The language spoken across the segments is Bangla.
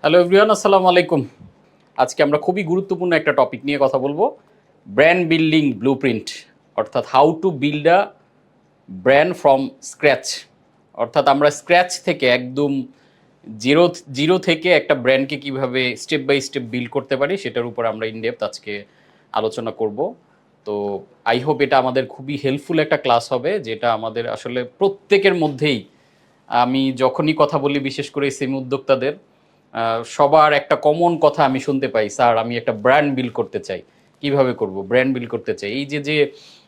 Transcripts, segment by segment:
হ্যালো এভরিওয়ান, আসসালামু আলাইকুম। আজকে আমরা খুবই গুরুত্বপূর্ণ একটা টপিক নিয়ে কথা বলবো, ব্র্যান্ড বিল্ডিং ব্লুপ্রিন্ট, অর্থাৎ how to build a brand from scratch. অর্থাৎ আমরা স্ক্র্যাচ থেকে একদম জিরো জিরো থেকে একটা ব্র্যান্ডকে কিভাবে স্টেপ বাই স্টেপ বিল্ড করতে পারি সেটার উপর আমরা ইনডেপথ আজকে আলোচনা করব। তো আই হোপ এটা আমাদের খুবই হেল্পফুল একটা ক্লাস হবে, যেটা আমাদের আসলে প্রত্যেকের মধ্যেই, আমি যখনই কথা বলি বিশেষ করে সেমি উদ্যোক্তাদের, সবার একটা কমন কথা আমি শুনতে পাই, স্যার আমি একটা ব্র্যান্ড বিল্ড করতে চাই। কিভাবে করব? ব্র্যান্ড বিল্ড করতে চাই। এই যে যে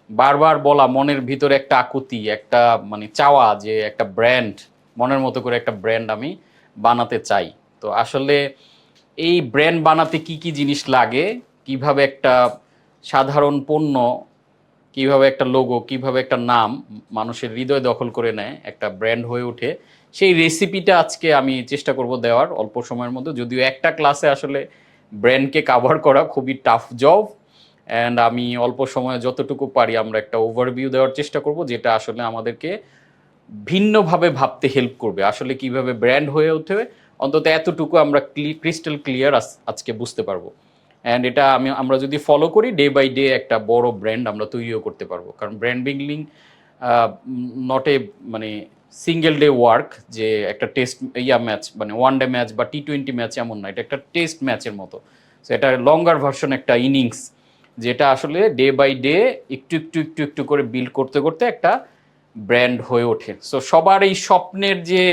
বারবার বলা, মনের ভিতরে একটা আকুতি, একটা মানে চাওয়া যে একটা ব্র্যান্ড, মনের মতো করে একটা ব্র্যান্ড আমি বানাতে চাই। তো আসলে এই ব্র্যান্ড বানাতে কি কি জিনিস লাগে, কিভাবে একটা সাধারণ পণ্য, কিভাবে একটা লোগো, কিভাবে একটা নাম মানুষের হৃদয় দখল করে নেয়, একটা ব্র্যান্ড হয়ে ওঠে, সেই রেসিপিটা আজকে আমি চেষ্টা করব দেওয়ার অল্প সময়ের মধ্যে। যদিও একটা ক্লাসে আসলে ব্র্যান্ডকে কাভার করা খুবই টাফ জব, অ্যান্ড আমি অল্প সময়ে যতটুকু পারি আমরা একটা ওভারভিউ দেওয়ার চেষ্টা করব, যেটা আসলে আমাদেরকে ভিন্নভাবে ভাবতে হেল্প করবে। আসলে কিভাবে ব্র্যান্ড হয়ে ওঠে অন্তত এতটুকু আমরা ক্রিস্টাল ক্লিয়ার আজকে বুঝতে পারবো। অ্যান্ড এটা আমরা যদি ফলো করি, ডে বাই ডে একটা বড় ব্র্যান্ড আমরা তৈরিও করতে পারবো। কারণ ব্র্যান্ড বিল্ডিং নট এ মানে সিঙ্গেল ডে ওয়ার্ক, যে একটা টেস্ট ম্যাচ মানে ওয়ান ডে ম্যাচ বা T20 ম্যাচ এমন না, এটা একটা টেস্ট ম্যাচের মতো। সো এটা লঙ্গার ভার্সন, একটা ইনিংস, যেটা আসলে ডে বাই ডে একটু একটু একটু একটু করে বিল্ড করতে করতে একটা ব্র্যান্ড হয়ে ওঠে। সো সবার এই স্বপ্নের যে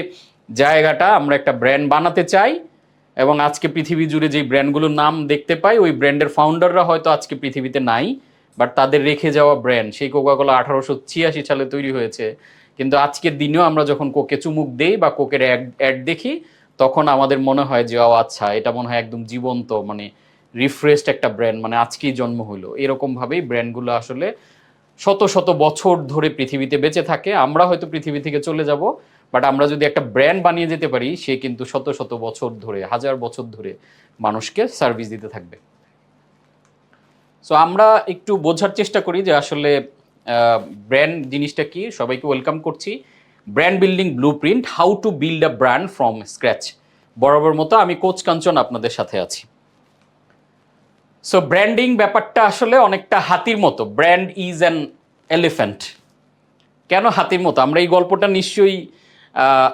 জায়গাটা, আমরা একটা ব্র্যান্ড বানাতে চাই, এবং আজকে পৃথিবী জুড়ে যেই ব্র্যান্ডগুলোর নাম দেখতে পাই, ওই ব্র্যান্ডের ফাউন্ডাররা হয়তো আজকে পৃথিবীতে নাই, বাট তাদের রেখে যাওয়া ব্র্যান্ড, সেই কোকাকোলা 1886 সালে তৈরি হয়েছে, কিন্তু আজকের দিনেও আমরা যখন কোকে চুমুক দেই বা কোকের অ্যাড দেখি, তখন আমাদের মনে হয় যে ও আচ্ছা, এটা মনে হয় একদম জীবন্ত, মানে রিফ্রেশড একটা ব্র্যান্ড, মানে আজকেই জন্ম হইলো। এরকমভাবেই ব্র্যান্ডগুলো আসলে শত শত বছর ধরে পৃথিবীতে বেঁচে থাকে। আমরা হয়তো পৃথিবী থেকে চলে যাব, বাট আমরা যদি একটা ব্র্যান্ড বানিয়ে যেতে পারি, সে কিন্তু শত শত বছর ধরে, হাজার বছর ধরে মানুষকে সার্ভিস দিতে থাকবে। সো আমরা একটু বোঝার চেষ্টা করি যে আসলে ব্র্যান্ড জিনিসটা কি। সবাইকে ওয়েলকাম করছি। Brand building blueprint, how to build a brand from scratch. বরাবর মতো আমি কোচ কাঞ্চন আপনাদের সাথে আছি। সো ব্র্যান্ডিং ব্যাপারটা আসলে অনেকটা হাতির মতো। Brand is an elephant. কেন হাতির মতো? আমরা এই গল্পটা নিশ্চয়ই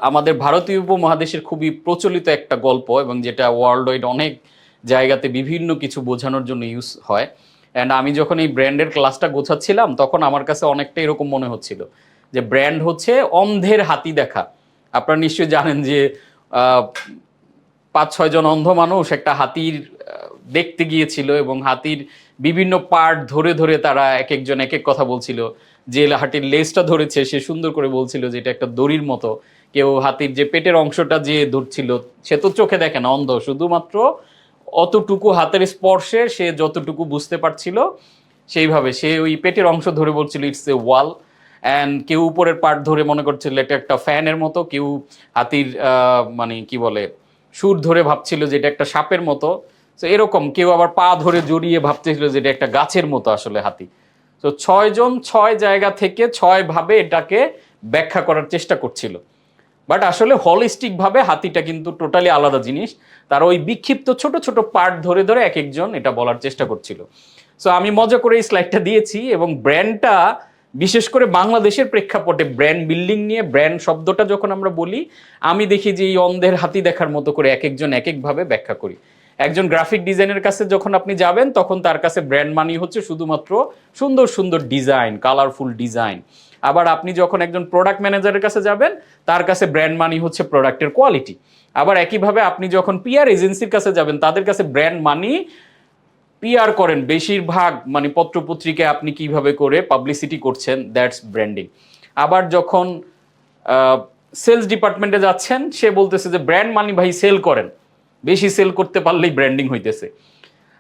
আমাদের ভারতীয় উপমহাদেশের খুবই প্রচলিত একটা গল্প, এবং যেটা ওয়ার্ল্ড ওয়াইড অনেক জায়গাতে বিভিন্ন কিছু বোঝানোর জন্য ইউজ হয়। অ্যান্ড আমি যখন এই ব্র্যান্ডের ক্লাসটা গোছাচ্ছিলাম, তখন আমার কাছে অনেকটা এরকম মনে হচ্ছিল যে ব্র্যান্ড হচ্ছে অন্ধের হাতি দেখা। আপনারা নিশ্চয়ই জানেন যে 5-6 জন অন্ধ মানুষ একটা হাতির দেখতে গিয়েছিল, এবং হাতির বিভিন্ন পার্ট ধরে ধরে তারা এক একজন এক এক কথা বলছিল। যে হাতির লেজটা ধরেছে সে সুন্দর করে বলছিল যে এটা একটা দড়ির মতো। কেউ হাতির যে পেটের অংশটা যে ধরছিল, সে তো চোখে দেখে না, অন্ধ, শুধুমাত্র অতটুকু হাতের স্পর্শে সে যতটুকু বুঝতে পারছিল, সেইভাবে সে ওই পেটের অংশ ধরে বলছিল ইটস এ ওয়াল। অ্যান্ড কেউ উপরের পার্ট ধরে মনে করছিল এটা একটা ফ্যানের মতো, কেউ হাতির মানে কি বলে সুর ধরে ভাবছিল যে এটা একটা সাপের মতো। তো এরকম কেউ আবার পা ধরে জড়িয়ে ভাবতেছিল যে এটা একটা গাছের মতো আসলে হাতি। তো 6 জন 6 জায়গা থেকে 6 ভাবে এটাকে ব্যাখ্যা করার চেষ্টা করছিল। বাট আসলে হলিস্টিক ভাবে হাতিটা কিন্তু টোটালি আলাদা জিনিস। তার ওই বিক্ষিপ্ত ছোট ছোট পার্ট ধরে ধরে এক একজন এটা বলার চেষ্টা করছিল। সো আমি মজা করে এই স্লাইডটা দিয়েছি, এবং ব্র্যান্ডটা বিশেষ করে বাংলাদেশের প্রেক্ষাপটে ব্র্যান্ড বিল্ডিং নিয়ে, ব্র্যান্ড শব্দটা যখন আমরা বলি, আমি দেখি যে এই অন্ধের হাতি দেখার মতো করে এক একজন এক একভাবে ব্যাখ্যা করি। একজন গ্রাফিক ডিজাইনের কাছে যখন আপনি যাবেন, তখন তার কাছে ব্র্যান্ড মানি হচ্ছে শুধুমাত্র সুন্দর সুন্দর ডিজাইন, কালারফুল ডিজাইন। আবার আপনি যখন একজন প্রোডাক্ট ম্যানেজারের কাছে যাবেন, তার কাছে ব্র্যান্ড মানি হচ্ছে প্রোডাক্টের কোয়ালিটি। আবার একইভাবে আপনি যখন পিআর এজেন্সির কাছে যাবেন, তাদের কাছে ব্র্যান্ড মানি পিআর করেন বেশিরভাগ, মানে পত্রপত্রিকায় আপনি কিভাবে করে পাবলিসিটি করছেন, দ্যাটস ব্র্যান্ডিং। আবার যখন সেলস ডিপার্টমেন্টে যাচ্ছেন, সে বলতেছে যে ব্র্যান্ড মানি ভাই সেল করেন, বেশি সেল করতে পারলেই ব্র্যান্ডিং হইতেছে।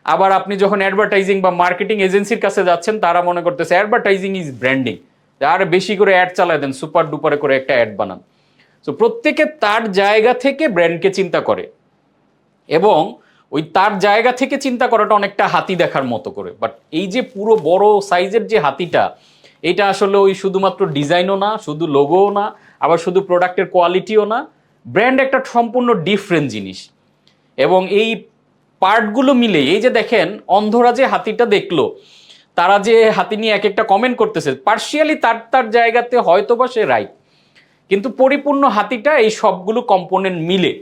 আবার আপনি যখন অ্যাডভার্টাইজিং বা মার্কেটিং এজেন্সির কাছে যাচ্ছেন, তারা মনে করতেছে অ্যাডভার্টাইজিং ইজ ব্র্যান্ডিং, আর বেশি করে অ্যাড চালায় দেন, সুপার ডুপারে করে একটা অ্যাড বানান। তো প্রত্যেকে তার জায়গা থেকে ব্র্যান্ডকে চিন্তা করে, এবং ওই তার জায়গা থেকে চিন্তা করাটা অনেকটা হাতি দেখার মতো করে। বাট এই যে পুরো বড় সাইজের যে হাতিটা, এটা আসলে ওই শুধুমাত্র ডিজাইনও না, শুধু লোগোও না, আবার শুধু প্রোডাক্টের কোয়ালিটিও না। ব্র্যান্ড একটা সম্পূর্ণ ডিফারেন্ট জিনিস। এবং এই পার্টগুলো মিলে এই যে দেখেন অন্ধরা যে হাতিটা দেখলো, তারা যে হাতি নিয়ে এক একটা কমেন্ট করতেছে, পার্শিয়ালি তার তার জায়গাতে হয়তো বা সে রাইট, কিন্তু পরিপূর্ণ হাতিটা এই সবগুলো কম্পোনেন্ট মিলে,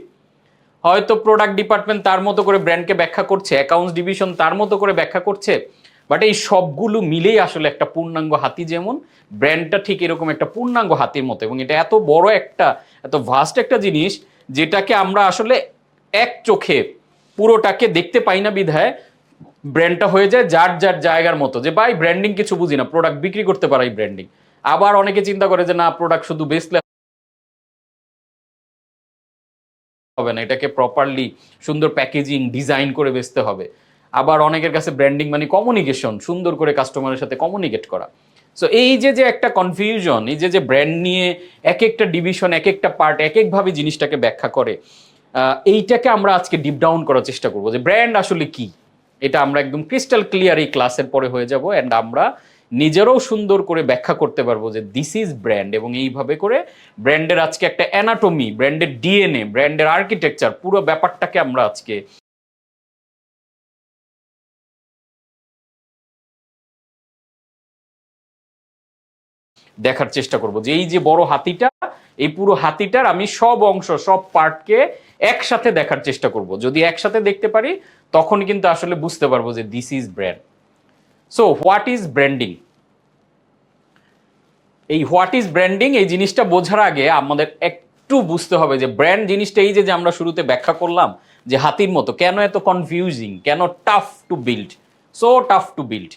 হয়তো প্রোডাক্ট ডিপার্টমেন্ট তার মতো করে ব্র্যান্ডকে ব্যাখ্যা করছে, অ্যাকাউন্টস ডিভিশন তার মতো করে ব্যাখ্যা করছে, বাট এই সবগুলো মিলেই আসলে একটা পূর্ণাঙ্গ হাতি। যেমন ব্র্যান্ডটা ঠিক এরকম একটা পূর্ণাঙ্গ হাতির মতো, এবং এটা এত বড় একটা, এত ভাস্ট একটা জিনিস যেটাকে আমরা আসলে এক চোখে পুরোটাকে দেখতে পাই না, বিধায় ব্র্যান্ডটা হয়ে যায় যার যার জায়গার মতো, যে ভাই ব্র্যান্ডিং কিছু বুঝি না, প্রোডাক্ট বিক্রি করতে পারাই ব্র্যান্ডিং। আবার অনেকে চিন্তা করে যে না, প্রোডাক্ট শুধু বেচলে হবে না, এটাকে প্রপারলি সুন্দর প্যাকেজিং ডিজাইন করে বেচতে হবে। আবার অনেকের কাছে ব্র্যান্ডিং মানে কমিউনিকেশন, সুন্দর করে কাস্টমারের সাথে কমিউনিকেট করা। সো এই যে যে একটা কনফিউশন, এই যে যে ব্র্যান্ড নিয়ে এক একটা ডিভিশন, এক একটা পার্ট এক একভাবে জিনিসটাকে ব্যাখ্যা করে, এইটাকে আমরা আজকে ডিপ ডাউন করার চেষ্টা করবো যে ব্র্যান্ড আসলে কি। এটা আমরা একদম ক্রিস্টাল ক্লিয়ার এই ক্লাসের পরে হয়ে যাব, অ্যান্ড আমরা নিজেরাও সুন্দর করে ব্যাখ্যা করতে পারবো যে দিস ইজ ব্র্যান্ড, এবং এইভাবে করে ব্র্যান্ডের আজকে একটা অ্যানাটমি, ব্র্যান্ডের ডিএনএ, ব্র্যান্ডের আর্কিটেকচার, পুরো ব্যাপারটাকে আমরা আজকে দেখার চেষ্টা করব যে এই যে বড় হাতিটা, এই পুরো হাতিটার আমি সব অংশ, সব পার্টকে একসাথে দেখার চেষ্টা করব। যদি একসাথে দেখতে পারি তখন কিন্তু আসলে বুঝতে পারবো যে this is brand. So what is branding? এই হোয়াট ইজ ব্র্যান্ডিং এই জিনিসটা বোঝার আগে আমাদের একটু বুঝতে হবে যে ব্র্যান্ড জিনিসটা এই যে যে আমরা শুরুতে ব্যাখ্যা করলাম যে হাতির মতো, কেন এত কনফিউজিং, কেন tough to build, so tough to build.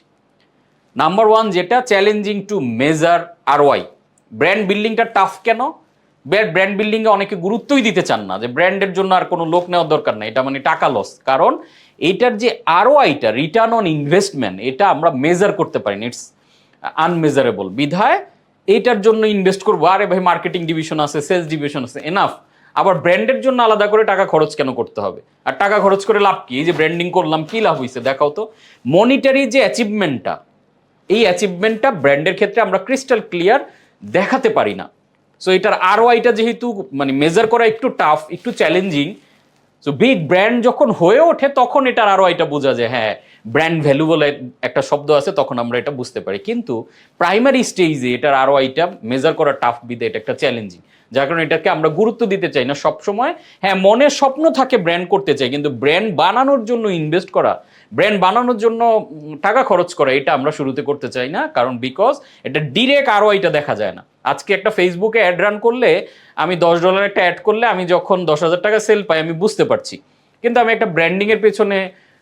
Number one যেটা, challenging to measure ROI. Brand বিল্ডিংটা টাফ কেন? ব্র্যান্ড বিল্ডিংয়ে অনেকে গুরুত্বই দিতে চান না, যে ব্র্যান্ডের জন্য আর কোনো লোক নেওয়ার দরকার নেই, এটা মানে টাকা লস। কারণ এইটার যে আরওআইটা, রিটার্ন অন ইনভেস্টমেন্ট, এটা আমরা মেজার করতে পারি না, ইটস আনমেজারেবল। বিধায় এইটার জন্য ইনভেস্ট করবো, আরে ভাই মার্কেটিং ডিভিশন আছে, সেলস ডিভিশন আছে, এনাফ। আবার ব্র্যান্ডের জন্য আলাদা করে টাকা খরচ কেন করতে হবে? আর টাকা খরচ করে লাভ কি? এই যে ব্র্যান্ডিং করলাম, কি লাভ হয়েছে দেখাও তো। মনিটারি যে অ্যাচিভমেন্টটা, এই অ্যাচিভমেন্টটা ব্র্যান্ডের ক্ষেত্রে আমরা ক্রিস্টাল ক্লিয়ার দেখাতে পারি না। সো এটার আরওআইটা যেহেতু মানে মেজার করা একটু টাফ, একটু চ্যালেঞ্জিং, সো বিগ ব্র্যান্ড যখন হয়ে ওঠে তখন এটার আরওআইটা বোঝা যায়, হ্যাঁ ব্র্যান্ড ভ্যালু বলে একটা শব্দ আছে, তখন আমরা এটা বুঝতে পারি। কিন্তু প্রাইমারি স্টেজে এটার আরওআইটা মেজার করা টাফ, বিদে এটা একটা চ্যালেঞ্জিং, যার কারণে এটাকে আমরা গুরুত্ব দিতে চাই না সবসময়। হ্যাঁ, মনের স্বপ্ন থাকে ব্র্যান্ড করতে চাই, কিন্তু ব্র্যান্ড বানানোর জন্য ইনভেস্ট করা, ব্র্যান্ড বানানোর জন্য টাকা খরচ করা, এটা আমরা শুরুতে করতে চাই না। কারণ বিকজ এটা ডিরেক্ট আরওআইটা দেখা যায় না। আজকে একটা ফেসবুকে অ্যাড রান করলে, আমি $10 একটা অ্যাড করলে আমি যখন 10,000 টাকা সেল পাই আমি বুঝতে পারছি, কিন্তু আমি একটা ব্র্যান্ডিংয়ের পেছনে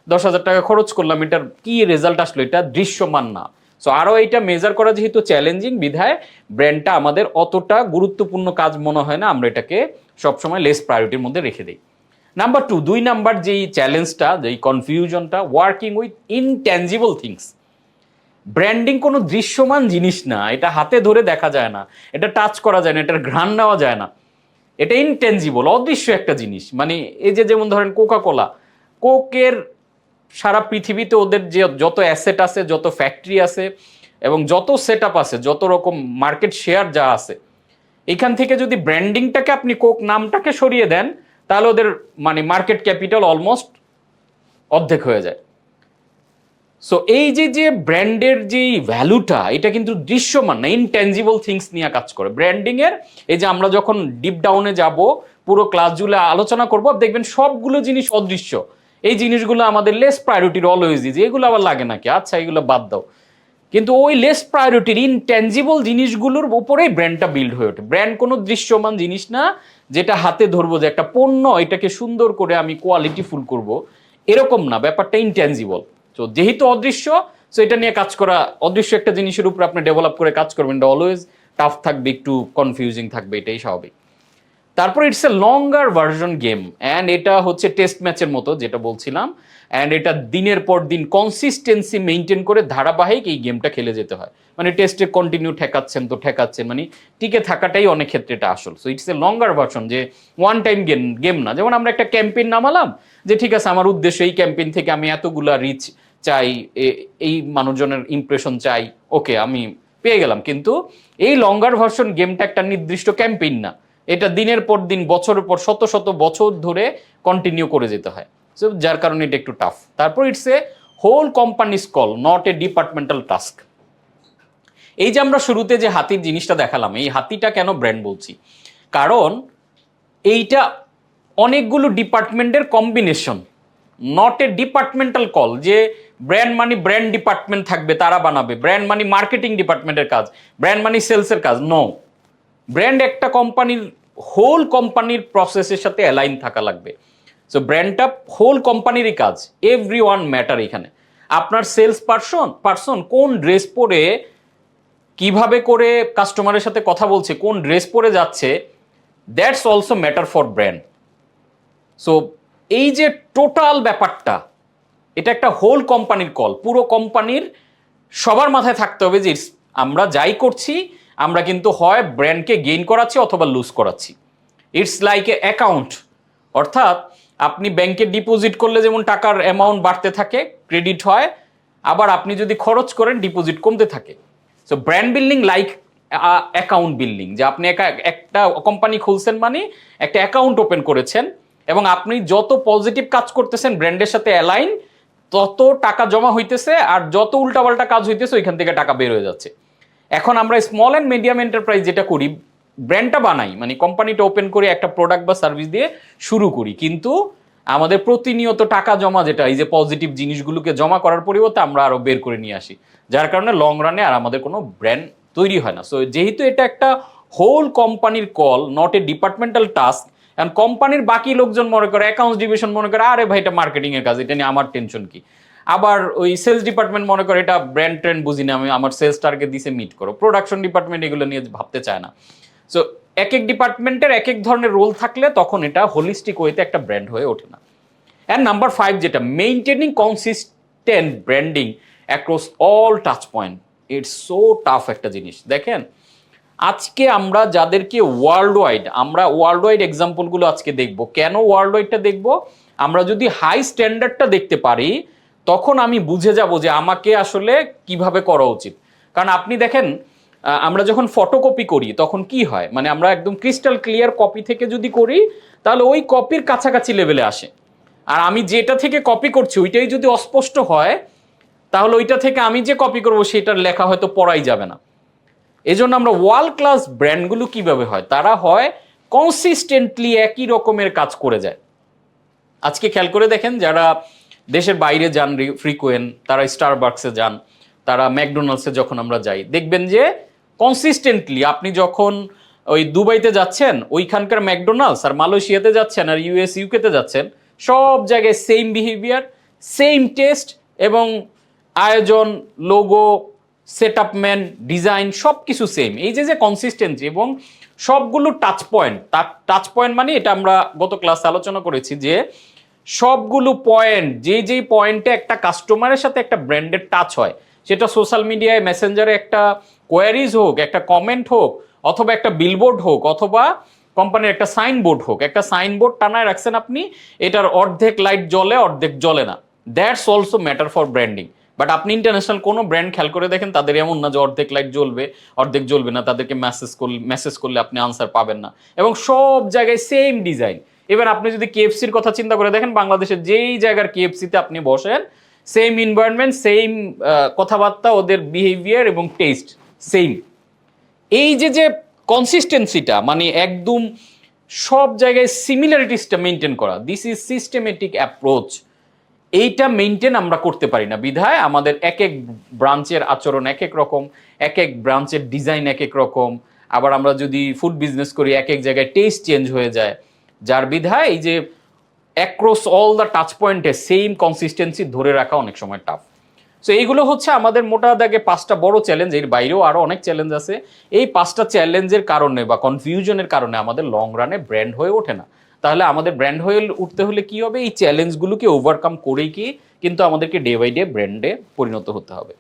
10,000 টাকা খরচ করলাম, এটার কি রেজাল্ট আসলো, এটা দৃশ্যমান না। সো আরও এইটা মেজার করা যেহেতু চ্যালেঞ্জিং, বিধায় ব্র্যান্ডটা আমাদের অতটা গুরুত্বপূর্ণ কাজ মনে হয় না, আমরা এটাকে সবসময় লেস প্রায়োরিটির মধ্যে রেখে দিই। নাম্বার টু, 2 নাম্বার যেই চ্যালেঞ্জটা, যেই কনফিউশনটা, working with intangible things. Branding কোনো দৃশ্যমান জিনিস না, এটা হাতে ধরে দেখা যায় না, এটা টাচ করা যায় না, এটার ঘ্রাণ নেওয়া যায় না, এটা ইনটেনজিবল, অদৃশ্য একটা জিনিস। মানে এই যে যেমন ধরেন কোকা কোলা, কোকের সারা পৃথিবীতে ওদের যে যত অ্যাসেট আছে, যত ফ্যাক্টরি আছে, এবং যত সেট আপ আছে, যত রকম মার্কেট শেয়ার যা আছে, এখান থেকে যদি ব্র্যান্ডিংটাকে আপনি কোক নামটাকে সরিয়ে দেন, তাহলে ওদের মানে মার্কেট ক্যাপিটাল অলমোস্ট অর্ধেক হয়ে যায়। সো এই যে যে ব্র্যান্ডের যে ভ্যালুটা, এটা কিন্তু দৃশ্যমান না, ইনট্যাঞ্জিবল থিংস নিয়ে কাজ করে ব্র্যান্ডিং এর। এই যে আমরা যখন ডিপ ডাউনে যাব, পুরো ক্লাস জুড়ে আলোচনা করবো, দেখবেন সবগুলো জিনিস অদৃশ্য। এই জিনিসগুলো আমাদের লেস প্রায়োরিটির অলওয়েজ, যে এগুলো আবার লাগে নাকি, আচ্ছা এগুলো বাদ দাও। কিন্তু ওই লেস প্রায়োরিটির ইনট্যাঞ্জিবল জিনিসগুলোর উপরেই ব্র্যান্ডটা বিল্ড হয়ে ওঠে। ব্র্যান্ড কোনো দৃশ্যমান জিনিস না, যেটা হাতে ধরবো যে একটা পণ্য, এটাকে সুন্দর করে আমি কোয়ালিটিফুল করব, এরকম না, ব্যাপারটা ইনট্যাঞ্জিবল। তো যেহেতু অদৃশ্য, সো এটা নিয়ে কাজ করা, অদৃশ্য একটা জিনিসের উপর আপনি ডেভেলপ করে কাজ করবেন, এটা অলওয়েজ টাফ থাকবে, একটু কনফিউজিং থাকবে, এটাই স্বাভাবিক। তারপর it's a longer version game, and এটা হচ্ছে টেস্ট ম্যাচের মতো, যেটা বলছিলাম। অ্যান্ড এটা দিনের পর দিন কনসিস্টেন্সি মেনটেন করে ধারাবাহিক এই গেমটা খেলে যেতে হয়। মানে টেস্টে কন্টিনিউ ঠেকাচ্ছেন তো ঠেকাচ্ছেন, মানে টিকে থাকাটাই অনেক ক্ষেত্রে এটা আসল। So it's a longer version, যে ওয়ান টাইম গেম না। যেমন আমরা একটা ক্যাম্পেইন নামালাম, যে ঠিক আছে আমার উদ্দেশ্য এই ক্যাম্পেইন থেকে আমি এতগুলা রিচ চাই, এই মানুষজনের ইমপ্রেশন চাই, ওকে আমি পেয়ে গেলাম। কিন্তু এই লঙ্গার ভার্সন গেমটা একটা নির্দিষ্ট ক্যাম্পেইন না, এটা দিনের পর দিন বছরের পর শত শত বছর ধরে কন্টিনিউ করে যেতে হয়। সো যার কারণে এটা একটু টাফ। তারপর it's a whole companies call, not a departmental task. এই যে আমরা শুরুতে যে হাতির জিনিসটা দেখালাম, এই হাতিটা কেন ব্র্যান্ড বলছি, কারণ এইটা অনেকগুলো ডিপার্টমেন্টের combination, not a departmental call যে ব্র্যান্ড মানে ব্র্যান্ড ডিপার্টমেন্ট থাকবে তারা বানাবে, ব্র্যান্ড মানে মার্কেটিং ডিপার্টমেন্টের কাজ, ব্র্যান্ড মানে সেলসের কাজ। নো, ব্র্যান্ড একটা কোম্পানির হোল কোম্পানির প্রসেসের সাথে অ্যালাইন থাকা লাগবে। সো ব্র্যান্ডটা হোল কোম্পানিরই কাজ, এভরি ওয়ান ম্যাটার এখানে। আপনার সেলস পার্সন কোন ড্রেস পরে কিভাবে করে কাস্টমারের সাথে কথা বলছে, কোন ড্রেস পরে যাচ্ছে, that's also matter for brand. So এই যে টোটাল ব্যাপারটা, এটা একটা হোল কোম্পানির কল, পুরো কোম্পানির সবার মাথায় থাকতে হবে যে আমরা যাই করছি আমরা কিন্তু হয় ব্র্যান্ডকে গেইন করাচ্ছি অথবা লুজ করাচ্ছি। ইটস লাইক এ অ্যাকাউন্ট, অর্থাৎ আপনি ব্যাংকে ডিপোজিট করলে যেমন টাকার অ্যামাউন্ট বাড়তে থাকে, ক্রেডিট হয়, আবার আপনি যদি খরচ করেন ডিপোজিট কমতে থাকে। So brand building like account building, যে আপনি একটা কোম্পানি খুলছেন মানে একটা অ্যাকাউন্ট ওপেন করেছেন, এবং আপনি যত পজিটিভ কাজ করতেছেন ব্র্যান্ডের সাথে অ্যালাইন, তত টাকা জমা হইতেছে, আর যত উল্টাপাল্টা কাজ হইতেছে ওইখান থেকে টাকা বের হয়ে যাচ্ছে। এখন আমরা স্মল অ্যান্ড মিডিয়াম এন্টারপ্রাইজ যেটা করি, ব্র্যান্ডটা বানাই মানে কোম্পানিটা ওপেন করে একটা প্রোডাক্ট বা সার্ভিস দিয়ে শুরু করি, কিন্তু আমাদের প্রতিনিয়ত টাকা জমা, যেটা এই যে পজিটিভ জিনিসগুলোকে জমা করার পরিবর্তে আমরা আরো বের করে নিয়ে আসি, যার কারণে লং রানে আর আমাদের কোনো ব্র্যান্ড তৈরি হয় না। সো যেহেতু এটা একটা হোল কোম্পানির call, not a departmental task, কারণ কোম্পানির বাকি লোকজন মনে করে, অ্যাকাউন্টস ডিভিশন মনে করে আরে ভাই এটা মার্কেটিং এর কাজ, এটা নিয়ে আমার টেনশন কি। আবার ওই সেলস ডিপার্টমেন্ট মনে করে এটা ব্র্যান্ড ট্রেন্ড বুঝি না, আমি আমার সেলস টার্গেট দিছে মিট করো। প্রোডাকশন ডিপার্টমেন্ট এগুলো নিয়ে ভাবতে চায় না। সো এক এক ডিপার্টমেন্টের এক এক ধরনের রোল থাকলে তখন এটা হোলিস্টিক ওয়েতে একটা ব্র্যান্ড হয়ে ওঠে না। অ্যান্ড নাম্বার 5 যেটা, maintaining consistent branding across all touch point. It's so tough একটা জিনিস। দেখেন আজকে আমরা যাদেরকে ওয়ার্ল্ড ওয়াইড এক্সাম্পলগুলো আজকে দেখব। কেন ওয়ার্ল্ড ওয়াইডটা দেখব? আমরা যদি হাই স্ট্যান্ডার্ডটা দেখতে পারি তখন আমি বুঝে যাব যে আমাকে আসলে কিভাবে করা উচিত। কারণ আপনি দেখেন আমরা যখন ফটোকপি করি তখন কি হয়, মানে আমরা একদম ক্রিস্টাল ক্লিয়ার কপি থেকে যদি করি তাহলে ওই কপির কাছাকাছি লেভেলে আসে। আর আমি যেটা থেকে কপি করছি ওইটাই যদি অস্পষ্ট হয় তাহলে ওইটা থেকে আমি যে কপি করব সেটার লেখা হয়তো পড়াই যাবে না। এজন্য আমরা ওয়ার্ল্ড ক্লাস ব্র্যান্ডগুলো কিভাবে হয়, তারা হয় কনসিস্টেন্টলি একই রকমের কাজ করে যায়। আজকে খেয়াল করে দেখেন যারা দেশের বাইরে যান ফ্রিকোয়েন্ট, তারা স্টারবাকসে যান, তারা ম্যাকডোনাল্ডসে যখন আমরা যাই দেখবেন যে কনসিস্টেন্টলি আপনি যখন ওই দুবাইতে যাচ্ছেন ওইখানকার ম্যাকডোনাল্ডস, আর মালয়েশিয়াতে যাচ্ছেন আর ইউকেতে যাচ্ছেন, সব জায়গায় সেম বিহেভিয়ার, সেম টেস্ট এবং আয়োজন, লোগো, সেটআপম্যান, ডিজাইন সব কিছু সেম। এই যে কনসিস্টেন্সি এবং সবগুলো টাচ পয়েন্ট মানে এটা আমরা গত ক্লাসে আলোচনা করেছি যে সবগুলো পয়েন্ট, যেই পয়েন্টে একটা কাস্টমারের সাথে একটা ব্র্যান্ডের টাচ হয়, সেটা সোশ্যাল মিডিয়ায় মেসেঞ্জারে একটা কোয়ারিজ হোক, একটা কমেন্ট হোক, অথবা একটা বিলবোর্ড হোক, অথবা কোম্পানির একটা সাইনবোর্ড হোক। একটা সাইনবোর্ড টানায় রাখছেন আপনি, এটার অর্ধেক লাইট জ্বলে অর্ধেক জ্বলে না, that's also matter for branding. But আপনি ইন্টারন্যাশনাল কোনো ব্র্যান্ড খেয়াল করে দেখেন তাদের এমন না যে অর্ধেক লাইট জ্বলবে অর্ধেক জ্বলবে না, তাদেরকে মেসেজ করলে আপনি আনসার পাবেন না, এবং সব জায়গায় সেম ডিজাইন। এবার আপনি যদি কেএফসির কথা চিন্তা করে দেখেন, বাংলাদেশের যেই জায়গার কেএফসিতে আপনি বসেন সেম এনভায়রনমেন্ট, সেম কথাবার্তা, ওদের বিহেভিয়ার এবং টেস্ট সেম। এই যে কনসিস্টেন্সিটা মানে একদম সব জায়গায় সিমিলারিটিসটা মেনটেন করা, দিস ইজ সিস্টেমেটিক অ্যাপ্রোচ। এইটা মেনটেন আমরা করতে পারি না, বিধায় আমাদের এক এক ব্রাঞ্চের আচরণ এক এক রকম, এক এক ব্রাঞ্চের ডিজাইন এক এক রকম। আবার আমরা যদি ফুড বিজনেস করি এক এক জায়গায় টেস্ট চেঞ্জ হয়ে যায়, যার বিধায় এই যে অ্যাক্রস অল দ্য টাচ পয়েন্টে সেম কনসিস্টেন্সি ধরে রাখা অনেক সময় টাফ। সো এইগুলো হচ্ছে আমাদের মোটা দাগে 5টা বড় চ্যালেঞ্জ, এর বাইরেও আরও অনেক চ্যালেঞ্জ আছে। এই 5টা চ্যালেঞ্জের কারণে বা কনফিউশনের কারণে আমাদের লং রানে ব্র্যান্ড হয়ে ওঠে না। তাহলে আমাদের ব্র্যান্ড হয়ে উঠতে হলে কি হবে? এই চ্যালেঞ্জগুলোকে ওভারকাম করেই কিন্তু আমাদেরকে ডে বাই ডে ব্র্যান্ডে পরিণত হতে হবে।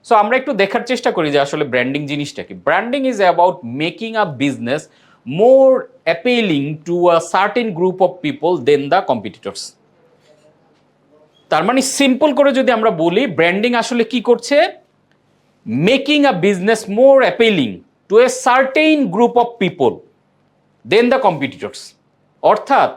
সো আমরা একটু দেখার চেষ্টা করি যে আসলে ব্র্যান্ডিং জিনিসটা কি। Branding is about making a business more appealing to a certain group of people than the competitors. তার মানে সিম্পল করে যদি আমরা বলি, ব্র্যান্ডিং আসলে কি করছে? Making a business more appealing to a certain group of people. Than the competitors. অর্থাৎ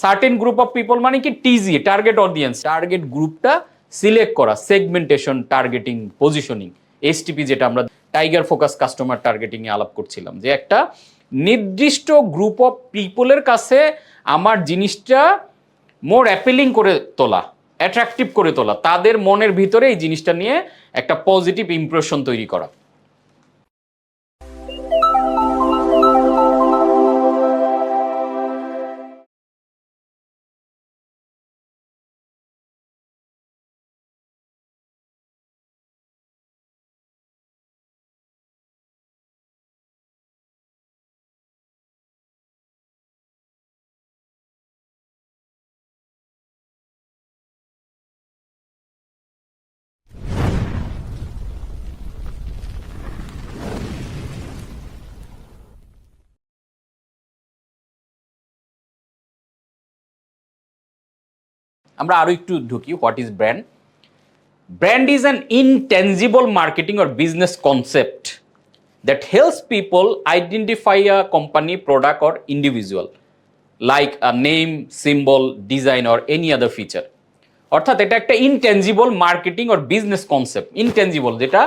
সার্টেন গ্রুপ অফ পিপল মানে কি টিজি, টার্গেট অডিয়েন্স, টার্গেট গ্রুপটা সিলেক্ট করা, সেগমেন্টেশন, টার্গেটিং, পজিশনিং, এসটিপি, যেটা আমরা টাইগার ফোকাস কাস্টমার টার্গেটিং এ আলাপ করছিলাম, যে একটা নির্দিষ্ট গ্রুপ অফ পিপলের কাছে আমার জিনিসটা মোর অ্যাপিলিং করে তোলা, অ্যাট্রাকটিভ করে তোলা, তাদের মনের ভিতরে এই জিনিসটা নিয়ে একটা পজিটিভ ইমপ্রেশন তৈরি করা। আমরা আরো একটু ঢুকি, what is brand? Brand is an intangible marketing or business concept that helps people identify a company, product, or individual, like a name, symbol, design, or any other feature. অর্থাৎ এটা একটা intangible marketing or business concept. Intangible, যেটা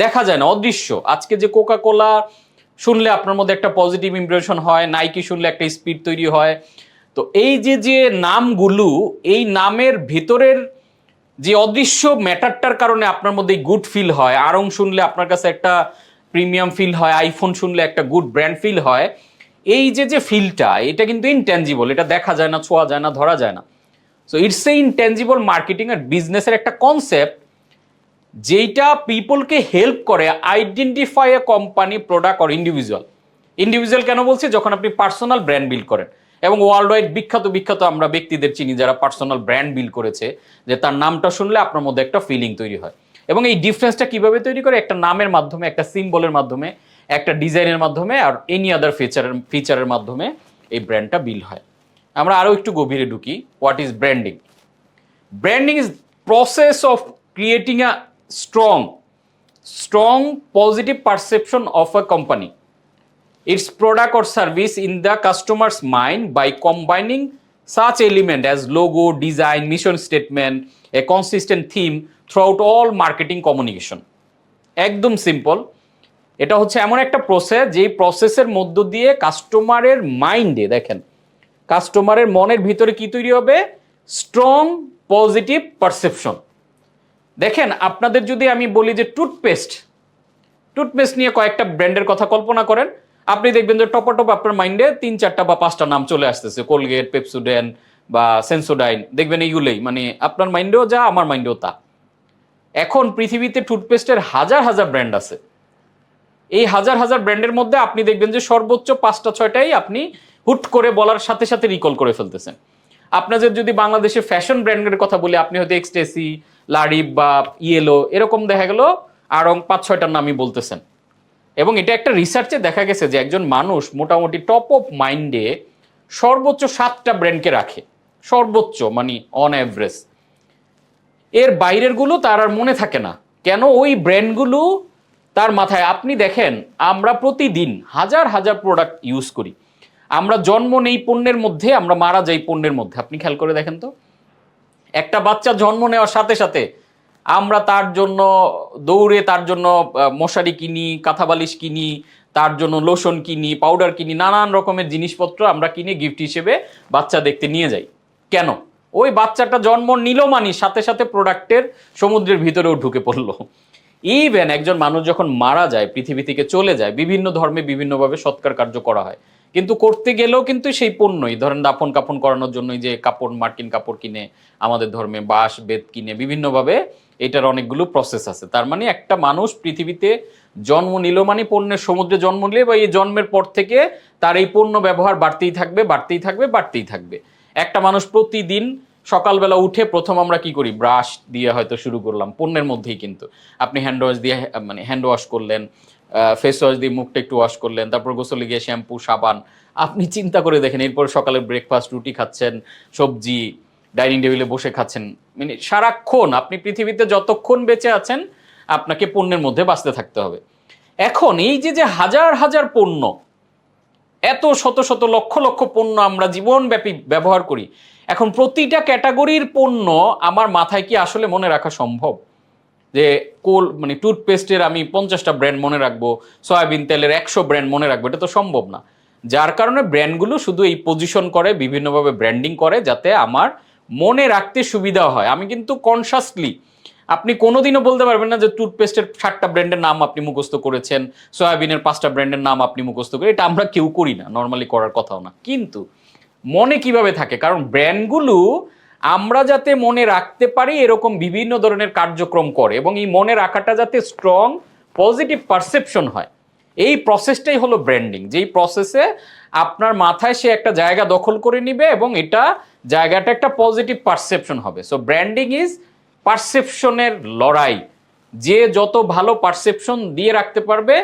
দেখা যায় না, অদৃশ্য। আজকে যে কোকা কোলা শুনলে আপনার মধ্যে একটা পজিটিভ ইমপ্রেশন হয়, নাইকি শুনলে একটা স্পিড তৈরি হয়। তো এই যে যে নামগুলো, এই নামের ভিতরের যে অদৃশ্য ম্যাটারটার কারণে আপনার মধ্যে গুড ফিল হয়, আড়ং শুনলে আপনার কাছে একটা প্রিমিয়াম ফিল হয়, আইফোন শুনলে একটা গুড ব্র্যান্ড ফিল হয়, এই যে যে ফিলটা, এটা কিন্তু ইনট্যাঞ্জিবল, এটা দেখা যায় না, ছোঁয়া যায় না, ধরা যায় না। So it's a intangible marketing আর বিজনেসের একটা কনসেপ্ট, যেটা পিপলকে হেল্প করে identify a company, product or individual. Individual কেন বলছি? যখন আপনি পার্সোনাল ব্র্যান্ড বিল্ড করেন, এবং ওয়ার্ল্ড ওয়াইড বিখ্যাত বিখ্যাত আমরা ব্যক্তিদের চিনি যারা পার্সোনাল ব্র্যান্ড বিল্ড করেছে, যে তার নামটা শুনলে আপনার মধ্যে একটা ফিলিং তৈরি হয়। এবং এই ডিফারেন্সটা কিভাবে তৈরি করে? একটা নামের মাধ্যমে, একটা সিম্বলের মাধ্যমে, একটা ডিজাইনের মাধ্যমে, আর এনি আদার ফিচারের মাধ্যমে এই ব্র্যান্ডটা বিল্ড হয়। আমরা আরো একটু গভীরে ঢুকি, what is branding? Branding is process of creating a strong positive perception of a company, its product or service in the customer's mind by combining such element as logo, design, mission statement, a consistent theme throughout all marketing communication. একদম সিম্পল। এটা হচ্ছে এমন একটা প্রসেস, যেই প্রসেসের মধ্য দিয়ে কাস্টমারের মাইন্ডে, দেখেন কাস্টমারের মনের ভিতরে কি তৈরি হবে? Strong positive perception. দেখেন, আপনাদের যদি আমি বলি যে টুথপেস্ট নিয়ে কয়েকটা ব্র্যান্ডের কথা কল্পনা করেন, আপনি দেখবেন যে টপ আপনার মাইন্ডে 3-4টা বা 5টা নাম চলে আসতেছে, কোলগেট, পেপসোডেন্ট বা সেন্সোডাইন, দেখবেন এইগুলোই, মানে আপনার মাইন্ডেও যা, আমার মাইন্ডেও তা। এখন পৃথিবীতে টুথপেস্টের হাজার হাজার ব্র্যান্ড আছে। এই হাজার হাজার ব্র্যান্ডের মধ্যে আপনি দেখবেন যে সর্বোচ্চ 5টা-6টাই আপনি হুট করে বলার সাথে সাথে রিকল করে ফেলতেছেন। আপনাদের যদি বাংলাদেশে ফ্যাশন ব্র্যান্ডের কথা বলি, আপনি হয়তো এক্সটেসি, লারিব বা ইয়েলো এরকম দেখা গেল আরং 5-6টার নামই বলতেছেন। এবং এটা একটা রিসার্চে দেখা গেছে যে একজন মানুষ মোটামুটি টপ অফ মাইন্ডে সর্বোচ্চ 7টা ব্র্যান্ডকে রাখে, সর্বোচ্চ, মানে অন অ্যাভারেজ। এর বাইরের গুলো তার আর মনে থাকে না। কেন? ওই ব্র্যান্ডগুলো তার মাথায়। আপনি দেখেন, আমরা প্রতিদিন হাজার হাজার প্রোডাক্ট ইউজ করি। আমরা জন্ম নেই পণ্যের মধ্যে, আমরা মারা যাই পণ্যের মধ্যে। আপনি খেয়াল করে দেখেন তো, একটা বাচ্চা জন্ম নেওয়ার সাথে সাথে আমরা তার জন্য দৌড়ে, তার জন্য মশারি কিনি, কাঁথা বালিশ কিনি, তার জন্য লোশন কিনি, পাউডার কিনি, নানান রকমের জিনিসপত্র আমরা কিনে গিফট হিসেবে বাচ্চা দেখতে নিয়ে যাই। কেন? ওই বাচ্চাটা জন্ম নিল মানে সাথে সাথে প্রোডাক্টের সমুদ্রের ভিতরেও ঢুকে পড়লো। ইভেন একজন মানুষ যখন মারা যায়, পৃথিবী থেকে চলে যায়, বিভিন্ন ধর্মে বিভিন্নভাবে সৎকার কার্য করা হয়, কিন্তু করতে গেলেও কিন্তু সেই পণ্যই, ধরেন দাফন কাফন করানোর জন্যই যে কাপড়, মার্কিন কাপড় কিনে, আমাদের ধর্মে বাঁশ বেত কিনে, বিভিন্নভাবে এটার অনেকগুলো প্রসেস আছে। তার মানে একটা মানুষ পৃথিবীতে জন্ম নিল মানে পণ্যের সমুদ্রে জন্ম নিলে, বা এই জন্মের পর থেকে তার এই পণ্য ব্যবহার বাড়তেই থাকবে, বাড়তেই থাকবে, বাড়তেই থাকবে। একটা মানুষ প্রতিদিন সকালবেলা উঠে প্রথম আমরা কি করি? ব্রাশ দিয়ে হয়তো শুরু করলাম, পণ্যের মধ্যেই কিন্তু। আপনি হ্যান্ড ওয়াশ দিয়ে, মানে হ্যান্ড ওয়াশ করলেন, ফেস ওয়াশ দিয়ে মুখটা একটু ওয়াশ করলেন, তারপর গোসলে গিয়ে শ্যাম্পু, সাবান। আপনি চিন্তা করে দেখেন, এরপর সকালে ব্রেকফাস্ট, রুটি খাচ্ছেন, সবজি, ডাইনিং টেবিলে বসে খাচ্ছেন, মানে সারাক্ষণ আপনি পৃথিবীতে যতক্ষণ বেঁচে আছেন আপনাকে পণ্যের মধ্যে বাঁচতে থাকতে হবে। এখন এই যে যে হাজার হাজার পণ্য, এত শত শত লক্ষ লক্ষ পণ্য আমরা জীবনব্যাপী ব্যবহার করি, এখন প্রতিটা ক্যাটাগরির পণ্য আমার মাথায় কি আসলে মনে রাখা সম্ভব? যে মানে টুথপেস্টের আমি 50টা ব্র্যান্ড মনে রাখবো, সয়াবিন তেলের 100 ব্র্যান্ড মনে রাখবো, এটা তো সম্ভব না। যার কারণে ব্র্যান্ডগুলো শুধু এই পজিশন করে, বিভিন্নভাবে ব্র্যান্ডিং করে যাতে আমার মনে রাখতে সুবিধা হয়। আমি কিন্তু কনসাসলি, আপনি কোনোদিনও বলতে পারবেন না যে টুথপেস্টের 7টা ব্র্যান্ডের নাম আপনি মুখস্থ করেছেন, সয়াবিনের 5টা ব্র্যান্ডের নাম আপনি মুখস্থ করে, এটা আমরা কেউ করি না, নর্মালি করার কথাও না। কিন্তু মনে কিভাবে থাকে? কারণ ব্র্যান্ডগুলো আমরা যাতে মনে রাখতে পারি এরকম বিভিন্ন ধরনের কার্যক্রম করে, এবং এই মনে রাখাটা যাতে স্ট্রং পজিটিভ পারসেপশন হয়, এই প্রসেসটাই হলো ব্র্যান্ডিং। যেই প্রসেসে আপনার মাথায় সে একটা জায়গা দখল করে নিবে এবং এটা জায়গাটা একটা পজিটিভ পারসেপশন হবে। সো ব্র্যান্ডিং ইজ পারসেপশনের লড়াই। যে যত ভালো পারসেপশন দিয়ে রাখতে পারবে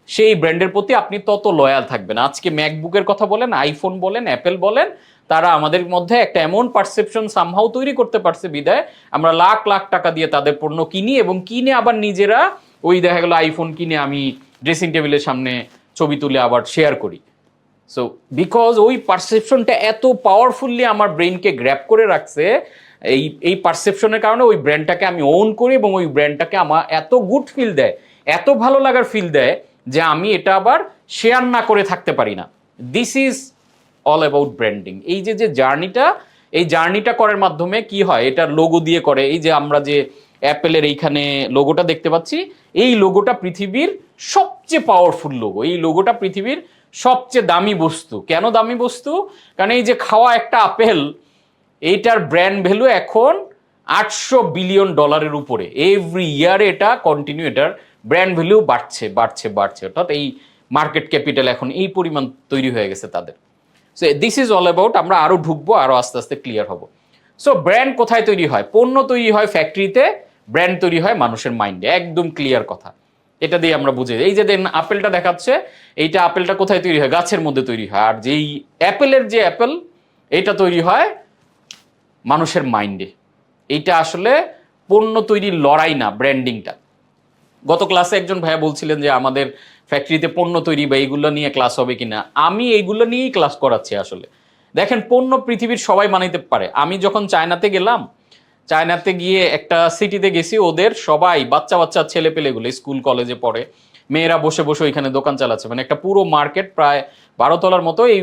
সেই ব্র্যান্ডের প্রতি আপনি তত লয়াল থাকবেন। আজকে ম্যাকবুকের কথা বলেন, আইফোন বলেন, অ্যাপেল বলেন, তারা আমাদের মধ্যে একটা এমন পারসেপশন সামহাও তৈরি করতে পারছে বিদায় আমরা লাখ লাখ টাকা দিয়ে তাদের পণ্য কিনি, এবং কিনে আবার নিজেরা ওই দেখা গেল আইফোন কিনে আমি ড্রেসিং টেবিলের সামনে ছবি তুলে আবার শেয়ার করি। সো বিকজ ওই পারসেপশনটা এত পাওয়ারফুলি আমার ব্রেনকে গ্র্যাব করে রাখছে, এই পারসেপশনের কারণে ওই ব্র্যান্ডটাকে আমি ওন করি, এবং ওই ব্র্যান্ডটাকে আমার এত গুড ফিল দেয়, এত ভালো লাগার ফিল দেয় যে আমি এটা আবার শেয়ার না করে থাকতে পারি না। This is all about branding. এই যে যে জার্নিটা, এই জার্নিটা করার মাধ্যমে কি হয়, এটা লোগো দিয়ে করে। এই যে আমরা যে অ্যাপেলের এইখানে লোগোটা দেখতে পাচ্ছি, এই লোগোটা পৃথিবীর সবচেয়ে পাওয়ারফুল লোগো। এই লোগোটা পৃথিবীর সবচেয়ে দামি বস্তু। কেন দামি বস্তু? কারণ এই যে খাওয়া একটা আপেল, এইটার ব্র্যান্ড ভ্যালু এখন $800 বিলিয়ন উপরে। এভরি ইয়ারে এটা কন্টিনিউ, এটার ব্র্যান্ড ভ্যালু বাড়ছে বাড়ছে বাড়ছে, অর্থাৎ এই মার্কেট ক্যাপিটাল এখন এই পরিমাণ তৈরি হয়ে গেছে তাদের। So this is all about, আমরা আরো ঢুকবো, আরো আস্তে আস্তে ক্লিয়ার হব। সো ব্র্যান্ড কোথায় তৈরি হয়? পণ্য তৈরি হয় ফ্যাক্টরিতে, ব্র্যান্ড তৈরি হয় মানুষের মাইন্ডে। একদম ক্লিয়ার কথা, এটা দিয়ে আমরা বুঝে। এই যে দেন আপেলটা দেখাচ্ছে, এইটা আপেলটা কোথায় তৈরি হয়? গাছের মধ্যে তৈরি হয়। আর যেই অ্যাপেলের যে অ্যাপেল, এটা তৈরি হয় মানুষের মাইন্ডে। এইটা আসলে পণ্য তৈরির লড়াই না, ব্র্যান্ডিংটা। গত ক্লাসে একজন ভাইয়া বলছিলেন যে আমাদের ফ্যাক্টরিতে পণ্য তৈরি বা এইগুলো নিয়ে ক্লাস হবে কিনা। আমি এইগুলো নিয়েই ক্লাস করাচ্ছি আসলে। দেখেন, পণ্য পৃথিবীর সবাই বানাইতে পারে। আমি যখন চায়নাতে গেলাম, চায়নাতে গিয়ে একটা সিটিতে গেছি, ওদের সবাই বাচ্চা বাচ্চা ছেলে পেলেগুলো স্কুল কলেজে পড়ে, মেয়েরা বসে বসে ওইখানে দোকান চালাচ্ছে। মানে একটা পুরো মার্কেট, প্রায় 12 তলার মতো। এই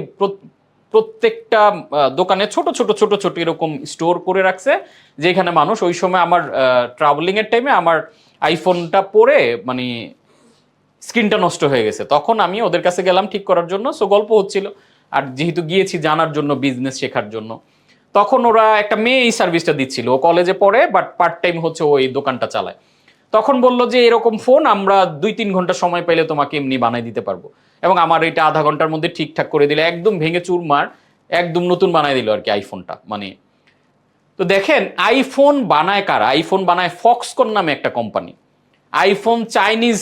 প্রত্যেকটা দোকানে ছোট ছোট ছোট ছোট এরকম স্টোর করে রাখছে, যেখানে মানুষ, ওই সময় আমার ট্রাভেলিং এর টাইমে আমার আইফোনটা পরে মানে স্ক্রিনটা নষ্ট হয়ে গেছে, তখন আমি ওদের কাছে গেলাম ঠিক করার জন্য। সো গল্প হচ্ছিল, আর যেহেতু গিয়েছি জানার জন্য, বিজনেস শেখার জন্য, তখন ওরা একটা মেয়ে এই সার্ভিসটা দিচ্ছিল। ও কলেজে পড়ে, বাট পার্ট টাইম হচ্ছে ওই দোকানটা চালায়। তখন বললো যে এরকম ফোন আমরা 2-3 ঘন্টা সময় পাইলে তোমাকে এমনি বানাই দিতে পারবো, এবং আমার এটা আধা ঘন্টার মধ্যে ঠিকঠাক করে দিলে, একদম ভেঙে চুরমার একদম নতুন বানাই দিল আর কি আইফোনটা। মানে তো দেখেন, আইফোন বানায় কারা? আইফোন বানায় ফক্সকন নামে একটা কোম্পানি। আইফোন চাইনিজ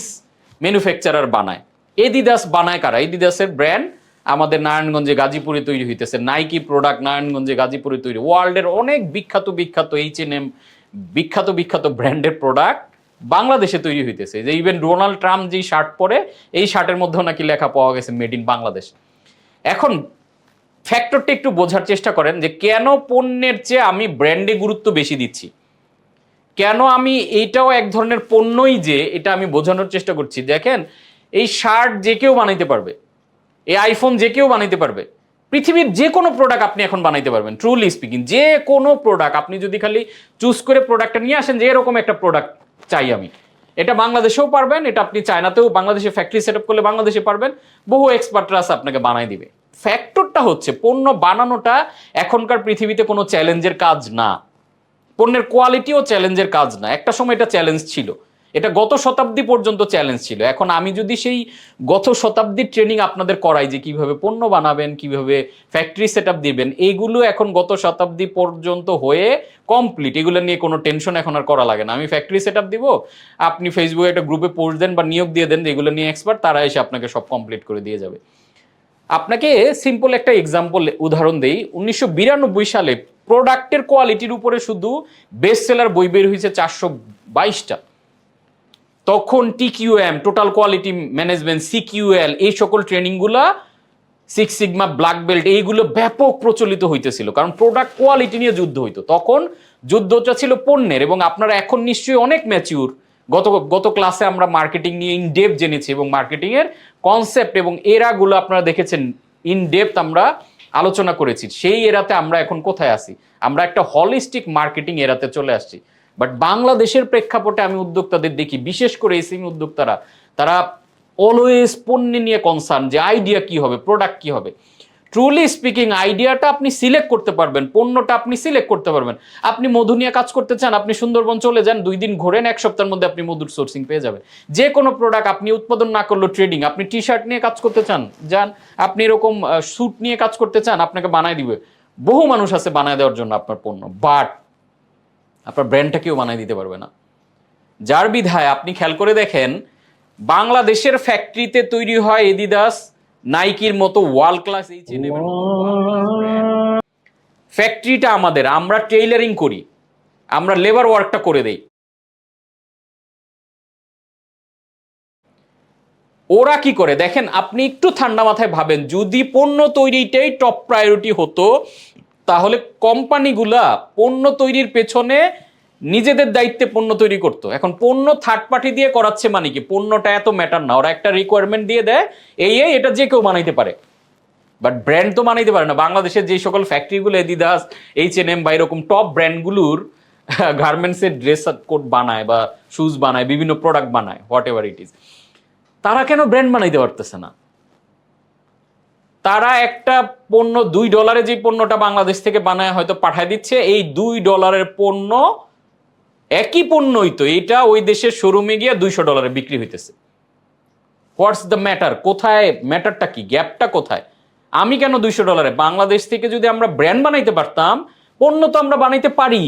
ম্যানুফ্যাকচারার বানায়। এডিদাস বানায় কারা? এডিদাসের ব্র্যান্ড আমাদের নারায়ণগঞ্জে গাজীপুরে তৈরি হইতেছে। নাইকি প্রোডাক্ট নারায়ণগঞ্জে গাজীপুরে তৈরি। ওয়ার্ল্ডের অনেক বিখ্যাত বিখ্যাত H&M বিখ্যাত বিখ্যাত ব্র্যান্ডের প্রোডাক্ট বাংলাদেশে তৈরি হইতেছে। যে ইভেন ডোনাল্ড ট্রাম্প যেই শার্ট পরে, এই শার্টের মধ্যেও নাকি লেখা পাওয়া গেছে মেড ইন বাংলাদেশ। এখন ফ্যাক্টরটা একটু বোঝার চেষ্টা করেন যে কেন পণ্যের চেয়ে আমি ব্র্যান্ডে গুরুত্ব বেশি দিচ্ছি, কেন আমি এইটাও এক ধরনের পণ্যই, যে এটা আমি বোঝানোর চেষ্টা করছি। দেখেন, এই শার্ট যে কেউ বানাইতে পারবে, এই আইফোন যে কেউ বানাইতে পারবে, পৃথিবীর যে কোনো প্রোডাক্ট আপনি এখন বানাইতে পারবেন। ট্রুলি স্পিকিং, যে কোনো প্রোডাক্ট আপনি যদি খালি চুজ করে প্রোডাক্টটা নিয়ে আসেন যে এরকম একটা প্রোডাক্ট চাই আমি, এটা বাংলাদেশেও পারবেন, এটা আপনি চায়নাতেও বাংলাদেশে ফ্যাক্টরি সেট আপ করলে বাংলাদেশে পারবেন, বহু এক্সপার্টরা আছে আপনাকে বানাই দিবে। ফ্যাক্টরটা হচ্ছে পণ্য বানানোটা এখনকার পৃথিবীতে কোনো চ্যালেঞ্জের কাজ না, পণ্যের কোয়ালিটিও চ্যালেঞ্জের কাজ না। একটা সময় এটা চ্যালেঞ্জ ছিল, এটা গত শতাব্দী পর্যন্ত চ্যালেঞ্জ ছিল। এখন আমি যদি সেই গত শতাব্দীর ট্রেনিং আপনাদের করাই যে কিভাবে পণ্য বানাবেন, কিভাবে ফ্যাক্টরি সেট আপ দিবেন, এইগুলো এখন গত শতাব্দী পর্যন্ত হয়ে কমপ্লিট। এগুলো নিয়ে কোনো টেনশন এখন আর করা লাগে না। আমি ফ্যাক্টরি সেট আপ দিব, আপনি ফেসবুকে একটা গ্রুপে পোস্ট দেন বা নিয়োগ দিয়ে দেন, এগুলো নিয়ে এক্সপার্ট, তারা এসে আপনাকে সব কমপ্লিট করে দিয়ে যাবে। আপনাকে সিম্পল একটা এক্সাম্পল উদাহরণ দেই। 1992 সালে প্রোডাক্টের কোয়ালিটির উপরে শুধু বেস্ট সেলার বই বের হয়েছে 422টা। তখন TQM, total quality management, CQL, এই সকল ট্রেনিংগুলা সিক্স সিগমা, ব্ল্যাক বেল্ট, এইগুলো ব্যাপক প্রচলিত হইতেছিল, কারণ প্রোডাক্ট কোয়ালিটি নিয়ে যুদ্ধ হইতো। তখন যুদ্ধটা ছিল পণ্যের। এবং আপনারা এখন নিশ্চয়ই অনেক ম্যাচিউর। গত গত ক্লাসে আমরা মার্কেটিং নিয়ে ইন ডেপথ জেনেছি, এবং মার্কেটিং এর কনসেপ্ট এবং এরাগুলো আপনারা দেখেছেন, ইন ডেপথ আমরা আলোচনা করেছি। সেই এরাতে আমরা এখন কোথায় আছি? আমরা একটা হলিস্টিক মার্কেটিং এরাতে চলে আসছি। বাট বাংলাদেশের প্রেক্ষাপটে আমি উদ্যোক্তাদের দেখি, বিশেষ করে এসএমই উদ্যোক্তারা, তারা অলওয়েজ পণ্য নিয়ে কনসার্ন, যে আইডিয়া কি হবে, প্রোডাক্ট কি হবে। ট্রুলি স্পিকিং, আইডিয়াটা আপনি সিলেক্ট করতে পারবেন, পণ্যটা আপনি সিলেক্ট করতে পারবেন। আপনি মধু নিয়ে কাজ করতে চান, আপনি সুন্দরবন চলে যান, 2 দিন ঘোরেন, 1 সপ্তাহের মধ্যে আপনি মধুর সোর্সিং পেয়ে যাবেন। যে কোনো প্রোডাক্ট আপনি উৎপাদন না করলেও ট্রেডিং, আপনি টি শার্ট নিয়ে কাজ করতে চান যান, আপনি এরকম স্যুট নিয়ে কাজ করতে চান, আপনাকে বানায় দিবে। বহু মানুষ আছে বানায় দেওয়ার জন্য আপনার পণ্য, বাট আপনার ব্র্যান্ডটা কেউ বানায় দিতে পারবে না। যার বিধায় আপনি খেয়াল করে দেখেন, বাংলাদেশের ফ্যাক্টরিতে তৈরি হয় এডিদাস, নাইকির মতো ওয়ার্ল্ড ক্লাস, H&M এর মতো ফ্যাক্টরিটা আমাদের, আমরা টেইলারিং করি, আমরা লেবার ওয়ার্কটা করে দেই। ওরা কি করে দেখেন, আপনি একটু ঠান্ডা মাথায় ভাবেন, যদি পণ্য তৈরিটাই টপ প্রায়োরিটি হতো, তাহলে কোম্পানিগুলা পণ্য তৈরির পেছনে নিজেদের দায়িত্বে পণ্য তৈরি করতো। এখন পণ্য থার্ড পার্টি দিয়ে করাচ্ছে, মানে কি পণ্যটা এত ম্যাটার না, ওরা একটা রিকোয়ারমেন্ট দিয়ে দেয়, এটা যে কেউ বানাইতে পারে, বাট ব্র্যান্ড তো বানাইতে পারে না। বাংলাদেশের যে সকল ফ্যাক্টরিগুলো এডিদাস, H&M বা এরকম টপ ব্র্যান্ডগুলোর গার্মেন্টসের ড্রেস কোড বানায় বা শুজ বানায়, বিভিন্ন প্রোডাক্ট বানায়, হোয়াট এভার ইট ইজ, তারা কেন ব্র্যান্ড বানাইতে পারতেছে না? তারা একটা পণ্য $2 যে পণ্যটা বাংলাদেশ থেকে বানায় হয়তো পাঠায় দিচ্ছে, এই $2 পণ্য, একই পণ্যই তো এটা ওই দেশের শোরুমে গিয়ে $200 বিক্রি হইতেছে। What's the matter? কোথায় ম্যাটারটা কি, গ্যাপটা কোথায়? আমি কেন $200? বাংলাদেশ থেকে যদি আমরা ব্র্যান্ড বানাইতে পারতাম, পণ্য তো আমরা বানাইতে পারি,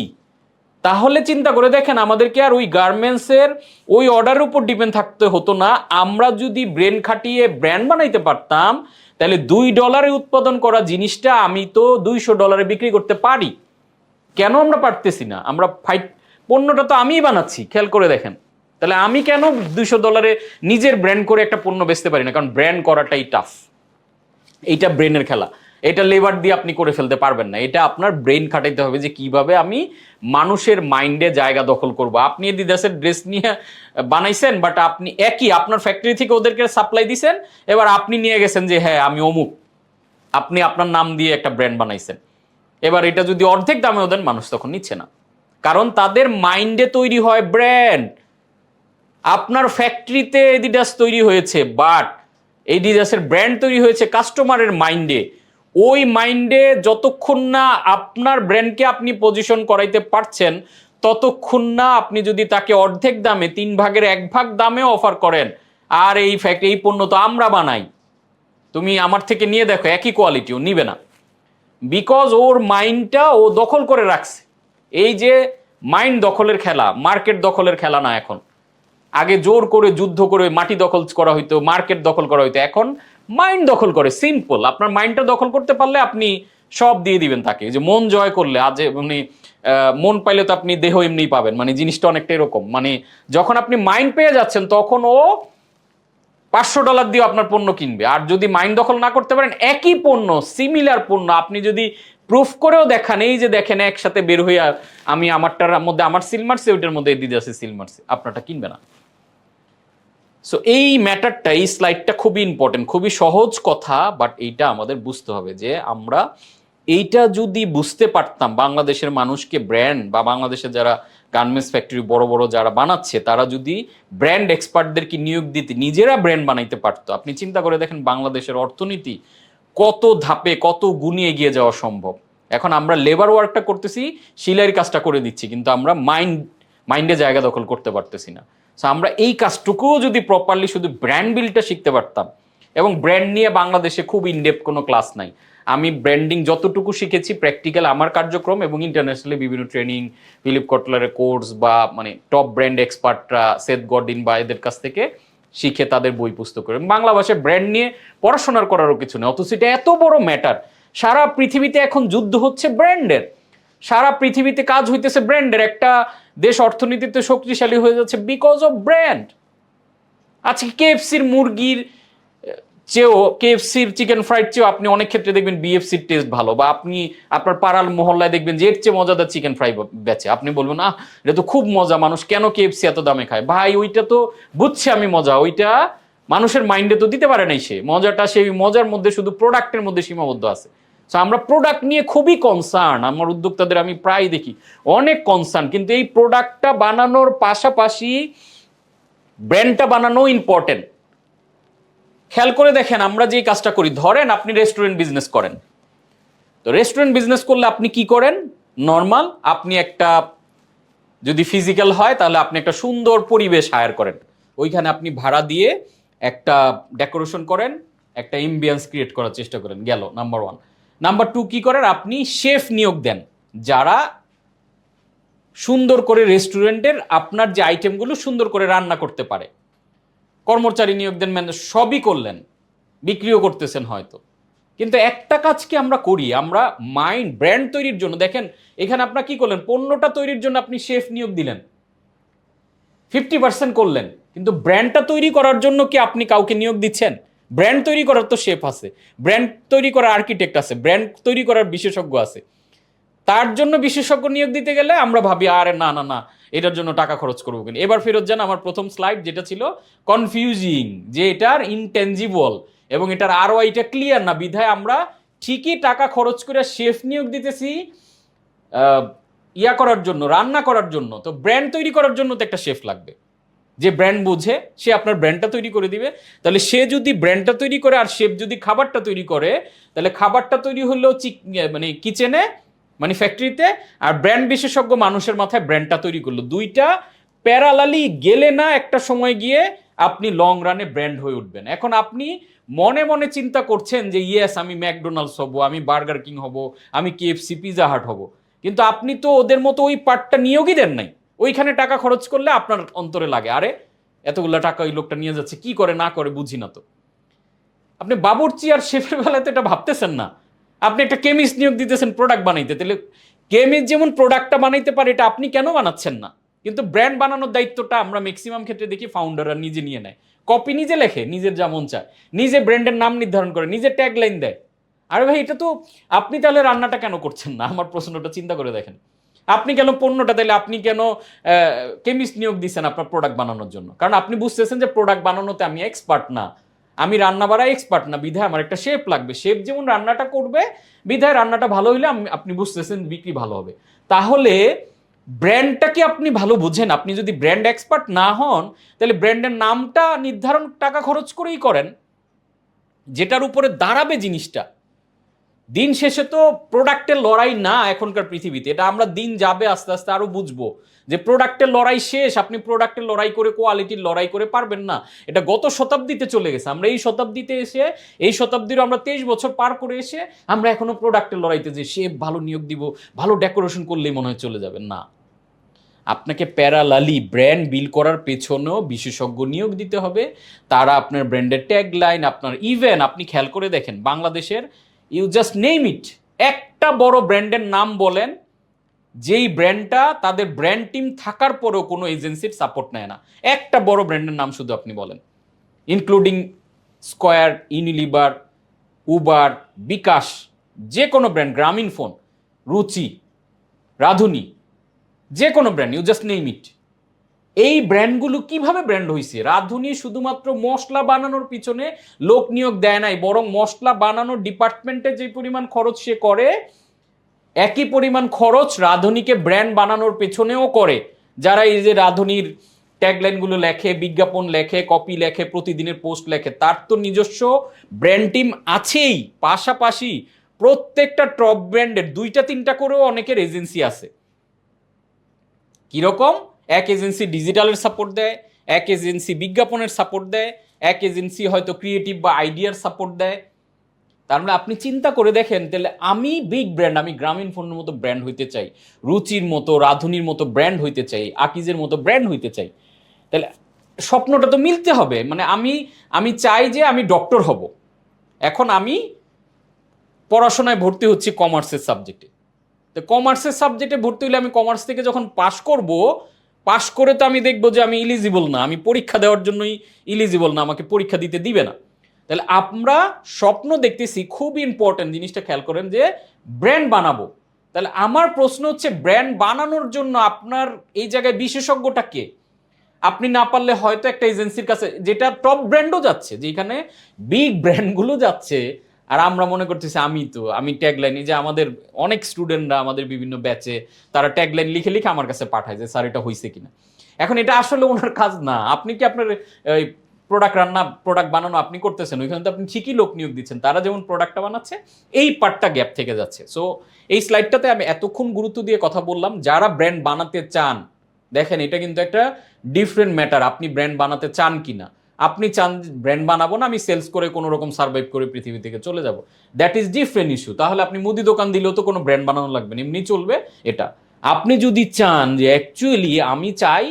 তাহলে চিন্তা করে দেখেন, আমাদেরকে আর ওই গার্মেন্টসের ওই অর্ডারের উপর ডিপেন্ড থাকতে হতো না। আমরা যদি ব্রেন খাটিয়ে ব্র্যান্ড বানাইতে পারতাম, তাহলে $2 উৎপাদন করা জিনিসটা আমি তো $200 বিক্রি করতে পারি। কেন আমরা পারতেছি না? আমরা পণ্যটা তো আমিই বানাচ্ছি, খেয়াল করে দেখেন। তাহলে আমি কেন $200 নিজের ব্র্যান্ড করে একটা পণ্য বেচতে পারি না? কারণ ব্র্যান্ড করাটাই টাফ, এইটা ব্রেনের খেলা, এটা লেবার দিয়ে আপনি করে ফেলতে পারবেন না। এটা আপনার ব্রেন খাটাইতে হবে, যে কিভাবে আমি মানুষের মাইন্ডে জায়গা দখল করব। আপনি এডিদাসের ড্রেস নিয়ে বানাইছেন, বাট আপনি একই আপনার ফ্যাক্টরি থেকে ওদেরকে সাপ্লাই দিছেন, এবার আপনি নিয়ে গেছেন যে হ্যাঁ আমি অমুক, আপনি আপনার নাম দিয়ে একটা ব্র্যান্ড বানাইছেন। এবার এটা যদি অর্ধেক দামেও দেন, মানুষ তখন নিচ্ছে না, কারণ তাদের মাইন্ডে তৈরি হয় ব্র্যান্ড। আপনার ফ্যাক্টরিতে এডিডাস তৈরি হয়েছে, বাট এডিডাসের ব্র্যান্ড তৈরি হয়েছে কাস্টমারের মাইন্ডে। ওই মাইন্ডে যতক্ষণ না আপনার ব্র্যান্ডকে আপনি পজিশন করাইতে পারছেন, ততক্ষণ না আপনি যদি তাকে অর্ধেক দামে, 1/3 দামেও অফার করেন, আর এই পণ্য তো আমরা বানাই, তুমি আমার থেকে নিয়ে দেখো, একই কোয়ালিটি, ও নিবে না। বিকজ ওর মাইন্ডটা ও দখল করে রাখছে। এই যে মাইন্ড দখলের খেলা, মার্কেট দখলের খেলা না এখন। আগে জোর করে যুদ্ধ করে মাটি দখল করা হইতো, মার্কেট দখল করা হইতো, এখন মাইন্ড দখল করে। সিম্পল, আপনার মাইন্ডটা দখল করতে পারলে আপনি সব দিয়ে দিবেন তাকে। যে মন জয় করলে, আজ মানে মন পাইলে তো আপনি দেহ এমনি পাবেন, মানে জিনিসটা অনেকটা এরকম। মানে যখন আপনি মাইন্ড পেয়ে যাচ্ছেন, তখন ও $500 দিয়ে আপনার পণ্য কিনবে। আর যদি মাইন্ড দখল না করতে পারেন, একই পণ্য, সিমিলার পণ্য, আপনি যদি প্রুফ করেও দেখান, এই যে দেখেন একসাথে বের হইয়া, আমি আমারটার মধ্যে আমার সিল মারছি, ওইটার মধ্যে এডিডাসের সিল মারছি, আপনারটা কিনবে না। সো এই ম্যাটারটা, এই স্লাইডটা খুবই ইম্পর্টেন্ট, খুবই সহজ কথা, বাট এইটা আমাদের বুঝতে হবে যে আমরা এইটা যদি বুঝতে পারতাম, বাংলাদেশের মানুষকে ব্র্যান্ড, বা বাংলাদেশের যারা গার্মেন্টস ফ্যাক্টরি বড় বড় যারা বানাচ্ছে, তারা যদি ব্র্যান্ড এক্সপার্টদেরকে নিয়োগ দিতে, নিজেরা ব্র্যান্ড বানাইতে পারতো, আপনি চিন্তা করে দেখেন বাংলাদেশের অর্থনীতি কত ধাপে, কত গুণে এগিয়ে যাওয়া সম্ভব। এখন আমরা লেবার ওয়ার্কটা করতেছি, সিলাইয়ের কাজটা করে দিচ্ছি, কিন্তু আমরা মাইন্ডে জায়গা দখল করতে পারতেছি না। সো আমরা এই কাজটুকুও যদি প্রপারলি শুধু ব্র্যান্ড বিল্ডটা শিখতে পারতাম, এবং ব্র্যান্ড নিয়ে বাংলাদেশে খুব ইনডেপথ কোনো ক্লাস নাই। আমি ব্র্যান্ডিং যতটুকু শিখেছি প্র্যাকটিক্যাল আমার কার্যক্রম, এবং ইন্টারন্যাশনালি বিভিন্ন ট্রেনিং, ফিলিপ কটলারের কোর্স, বা মানে টপ ব্র্যান্ড এক্সপার্টরা, সেথ গডিন বা এদের কাছ থেকে শিখে তাদের বই পুস্তক করে। বাংলা ভাষায় ব্র্যান্ড নিয়ে পড়াশোনার করারও কিছু নেই, অথচ এটা এত বড় ম্যাটার। সারা পৃথিবীতে এখন যুদ্ধ হচ্ছে ব্র্যান্ডের, সারা পৃথিবীতে কাজ হইতেছে ব্র্যান্ডের। একটা দেশ অর্থনীতিতে শক্তিশালী হয়ে যাচ্ছে বিকজ অফ ব্র্যান্ড। আজকে KFCর মুরগির চেয়েও, কেএফসির চিকেন ফ্রাইড চেয়েও আপনি অনেক ক্ষেত্রে দেখবেন বিএফসির টেস্ট ভালো, বা আপনি আপনার পাড়ার মহল্লায় দেখবেন যে এর চেয়ে মজাদার চিকেন ফ্রাই বেচে, আপনি বলবেন না এটা তো খুব মজা, মানুষ কেন কেএফসি এত দামে খায়? ভাই ওইটা তো বুঝছে আমি মজা, ওইটা মানুষের মাইন্ডে তো দিতে পারে নাই, সে মজাটা সেই মজার মধ্যে শুধু প্রোডাক্টের মধ্যে সীমাবদ্ধ আছে। সো আমরা প্রোডাক্ট নিয়ে খুবই কনসার্ন, আমার উদ্যোক্তাদের আমি প্রায় দেখি অনেক কনসার্ন, কিন্তু এই প্রোডাক্টটা বানানোর পাশাপাশি ব্র্যান্ডটা বানানো ইম্পর্টেন্ট। খেয়াল করে দেখেন আমরা যে কাজটা করি, ধরেন আপনি রেস্টুরেন্ট বিজনেস করেন, তো রেস্টুরেন্ট বিজনেস করলে আপনি কি করেন? নর্মাল আপনি একটা, যদি ফিজিক্যাল হয় তাহলে আপনি একটা সুন্দর পরিবেশ হায়ার করেন, ওইখানে আপনি ভাড়া দিয়ে একটা ডেকোরেশন করেন, একটা এম্বিয়েন্স ক্রিয়েট করার চেষ্টা করেন, গেল নাম্বার ওয়ান। নাম্বার টু কি করেন? আপনি শেফ নিয়োগ দেন, যারা সুন্দর করে রেস্টুরেন্টের আপনার যে আইটেমগুলো সুন্দর করে রান্না করতে পারে, কর্মচারী নিয়োগ দেন, মানে সবই করলেন, বিক্রিও করতেছেন হয়তো। কিন্তু একটা কাজ কি আমরা করি, আমরা মাইন্ড ব্র্যান্ড তৈরির জন্য, দেখেন এখানে আপনার কি করলেন, পণ্যটা তৈরির জন্য আপনি শেফ নিয়োগ দিলেন, 50% করলেন, কিন্তু ব্র্যান্ডটা তৈরি করার জন্য কি আপনি কাউকে নিয়োগ দিচ্ছেন? ব্র্যান্ড তৈরি করার তো শেফ আছে, ব্র্যান্ড তৈরি করার আর্কিটেক্ট আছে, ব্র্যান্ড তৈরি করার বিশেষজ্ঞ আছে। তার জন্য বিশেষজ্ঞ নিয়োগ দিতে গেলে আমরা ভাবি আরে না না না, এটার জন্য টাকা খরচ করবো কেন। এবার ফেরত যান আমার প্রথম স্লাইড যেটা ছিল কনফিউজিং, যে এটার ইনটেনজিবল এবং এটার আরওআইটা ক্লিয়ার না, বিধায় আমরা ঠিকই টাকা খরচ করে শেফ নিয়োগ দিতেছি ইয়া করার জন্য, রান্না করার জন্য। তো ব্র্যান্ড তৈরি করার জন্য তো একটা শেফ লাগবে, যে ব্র্যান্ড বুঝে, সে আপনার ব্র্যান্ডটা তৈরি করে দিবে। তাহলে সে যদি ব্র্যান্ডটা তৈরি করে আর শেফ যদি খাবারটা তৈরি করে, তাহলে খাবারটা তৈরি হলো মানে কিচেনে, মানে ফ্যাক্টরিতে, আর ব্র্যান্ড বিশেষজ্ঞ মানুষের মাথায় ব্র্যান্ডটা তৈরি করলো। দুইটা প্যারালালি গেলে না একটা সময় গিয়ে আপনি লং রানে ব্র্যান্ড হয়ে উঠবেন। এখন আপনি মনে মনে চিন্তা করছেন যে ইয়েস আমি ম্যাকডোনাল্ডস হব, আমি বার্গার কিং হব, আমি কেএফসি পিজা হাট হব, কিন্তু আপনি তো ওদের মতো ওই পার্টটা নিয়োগই দেন নাই। ওইখানে টাকা খরচ করলে আপনার অন্তরে লাগে আরে এতগুলো টাকা ওই লোকটা নিয়ে যাচ্ছে, কি করে না করে বুঝি না। তো আপনি বাবুর্চি আর শেফের বেলাতে এটা ভাবতেছেন না, আপনি একটা কেমিস্ট নিয়োগ দিতেছেন প্রোডাক্ট বানাইতে, তাহলে কেমিস্ট যেমন প্রোডাক্টটা বানাইতে পারে এটা আপনি কেন বানাচ্ছেন না? কিন্তু ব্র্যান্ড বানানোর দায়িত্বটা আমরা ম্যাক্সিমাম ক্ষেত্রে দেখি ফাউন্ডাররা নিজে নিয়ে নেয়, কপি নিজে লেখে, নিজের যা মন চায়, নিজে ব্র্যান্ডের নাম নির্ধারণ করে, নিজে ট্যাগ লাইন দেয়। আরে ভাই এটা তো, আপনি তাহলে রান্নাটা কেন করছেন না? আমার প্রশ্নটা চিন্তা করে দেখেন, আপনি কেন পণ্যটা, তাহলে আপনি কেন কেমিস্ট নিয়োগ দিচ্ছেন আপনার প্রোডাক্ট বানানোর জন্য? কারণ আপনি বুঝতেছেন যে প্রোডাক্ট বানানোতে আমি এক্সপার্ট না, আমি রান্না বাড়া এক্সপার্ট না, বিধায় আমার একটা শেফ লাগবে, শেফ যেমন রান্নাটা করবে, বিধায় রান্নাটা ভালো হইলে আপনি বুঝতেছেন বিক্রি ভালো হবে। তাহলে ব্র্যান্ডটা কি আপনি ভালো বুঝেন? আপনি যদি ব্র্যান্ড এক্সপার্ট না হন, তাহলে ব্র্যান্ডের নামটা নির্ধারণ টাকা খরচ করেই করেন, যেটার উপরে দাঁড়াবে জিনিসটা। দিন শেষে তো প্রোডাক্টের লড়াই না এখনকার পৃথিবীতে, এটা আমরা দিন যাবে আস্তে আস্তে আরো বুঝবো যে প্রোডাক্টের লড়াই শেষ। আপনি প্রোডাক্টের লড়াই করে কোয়ালিটির লড়াই করে পারবেন না, এটা গত শতাব্দীতে চলে গেছে। আমরা এই শতাব্দীতে এসে, এই শতাব্দীর আমরা 23 বছর পার করে এসে আমরা এখনো প্রোডাক্টের লড়াইতে, যে সে ভালো নিয়োগ দিব, ভালো ডেকোরেশন করলেই মনে হয় চলে যাবে না। আপনাকে প্যারালালি ব্র্যান্ড বিল্ড করার পেছনেও বিশেষজ্ঞ নিয়োগ দিতে হবে, তারা আপনার ব্র্যান্ডের ট্যাগ লাইন, আপনার ইভেন আপনি খেয়াল করে দেখেন বাংলাদেশের, ইউ জাস্ট নেম ইট, একটা বড় ব্র্যান্ডের নাম বলেন যেই ব্র্যান্ডটা তাদের ব্র্যান্ড টিম থাকার পরেও কোনো এজেন্সির সাপোর্ট নেয় না, একটা বড় ব্র্যান্ডের নাম শুধু আপনি বলেন, including Square, Unilever, Uber, bKash, যে কোনো ব্র্যান্ড, গ্রামীণ ফোন, রুচি, রাধুনী, যে কোনো brand, you just name it. এই ব্র্যান্ডগুলো কিভাবে ব্র্যান্ড হয়েছে? রাধুনী শুধুমাত্র মশলা বানানোর পিছনে লোক নিয়োগ দেয় নাই, বরং মশলা বানানোর ডিপার্টমেন্টে যে পরিমাণ খরচ সে করে, একই পরিমাণ খরচ রাধুনীকে ব্র্যান্ড বানানোর পেছনেও করে। যারা এই যে রাধুনীর ট্যাগলাইনগুলো লেখে, বিজ্ঞাপন লেখে, কপি লেখে, প্রতিদিনের পোস্ট লেখে, তার তো নিজস্ব ব্র্যান্ড টিম আছেই। পাশাপাশি প্রত্যেকটা টপ ব্র্যান্ডের 2-3টা করেও অনেকের এজেন্সি আছে। কিরকম? এক এজেন্সি ডিজিটালের সাপোর্ট দেয়, এক এজেন্সি বিজ্ঞাপনের সাপোর্ট দেয়, এক এজেন্সি হয়তো ক্রিয়েটিভ বা আইডিয়ার সাপোর্ট দেয়। তার মানে আপনি চিন্তা করে দেখেন, তাহলে আমি বিগ ব্র্যান্ড, আমি গ্রামীণ ফোনের মতো ব্র্যান্ড হইতে চাই, রুচির মতো, রাধুনির মতো ব্র্যান্ড হইতে চাই, আকিজের মতো ব্র্যান্ড হইতে চাই, তাহলে স্বপ্নটা তো মিলতে হবে। মানে আমি চাই যে আমি ডক্টর হব, এখন আমি পড়াশোনায় ভর্তি হচ্ছি কমার্সের সাবজেক্টে, তো কমার্সের সাবজেক্টে ভর্তি হলে আমি কমার্স থেকে যখন পাশ করব, পাশ করে তো আমি দেখবো যে আমি ইলিজিবল না, আমি পরীক্ষা দেওয়ার জন্যই ইলিজিবল না, আমাকে পরীক্ষা দিতে দিবে না। তাহলে আমরা স্বপ্ন দেখতেছি, খুব ইম্পর্টেন্ট জিনিসটা খেয়াল করেন, যে ব্র্যান্ড বানাবো। তাহলে আমার প্রশ্ন হচ্ছে, ব্র্যান্ড বানানোর জন্য আপনার এই জায়গায় বিশেষজ্ঞটা কে? আপনি না পারলে হয়তো একটা এজেন্সির কাছে, যেটা টপ ব্র্যান্ডও যাচ্ছে, যেখানে বিগ ব্র্যান্ডগুলো যাচ্ছে, আর আমরা মনে করতেছি আমি ট্যাগলাইন, যে আমাদের অনেক স্টুডেন্টরা আমাদের বিভিন্ন ব্যাচে তারা ট্যাগলাইন লিখে লিখে আমার কাছে পাঠায় যে স্যার এটা হয়েছে কিনা। এখন এটা আসলে ওনার কাজ না। আপনি কি আপনার প্রোডাক্ট বানানো আপনি করতেছেন, ওইখানে তো আপনি ঠিকই লোক নিয়োগ দিচ্ছেন, তারা যেমন প্রোডাক্টটা বানাচ্ছে, এই পার্টটা গ্যাপ থেকে যাচ্ছে। সো এই স্লাইডটাতে আমি এতক্ষণ গুরুত্ব দিয়ে কথা বললাম, যারা ব্র্যান্ড বানাতে চান, দেখেন এটা কিন্তু একটা ডিফারেন্ট ম্যাটার, আপনি ব্র্যান্ড বানাতে চান কিনা। আপনি চান ব্র্যান্ড বানাবো না, আমি সেলস করে কোনো রকম সার্ভাইভ করে পৃথিবী থেকে চলে যাব, দ্যাট ইজ ডিফারেন্ট ইস্যু। তাহলে আপনি মুদি দোকান দিলেও তো কোনো ব্র্যান্ড বানানো লাগবে না, এমনি চলবে এটা। আপনি যদি চান যে অ্যাকচুয়ালি আমি চাই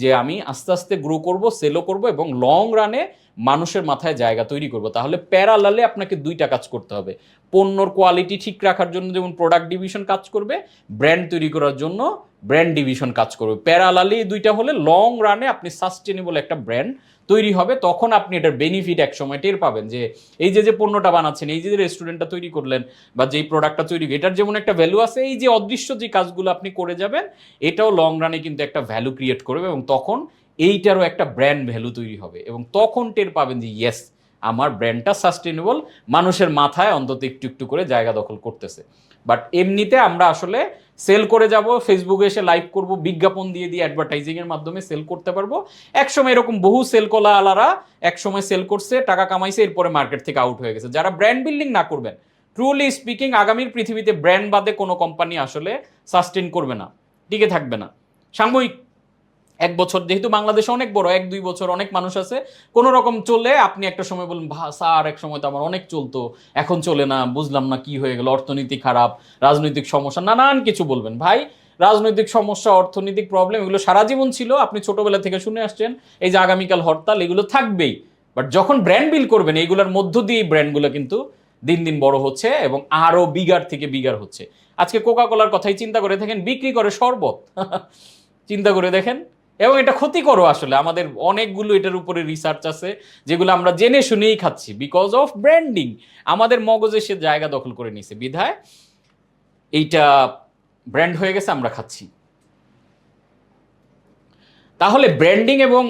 যে আমি আস্তে আস্তে গ্রো করব, সেলও করব এবং লং রানে মানুষের মাথায় জায়গা তৈরি করব, তাহলে প্যারালালে আপনাকে দুইটা কাজ করতে হবে। পণ্যর কোয়ালিটি ঠিক রাখার জন্য যেমন প্রোডাক্ট ডিভিশন কাজ করবে, ব্র্যান্ড তৈরি করার জন্য ব্র্যান্ড ডিভিশন কাজ করবে। প্যারালালি দুইটা হলে লং রানে আপনি সাস্টেনেবল একটা ব্র্যান্ড তৈরি হবে। তখন আপনি এটার বেনিফিট এক সময় টের পাবেন, যে এই যে পণ্যটা বানাচ্ছেন, এই যে রেস্টুরেন্টটা তৈরি করলেন বা যেই প্রোডাক্টটা তৈরি, এটার যেমন একটা ভ্যালু আছে, এই যে অদৃশ্য যে কাজগুলো আপনি করে যাবেন, এটাও লং রানে কিন্তু একটা ভ্যালু ক্রিয়েট করবে, এবং তখন এইটারও একটা ব্র্যান্ড ভ্যালু তৈরি হবে, এবং তখন টের পাবেন যে ইয়েস, আমার ব্র্যান্ডটা সাস্টেনেবল, মানুষের মাথায় অন্তত একটু একটু করে জায়গা দখল করতেছে। বাট এমনিতে আমরা আসলে সেল করে যাব, ফেসবুকে এসে লাইভ করব, বিজ্ঞাপন দিয়ে দিয়ে অ্যাডভার্টাইজিং এর মাধ্যমে সেল করতে পারবো। একসময় এরকম বহু সেল কলা আলারা একসময় সেল করছে, টাকা কামাইছে, এরপরে মার্কেট থেকে আউট হয়ে গেছে। যারা ব্র্যান্ড বিল্ডিং না করবেন, ট্রুলি স্পিকিং, আগামীর পৃথিবীতে ব্র্যান্ড বাদে কোনো কোম্পানি আসলে সাস্টেন করবে না, টিকে থাকবে না। সাময়িক এক বছর, যেহেতু বাংলাদেশ অনেক বড়, 1-2 বছর অনেক মানুষ আছে, কোনো রকম চলে, আপনি একটা সময় বলুন স্যার এক সময় তো আমার অনেক চলতো, এখন চলে না, বুঝলাম না কি হয়ে গেল, অর্থনীতি খারাপ, রাজনৈতিক সমস্যা, নানান কিছু বলবেন। ভাই, রাজনৈতিক সমস্যা, অর্থনৈতিক প্রবলেম, এগুলো সারা জীবন ছিল, আপনি ছোটবেলা থেকে শুনে আসছেন, এই যে আগামীকাল হরতাল, এগুলো থাকবেই। বাট যখন ব্র্যান্ড বিল্ড করবেন, এইগুলোর মধ্য দিয়ে ব্র্যান্ডগুলো কিন্তু দিন দিন বড় হচ্ছে এবং আরো বিগার থেকে বিগার হচ্ছে। আজকে কোকা কোলার কথাই চিন্তা করে দেখেন, বিক্রি করে শরবত চিন্তা করে দেখেন, এবং এটা ক্ষতিকরও আসলে। আমাদের অনেকগুলো এটার উপরে রিসার্চ আছে, যেগুলো আমরা জেনে শুনেই খাচ্ছি, বিকজ অফ ব্র্যান্ডিং আমাদের মগজে সে জায়গা দখল করে নিছে, বিধায় এইটা ব্র্যান্ড হয়ে গেছে, আমরা খাচ্ছি। তাহলে ব্র্যান্ডিং এবং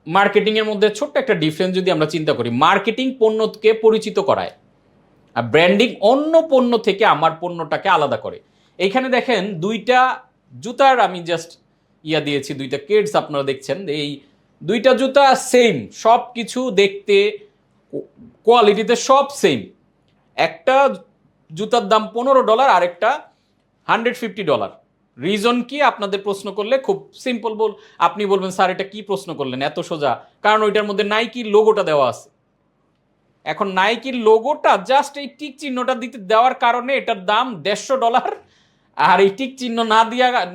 মার্কেটিং এর মধ্যে ছোট্ট একটা ডিফারেন্স যদি আমরা চিন্তা করি, মার্কেটিং পণ্যকে পরিচিত করায়, আর ব্র্যান্ডিং অন্য পণ্য থেকে আমার পণ্যটাকে আলাদা করে। এইখানে দেখেন দুইটা জুতার আমি জাস্ট দিয়েছি, দুইটা কিডস আপনারা দেখছেন, এই দুইটা জুতা সেম, সব কিছু দেখতে, কোয়ালিটিতে সব সেম। একটা জুতার দাম $15, আরেকটা $150। রিজন কি আপনাদের প্রশ্ন করলে খুব সিম্পল, আপনি বলবেন স্যার এটা কি প্রশ্ন করলেন, এত সোজা, কারণ ওইটার মধ্যে নাইকির লোগোটা দেওয়া আছে। এখন নাইকির লোগোটা জাস্ট এই টিক চিহ্নটা দিতে দেওয়ার কারণে এটার দাম $150, আর এই টিক চিহ্ন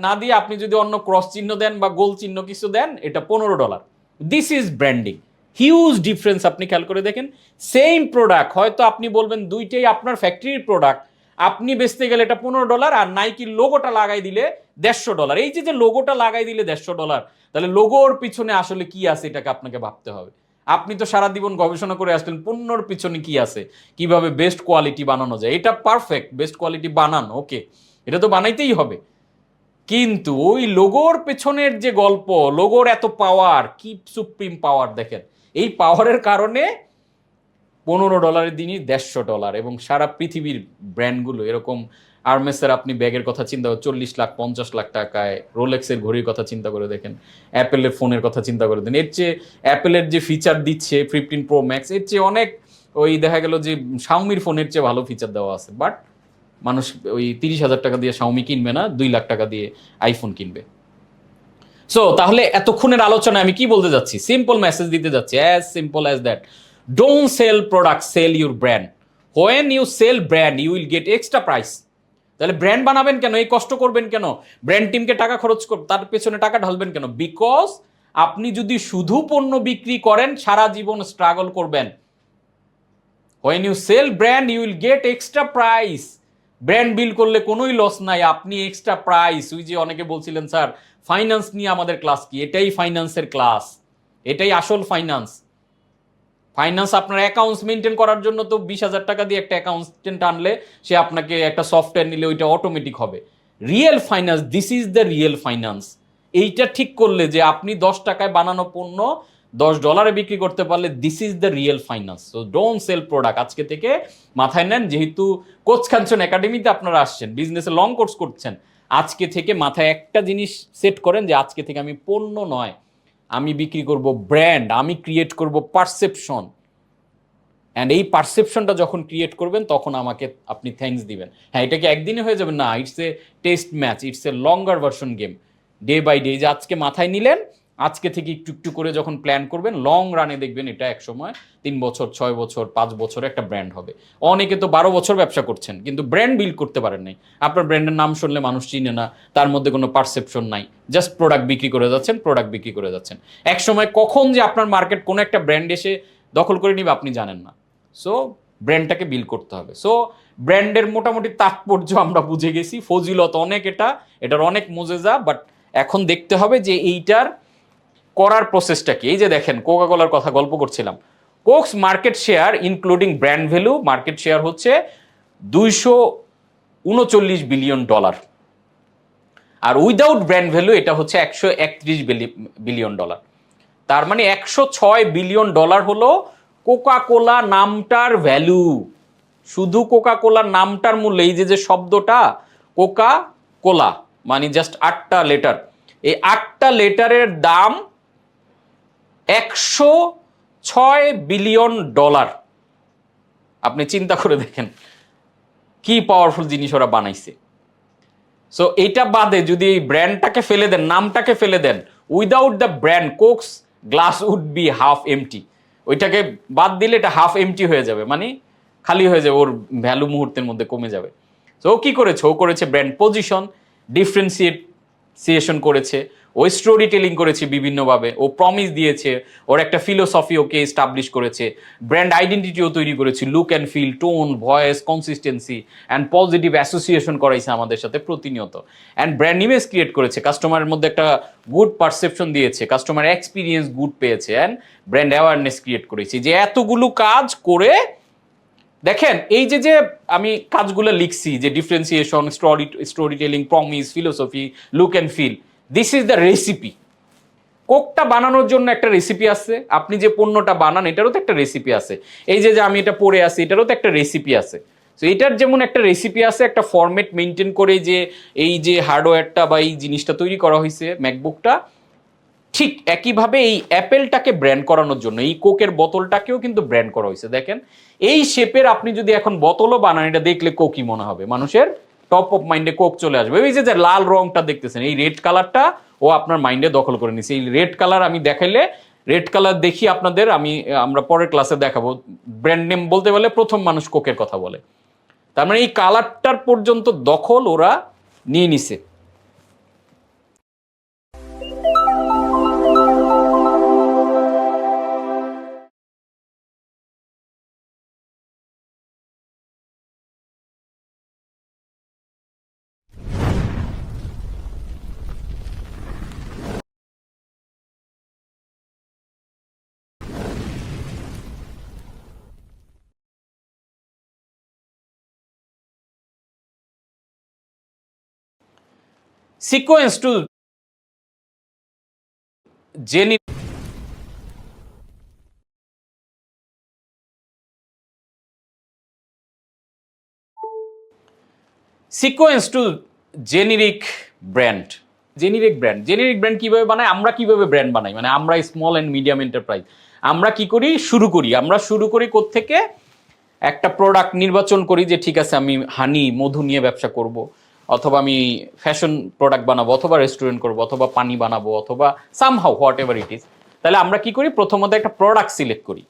না দিয়ে আপনি যদি অন্য ক্রস চিহ্ন দেন বা গোল চিহ্ন কিছু দেন, এটা $15। This is branding, huge difference. আপনি খেয়াল করে দেখেন, সেম প্রোডাক্ট, হয়তো আপনি বলবেন দুইটাই আপনার ফ্যাক্টরির প্রোডাক্ট, আপনি বেচতে গেলে এটা $15, আর নাইকির লোগোটা লাগাই দিলে $150। এই যে লোগোটা লাগাই দিলে $150, তাহলে লোগোর পিছনে আসলে কি আছে এটাকে আপনাকে ভাবতে হবে। আপনি তো সারা জীবন গবেষণা করে আসলেন পণ্যর পিছনে কি আছে, কিভাবে বেস্ট কোয়ালিটি বানানো যায়। এটা পারফেক্ট, বেস্ট কোয়ালিটি বানান, ওকে, এটা তো বানাইতেই হবে, কিন্তু ওই লোগোর পেছনের যে গল্প, লোগোর এত পাওয়ার, কি সুপ্রিম পাওয়ার দেখেন, এই পাওয়ারের কারণে $15 দিনই $150। এবং সারা পৃথিবীর ব্র্যান্ডগুলো এরকম, আর্মেসের আপনি ব্যাগের কথা চিন্তা করেন 40 লাখ 50 লাখ টাকায়, রোলেক্সের ঘড়ির কথা চিন্তা করে দেখেন, অ্যাপেলের ফোনের কথা চিন্তা করে দেন, এর চেয়ে অ্যাপেলের যে ফিচার দিচ্ছে 15 প্রো ম্যাক্স, এর চেয়ে অনেক, ওই দেখা গেল যে শাওমির ফোনের চেয়ে ভালো ফিচার দেওয়া আছে। বাট মানুষ ওই 30,000 টাকা দিয়ে শাওমি কিনবে না, 2 লাখ টাকা দিয়ে আইফোন কিনবে। সো তাহলে এতক্ষণের আলোচনায় আমি কি বলতে যাচ্ছি, সিম্পল মেসেজ দিতে যাচ্ছি, as simple as that, don't sell product, sell your brand. When you sell brand you will get extra price. তাহলে ব্র্যান্ড বানাবেন কেন, এই কষ্ট করবেন কেন, ব্র্যান্ড টিমকে টাকা খরচ তার পেছনে টাকা ঢালবেন কেন? বিকজ আপনি যদি শুধু পণ্য বিক্রি করেন, সারা জীবন স্ট্রাগল করবেন। When you sell brand you will get extra price. Brand build করলে কোনোই লস নাই, আপনি এক্সট্রা প্রাইস। ওই যে অনেকে বলছিলেন স্যার ফাইন্যান্স নিয়ে আমাদের ক্লাস কি, এটাই ফাইন্যান্সের ক্লাস, এটাই আসল ফাইন্যান্স। ফাইন্যান্স আপনার অ্যাকাউন্টস মেনটেন করার জন্য তো 20,000 টাকা দিয়ে একটা অ্যাকাউন্টেন্ট আনলে সে আপনাকে একটা সফটওয়্যার নিলে ওইটা অটোমেটিক হবে। Real finance, this is the real finance. এইটা ঠিক করলে যে আপনি 10 টাকায় বানানো পণ্য $10 বিক্রি করতে পারলে, this is the real finance. So don't sell product. আজকে থেকে মাথায় নেন, যেহেতু কোচ কাঞ্চন একাডেমিতে আপনারা আসছেন, বিজনেসে লং কোর্স করছেন, আজকে থেকে মাথায় একটা জিনিস সেট করেন যে আজকে থেকে আমি পণ্য নয়, আমি বিক্রি করব ব্র্যান্ড, আমি ক্রিয়েট করব পারসেপশন। অ্যান্ড এই পারসেপশনটা যখন ক্রিয়েট করবেন তখন আমাকে আপনি থ্যাঙ্কস দিবেন। হ্যাঁ, এটা কি একদিনে হয়ে যাবে? না, it's a test match, it's a longer version game. Day by day, যে আজকে মাথায় নিলেন, আজকে থেকে একটু একটু করে যখন প্ল্যান করবেন, লং রানে দেখবেন এটা এক সময় 3 বছর, 6 বছর, 5 বছর একটা ব্র্যান্ড হবে। অনেকে তো 12 বছর ব্যবসা করছেন কিন্তু ব্র্যান্ড বিল্ড করতে পারেন নাই। আপনার ব্র্যান্ডের নাম শুনলে মানুষ চিনে না, তার মধ্যে কোনো পারসেপশন নাই, জাস্ট প্রোডাক্ট বিক্রি করে যাচ্ছেন, প্রোডাক্ট বিক্রি করে যাচ্ছেন। এক সময় কখন যে আপনার মার্কেট কোনো একটা ব্র্যান্ড এসে দখল করে নিবে আপনি জানেন না। সো ব্র্যান্ডটাকে বিল্ড করতে হবে। সো ব্র্যান্ডের মোটামুটি তাৎপর্য আমরা বুঝে গেছি, ফজিলত অনেক, এটার অনেক মজেজা, বাট এখন দেখতে হবে যে এইটার করার প্রসেসটা কি। এই যে দেখেন, কোকা কোলার কথা গল্প করছিলাম, Coke's market share including brand value, market share হচ্ছে $239 বিলিয়ন, আর উইদাউট ব্র্যান্ড ভ্যালু এটা হচ্ছে $131 বিলিয়ন। তার মানে $106 বিলিয়ন হলো কোকা কোলা নামটার ভ্যালু। শুধু কোকা কোলার নামটার মূল্য, এই যে শব্দটা কোকা কোলা মানে জাস্ট 8টা লেটার, এই 8টা লেটারের দাম $106 বিলিয়ন। আপনি চিন্তা করে দেখেন কি পাওয়ারফুল জিনিস ওরা বানাইছে। সো এইটা বাদে যদি এই ব্র্যান্ডটাকে ফেলে দেন, নামটাকে ফেলে দেন, without the brand Coke's glass would be half empty. ওইটাকে বাদ দিলে এটা হাফ এমটি হয়ে যাবে, মানে খালি হয়ে যাবে, ওর ভ্যালু মুহূর্তের মধ্যে কমে যাবে। সো ও কি করেছে? ও করেছে ব্র্যান্ড পজিশন, ডিফারেন্সিয়েশন করেছে, ও স্টোরি টেলিং করেছে বিভিন্নভাবে, ও প্রমিস দিয়েছে, ওর একটা ফিলোসফি ওকে এস্টাবলিশ করেছে, ব্র্যান্ড আইডেন্টিটিও তৈরি করেছে, look and feel, tone, voice, consistency and positive association করাইছে আমাদের সাথে প্রতিনিয়ত। অ্যান্ড ব্র্যান্ড ইমেজ ক্রিয়েট করেছে, কাস্টমারের মধ্যে একটা গুড পারসেপশন দিয়েছে, কাস্টমার এক্সপিরিয়েন্স গুড পেয়েছে, অ্যান্ড ব্র্যান্ড অ্যাওয়ারনেস ক্রিয়েট করেছে। যে এতগুলো কাজ করে দেখেন, এই যে আমি কাজগুলো লিখছি, যে differentiation, story telling, promise, philosophy, look and feel, this is the recipe. কোকটা বানানোর জন্য একটা রেসিপি আছে, আপনি যে পণ্যটা বানান এটারও তো একটা রেসিপি আছে। এই যে আমি এটা পরে আছি এটারও তো একটা রেসিপি আছে। তো এটার যেমন একটা রেসিপি আছে, একটা ফরম্যাট মেনটেন করে যে এই যে হার্ডওয়্যারটা বা এই জিনিসটা তৈরি করা হয়েছে, ম্যাকবুকটা, ঠিক একইভাবে এই অ্যাপেলটাকে ব্র্যান্ড করানোর জন্য এই কোকের বোতলটাকেও কিন্তু ব্র্যান্ড করা হয়েছে। দেখেন এই শেপের আপনি যদি এখন বোতলও বানান, এটা দেখলে কোকই মনে হবে, মানুষের টপ অফ মাইন্ডে কোক চলে আসবে। এই যে লাল রংটা দেখতেছেন, এই রেড কালারটা ও আপনার মাইন্ডে দখল করে নিছে। এই রেড কালার আমি দেখাইলে, রেড কালার দেখি আপনাদের, আমরা পরের ক্লাসে দেখাবো, ব্র্যান্ড নেম বলতে বলে প্রথম মানুষ কোকের কথা বলে। তার মানে এই কালারটার পর্যন্ত দখল ওরা নিয়ে নিছে। Sequence to jenny sequence to generic brand. Generic brand কিভাবে বানায়, আমরা কিভাবে ব্র্যান্ড বানাই, মানে আমরা স্মল অ্যান্ড মিডিয়াম এন্টারপ্রাইজ, আমরা কি করি, আমরা শুরু করি কোত্থেকে, একটা প্রোডাক্ট নির্বাচন করি যে ঠিক আছে আমি হানি, মধু নিয়ে ব্যবসা করব, অথবা আমি ফ্যাশন প্রোডাক্ট বানাবো, অথবা রেস্টুরেন্ট করবো, অথবা পানি বানাবো, অথবা somehow what ever it is. তাহলে আমরা কি করি, প্রথমত একটা প্রোডাক্ট সিলেক্ট করি,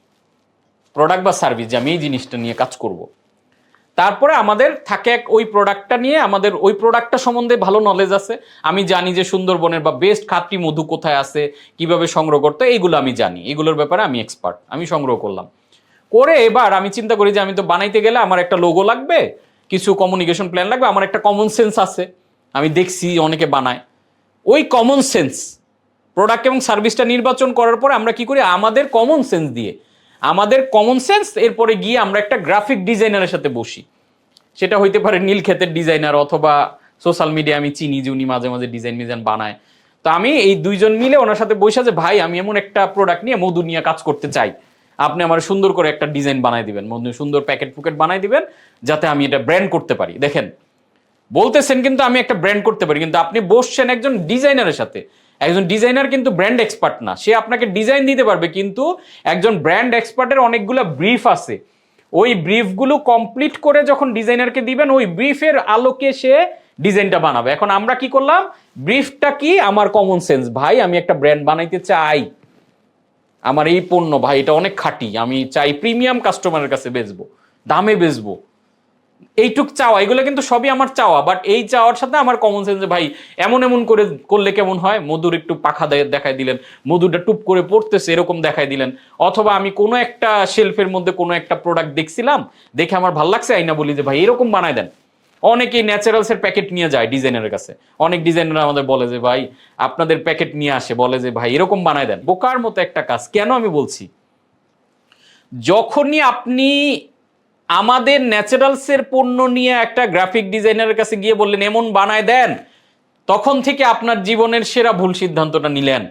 প্রোডাক্ট বা সার্ভিস, যে আমি এই জিনিসটা নিয়ে কাজ করব। তারপরে আমাদের থাকে ওই প্রোডাক্টটা নিয়ে, আমাদের ওই প্রোডাক্টটা সম্বন্ধে ভালো নলেজ আছে, আমি জানি যে সুন্দরবনের বা বেস্ট খাঁটি মধু কোথায় আছে, কিভাবে সংগ্রহ করতে, এইগুলো আমি জানি, এগুলোর ব্যাপারে আমি এক্সপার্ট, আমি সংগ্রহ করলাম। করে এবার আমি চিন্তা করি যে আমি তো বানাইতে গেলে আমার একটা লোগো লাগবে, কিছু কমিউনিকেশন প্ল্যান লাগবে, আমার একটা কমন সেন্স আছে, আমি দেখছি অনেকে বানায়। ওই কমন সেন্স প্রোডাক্ট এবং সার্ভিসটা নির্বাচন করার পরে আমরা কি করি, আমাদের কমন সেন্স দিয়ে আমাদের কমন সেন্স, এরপরে গিয়ে আমরা একটা গ্রাফিক ডিজাইনারের সাথে বসি। সেটা হইতে পারে নীলক্ষেতের ডিজাইনার, অথবা সোশ্যাল মিডিয়া আমি চিনি যে উনি মাঝে মাঝে ডিজাইন বানায়। তো আমি এই দুইজন মিলে ওনার সাথে বসে যে ভাই আমি এমন একটা প্রোডাক্ট নিয়ে মধু নিয়ে কাজ করতে চাই, আপনি আমার সুন্দর করে একটা ডিজাইন বানাই দিবেন, মধু সুন্দর প্যাকেট পুকেট বানাই দিবেন, যাতে আমি এটা ব্র্যান্ড করতে পারি। দেখেন বলতেছেন কিন্তু আমি একটা ব্র্যান্ড করতে পারি, কিন্তু আপনি বসছেন একজন ডিজাইনারের সাথে। একজন ডিজাইনার কিন্তু ব্র্যান্ড এক্সপার্ট না, সে আপনাকে ডিজাইন দিতে পারবে, কিন্তু একজন ব্র্যান্ড এক্সপার্টের অনেকগুলো ব্রিফ আছে। ওই ব্রিফগুলো কমপ্লিট করে যখন ডিজাইনারকে দিবেন, ওই ব্রিফের আলোকে সে ডিজাইনটা বানাবে। এখন আমরা কি করলাম, ব্রিফটা কি, আমার কমন সেন্স, ভাই আমি একটা ব্র্যান্ড বানাইতে চাই, আমার এই পণ্য ভাই এটা অনেক খাঁটি, আমি চাই প্রিমিয়াম কাস্টমারের কাছে বেচবো, দামে বেচবো, এইটুক চাওয়া, এগুলো কিন্তু সবই আমার চাওয়া। বাট এই চাওয়ার সাথে আমার কমন সেন্সে ভাই এমন এমন করে করলে কেমন হয়, মধুর একটু পাখা দেখাই দিলেন, মধুটা টুপ করে পড়তেছে এরকম দেখাই দিলেন। অথবা আমি কোনো একটা শেলফের মধ্যে কোনো একটা প্রোডাক্ট দেখছিলাম, দেখে আমার ভালো লাগছে, আইনা বলি যে ভাই এরকম বানায় দেন। অনেকেই ন্যাচারালসের প্যাকেট নিয়ে যায় ডিজাইনারের কাছে, অনেক ডিজাইনার আমাদের বলে যে ভাই আপনাদের প্যাকেট নিয়ে আসে, বলে যে ভাই এরকম বানায় দেন। বোকার মতো একটা কাজ। কেন আমি বলছি, যখনই আপনি আমাদের ন্যাচারালসের পণ্য নিয়ে একটা গ্রাফিক ডিজাইনারের কাছে গিয়ে বললেন এমন বানায় দেন, তখন থেকে আপনার জীবনের সেরা ভুল সিদ্ধান্তটা নিলেন।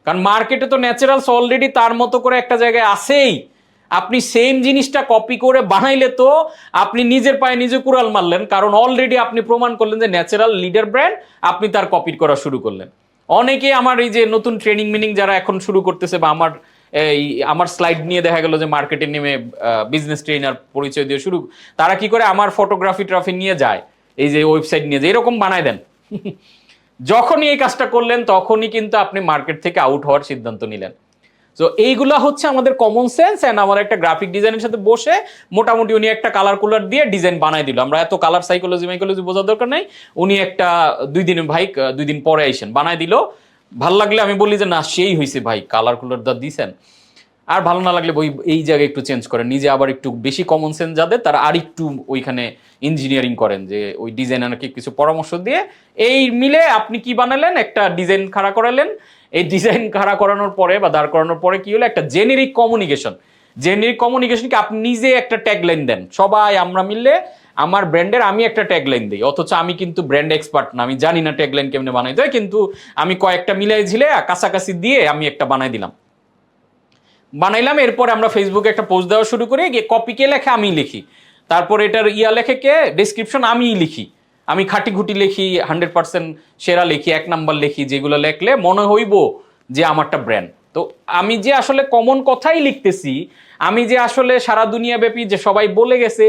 কারণ মার্কেটে তো ন্যাচারালস অলরেডি তার মতো করে একটা জায়গায় আছেই, আপনি সেম জিনিসটা কপি করে বানাইলে তো আপনি নিজের পায়ে নিজে কুড়াল মারলেন, কারণ অলরেডি আপনি প্রমাণ করলেন যে ন্যাচারাল লিডার ব্র্যান্ড, আপনি তার কপি করা শুরু করলেন। অনেকে আমার এই যে নতুন ট্রেনিং মিনিং যারা এখন শুরু করতেছে, বা আমার স্লাইড নিয়ে দেখা গেল যে মার্কেটে নেমে বিজনেস ট্রেনার পরিচয় দিয়ে শুরু, তারা কি করে আমার ফটোগ্রাফি ট্রফি নিয়ে যায়, এই যে ওয়েবসাইট নিয়ে যায় এরকম বানায় দেন। যখনই এই কাজটা করলেন তখনই কিন্তু আপনি মার্কেট থেকে আউট হওয়ার সিদ্ধান্ত নিলেন। তো এইগুলা হচ্ছে আমাদের কমন সেন্স। অ্যান্ড আমার একটা গ্রাফিক ডিজাইনের সাথে বসে মোটামুটি উনি একটা কালার কুলার দিয়ে ডিজাইন বানাই দিল। আমরা এত কালার সাইকোলজি বোঝার দরকার নাই। উনি একটা 2 দিন পরে আইসেন বানাই দিল। ভাল লাগলে আমি বলি যে না সেই হয়েছে ভাই, কালার কুলার দা দিছেন। আর ভালো না লাগলে এই জায়গায় একটু চেঞ্জ করেন, নিজে আবার একটু বেশি কমন সেন্স যাদের তারা আর একটু ওইখানে ইঞ্জিনিয়ারিং করেন, যে ওই ডিজাইনারকে কিছু পরামর্শ দিয়ে এই মিলে আপনি কি বানালেন, একটা ডিজাইন খাড়া করালেন। এই ডিজাইন খাড়া করানোর পরে বা দাঁড় করানোর পরে কি হলো, একটা জেনেরিক কমিউনিকেশন। জেনেরিক কমিউনিকেশনকে আপনি নিজে একটা ট্যাগলাইন দেন, সবাই আমরা মিললে আমার ব্র্যান্ডের আমি একটা ট্যাগলাইন দিই, অথচ আমি কিন্তু ব্র্যান্ড এক্সপার্ট না, আমি জানি না ট্যাগলাইন কেমনে বানাইতে হয়, কিন্তু আমি কয়েকটা মিলাই ঝিলে কাছাকাছি দিয়ে আমি একটা বানাইলাম। এরপরে আমরা ফেসবুকে একটা পোস্ট দেওয়া শুরু করি, গিয়ে কপি কে লেখে আমি লিখি, তারপর এটার লেখে কে, ডেসক্রিপশন আমিই লিখি, আমি খাটি খুঁটি লিখি, 100% সেরা লিখি, 1 নাম্বার লিখি, যেগুলো লেখলে মনে হইব যে আমারটা ব্র্যান্ড। তো আমি যে আসলে কমন কথাই লিখতেছি, আমি যে আসলে সারা দুনিয়া ব্যাপী যে সবাই বলে গেছে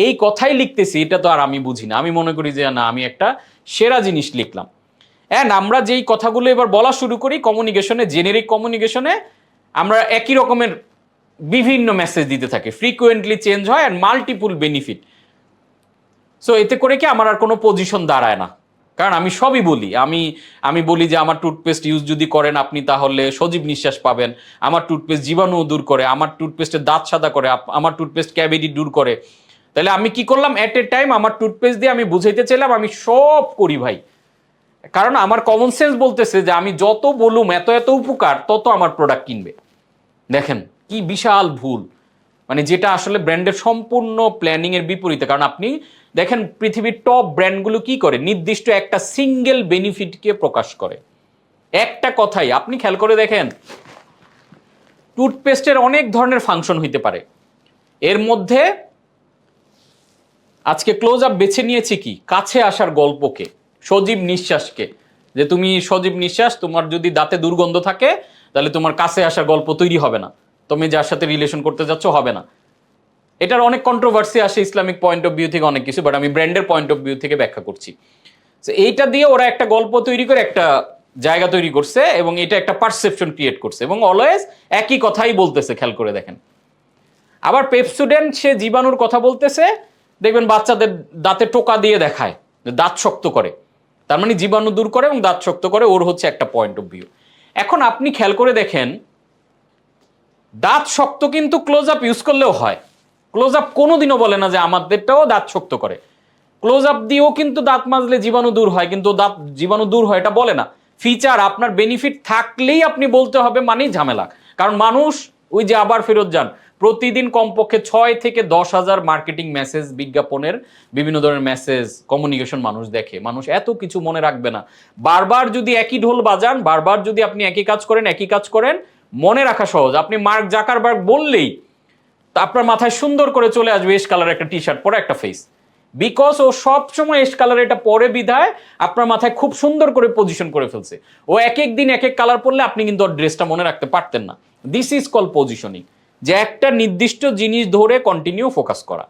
এই কথাই লিখতেছি, এটা তো আর আমি বুঝি না। আমি মনে করি যে না, আমি একটা সেরা জিনিস লিখলাম। অ্যান্ড আমরা যেই কথাগুলো এবার বলা শুরু করি কমিউনিকেশনে, জেনেরিক কমিউনিকেশনে আমরা একই রকমের বিভিন্ন মেসেজ দিতে থাকি, ফ্রিকুয়েন্টলি চেঞ্জ হয় অ্যান্ড মাল্টিপুল বেনিফিট। সো এতে করে কি আমার আর কোনো পজিশন দাঁড়ায় না, কারণ আমি সবই বলি। আমি বলি যে আমার টুথপেস্ট ইউজ যদি করেন আপনি, তাহলে সজীব নিঃশ্বাস পাবেন, আমার টুথপেস্ট জীবাণু দূর করে, আমার টুথপেস্টের দাঁত সাদা করে, আমার টুথপেস্ট ক্যাভিটি দূর করে। তাহলে আমি কি করলাম, এট এ টাইম আমার টুথপেস্ট দিয়ে আমি বুঝাইতে চাইলাম আমি সব করি ভাই, কারণ আমার কমন সেন্স বলতেছে যে আমি যত বলুম এত এত উপকার, তত আমার প্রোডাক্ট কিনবে। দেখেন কি বিশাল ভুল, মানে যেটা আসলে ব্র্যান্ডের সম্পূর্ণ প্ল্যানিং এর বিপরীতে। কারণ আপনি দেখেন পৃথিবীর টপ ব্র্যান্ডগুলো কি করে, নির্দিষ্ট একটা সিঙ্গেল বেনিফিটকে প্রকাশ করে, একটা কথাই। আপনি খেয়াল করে দেখেন, টুথপেস্টের অনেক ধরনের ফাংশন হইতে পারে, এর মধ্যে আজকে ক্লোজ আপ বেছে নিয়েছি কি, কাছে আসার গল্পকে, সজীব নিঃশ্বাসকে, যে তুমি সজীব নিঃশ্বাস, তোমার যদি দাঁতে দুর্গন্ধ থাকে তাহলে তোমার কাছে আসার গল্প তৈরি হবে না, তুমি যার সাথে রিলেশন করতে যাচ্ছ হবে না। এটার অনেক কন্ট্রোভার্সি আসে ইসলামিক পয়েন্ট অফ ভিউ থেকে, অনেক কিছু, বাট আমি ব্র্যান্ডের পয়েন্ট অফ ভিউ থেকে ব্যাখ্যা করছি। এইটা দিয়ে ওরা একটা গল্প তৈরি করে একটা জায়গা তৈরি করছে, এবং এটা একটা পারসেপশন ক্রিয়েট করছে, এবং অলওয়েজ একই কথাই বলতেছে। খেয়াল করে দেখেন, আবার পেপসুডেন্ট সে জীবাণুর কথা বলতেছে, দেখবেন বাচ্চাদের দাঁতে টোকা দিয়ে দেখায় দাঁত শক্ত করে, তার মানে জীবাণু দূর করে এবং দাঁত শক্ত করে, ওর হচ্ছে একটা পয়েন্ট অফ ভিউ। এখন আপনি খেয়াল করে দেখেন, দাঁত শক্ত কিন্তু ক্লোজ আপ ইউজ করলেও হয়। ক্লোজ আপ কোনোদিনও বলে না যে আমাদেরটাও দাঁত শক্ত করে, ক্লোজ আপ দিয়েও কিন্তু দাঁত মাজলে জীবাণু দূর হয়, কিন্তু দাঁত জীবাণু দূর হয় এটা বলে না। ফিচার আপনার বেনিফিট থাকলেই আপনি বলতে হবে, মানেই ঝামেলা। কারণ মানুষ ওই যে আবার ফেরত যান, প্রতিদিন কমপক্ষে 6 থেকে 10 হাজার মার্কেটিং মেসেজ, বিজ্ঞাপনের বিভিন্ন ধরনের মেসেজ, কমিউনিকেশন মানুষ দেখে। মানুষ এত কিছু মনে রাখবে না। বারবার যদি একই ঢোল বাজান, বারবার যদি আপনি একই কাজ করেন, মনে রাখা সহজ। আপনি মার্ক জাকারবার্গ বললেই আপনার মাথায় সুন্দর করে চলে আসবে এশ কালার একটা টি শার্ট পরে একটা ফেস, বিকজ ও সবসময় এশ কালার এটা পরে বিধায় আপনার মাথায় খুব সুন্দর করে পজিশন করে ফেলছে। ও এক এক দিন এক এক কালার পরলে আপনি কিন্তু ওর ড্রেসটা মনে রাখতে পারতেন না। দিস ইজ কল পজিশনিং, যে একটা নির্দিষ্ট জিনিস ধরে কন্টিনিউ ফোকাস করা।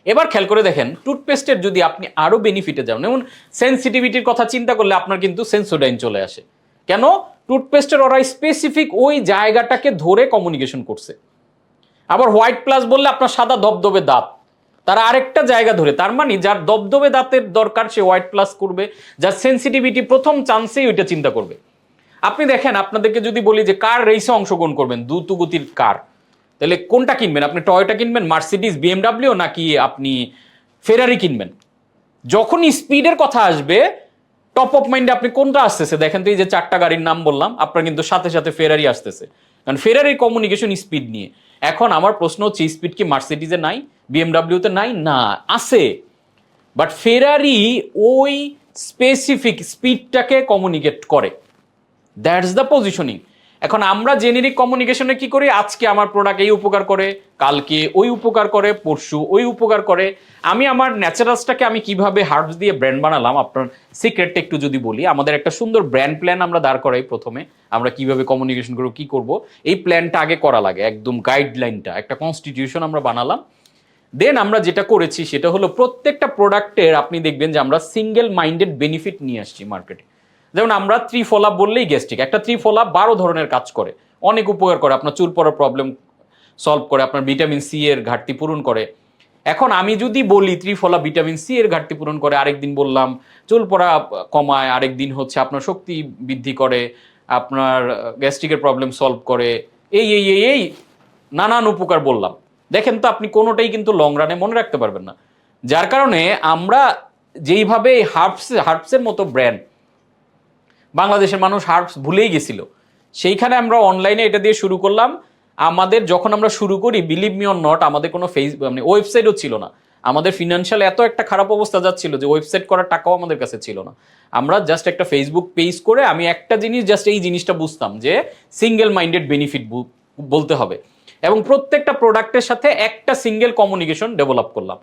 এবার খেয়াল করে দেখেন, টুথপেস্টের যদি আপনি আরো বেনিফিটে যান, যেমন সেন্সিটিভিটির কথা চিন্তা করলে আপনার কিন্তু সেন্সোডাইন চলে আসে। কেন? টুথপেস্টের ওরা স্পেসিফিক ওই জায়গাটাকে ধরে কমিউনিকেশন করছে। আবার হোয়াইট প্লাস বললে আপনার সাদা দবদবে দাঁত, তারা আরেকটা জায়গা ধরে, তার মানে যার দবদবে দাঁতের দরকার সে হোয়াইট প্লাস করবে, যার সেন্সিটিভিটি প্রথম চান্সেই ওইটা চিন্তা করবে। আপনি দেখেন, আপনাদেরকে যদি বলি যে কার রেসে অংশগ্রহণ করবেন, দ্রুতগতির কার, তাহলে কোনটা কিনবেন? আপনি টয়োটা কিনবেন, মার্সিডিজ, বিএমডাব্লিউ, নাকি আপনি ফেরারি কিনবেন? যখন স্পিডের কথা আসবে টপ অফ মাইন্ডে আপনি কোনটা আসতেছে? দেখেন তো, এই যে 4টা গাড়ির নাম বললাম, আপনার কিন্তু সাথে সাথে ফেরারি আসতেছে, কারণ ফেরারির কমিউনিকেশন স্পিড নিয়ে। এখন আমার প্রশ্ন হচ্ছে, স্পিড কি মার্সিডিজে নাই, বিএমডাব্লিউতে নাই? না, আছে, বাট ফেরারি ওই স্পেসিফিক স্পিডটাকে কমিউনিকেট করে, দ্যাটস দ্য পজিশনিং। এখন আমরা জেনেরিক কমিউনিকেশনে কি করি? আজকে আমার প্রোডাক্ট এই উপকার করে, কালকে ওই উপকার করে, পরশু ওই উপকার করে। আমি আমার ন্যাচারালসটাকে আমি কিভাবে হার্বস দিয়ে ব্র্যান্ড বানালাম, আপনার সিক্রেটটা একটু যদি বলি, আমাদের একটা সুন্দর ব্র্যান্ড প্ল্যান আমরা দাঁড় করাই। প্রথমে আমরা কিভাবে কমিউনিকেশন করবো, কি করব, এই প্ল্যানটা আগে করা লাগে, একদম গাইডলাইনটা, একটা কনস্টিটিউশন আমরা বানালাম। দেন আমরা যেটা করেছি সেটা হলো, প্রত্যেকটা প্রোডাক্টের আপনি দেখবেন যে আমরা সিঙ্গেল মাইন্ডেড বেনিফিট নিয়ে আসছি মার্কেটে। যেমন আমরা ত্রিফলা বললেই গ্যাস্ট্রিক, একটা ত্রিফলা 12 ধরনের কাজ করে, অনেক উপকার করে, আপনার চুল পড়ার প্রবলেম সলভ করে, আপনার ভিটামিন সি এর ঘাটতি পূরণ করে। এখন আমি যদি বলি ত্রিফলা ভিটামিন সি এর ঘাটতি পূরণ করে, আরেকদিন বললাম চুল পড়া কমায়, আরেকদিন হচ্ছে আপনার শক্তি বৃদ্ধি করে, আপনার গ্যাস্ট্রিকের প্রবলেম সলভ করে, এই এই এই এই নানান উপকার বললাম, দেখেন তো আপনি কোনোটাই কিন্তু লং রানে মনে রাখতে পারবেন না। যার কারণে আমরা যেইভাবে হার্বসের মতো ব্র্যান্ড, বাংলাদেশের মানুষ হার্বস ভুলেই গেছিল, সেইখানে আমরা অনলাইনে এটা দিয়ে শুরু করলাম। আমাদের যখন আমরা শুরু করি, বিলিভ মি অর নট, আমাদের কোনো মানে ওয়েবসাইটও ছিল না। আমাদের ফিনান্সিয়াল এত একটা খারাপ অবস্থা যাচ্ছিল যে ওয়েবসাইট করার টাকাও আমাদের কাছে ছিল না। আমরা জাস্ট একটা ফেসবুক পেজ করে, আমি একটা জিনিস জাস্ট এই জিনিসটা বুঝতাম যে সিঙ্গেল মাইন্ডেড বেনিফিট বলতে হবে, এবং প্রত্যেকটা প্রোডাক্টের সাথে একটা সিঙ্গেল কমিউনিকেশন ডেভেলপ করলাম,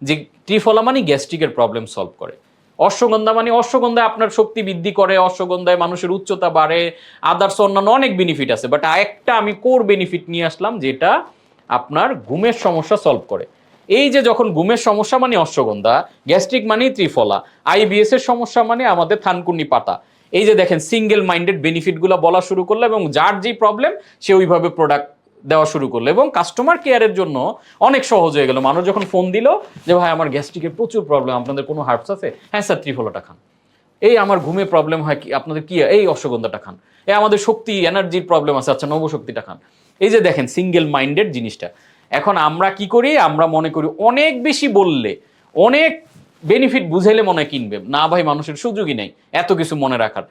যে ত্রিফলা মানে গ্যাস্ট্রিকের প্রবলেম সলভ করে, অশ্বগন্ধা মানে অশ্বগন্ধায় আপনার শক্তি বৃদ্ধি করে, অশ্বগন্ধায় মানুষের উচ্চতা বাড়ে, আদার্স অন্যান্য অনেক বেনিফিট আছে। বাট একটা আমি কোর বেনিফিট নিয়ে আসলাম, যেটা আপনার ঘুমের সমস্যা সলভ করে। এই যে যখন ঘুমের সমস্যা মানে অশ্বগন্ধা, গ্যাস্ট্রিক মানে ত্রিফলা, আইবিএস এর সমস্যা মানে আমাদের থানকুনি পাতা, এই যে দেখেন সিঙ্গেল মাইন্ডেড বেনিফিটগুলো বলা শুরু করলাম, এবং যার যেই প্রবলেম সে ওইভাবে প্রোডাক্ট দেওয়া শুরু করলো, এবং কাস্টমার কেয়ারের জন্য অনেক সহজ হয়ে গেল। মানুষ যখন ফোন দিল যে ভাই আমার গ্যাস্ট্রিকের প্রচুর প্রবলেম, আপনাদের কোনো হার্বস আছে? হ্যাঁ স্যার, ত্রিফলাটা খান। এই আমার ঘুমে প্রবলেম হয়, কি আপনাদের কি? এই অশ্বগন্ধাটা খান। এই আমাদের শক্তি এনার্জির প্রবলেম আছে, আচ্ছা নবশক্তিটা খান। এই যে দেখেন সিঙ্গেল মাইন্ডেড জিনিসটা। এখন আমরা কি করি? আমরা মনে করি অনেক বেশি বললে, অনেক বেনিফিট বুঝাইলে মনে কিনবে না। ভাই, মানুষের সুযোগই নেই এত কিছু মনে রাখার।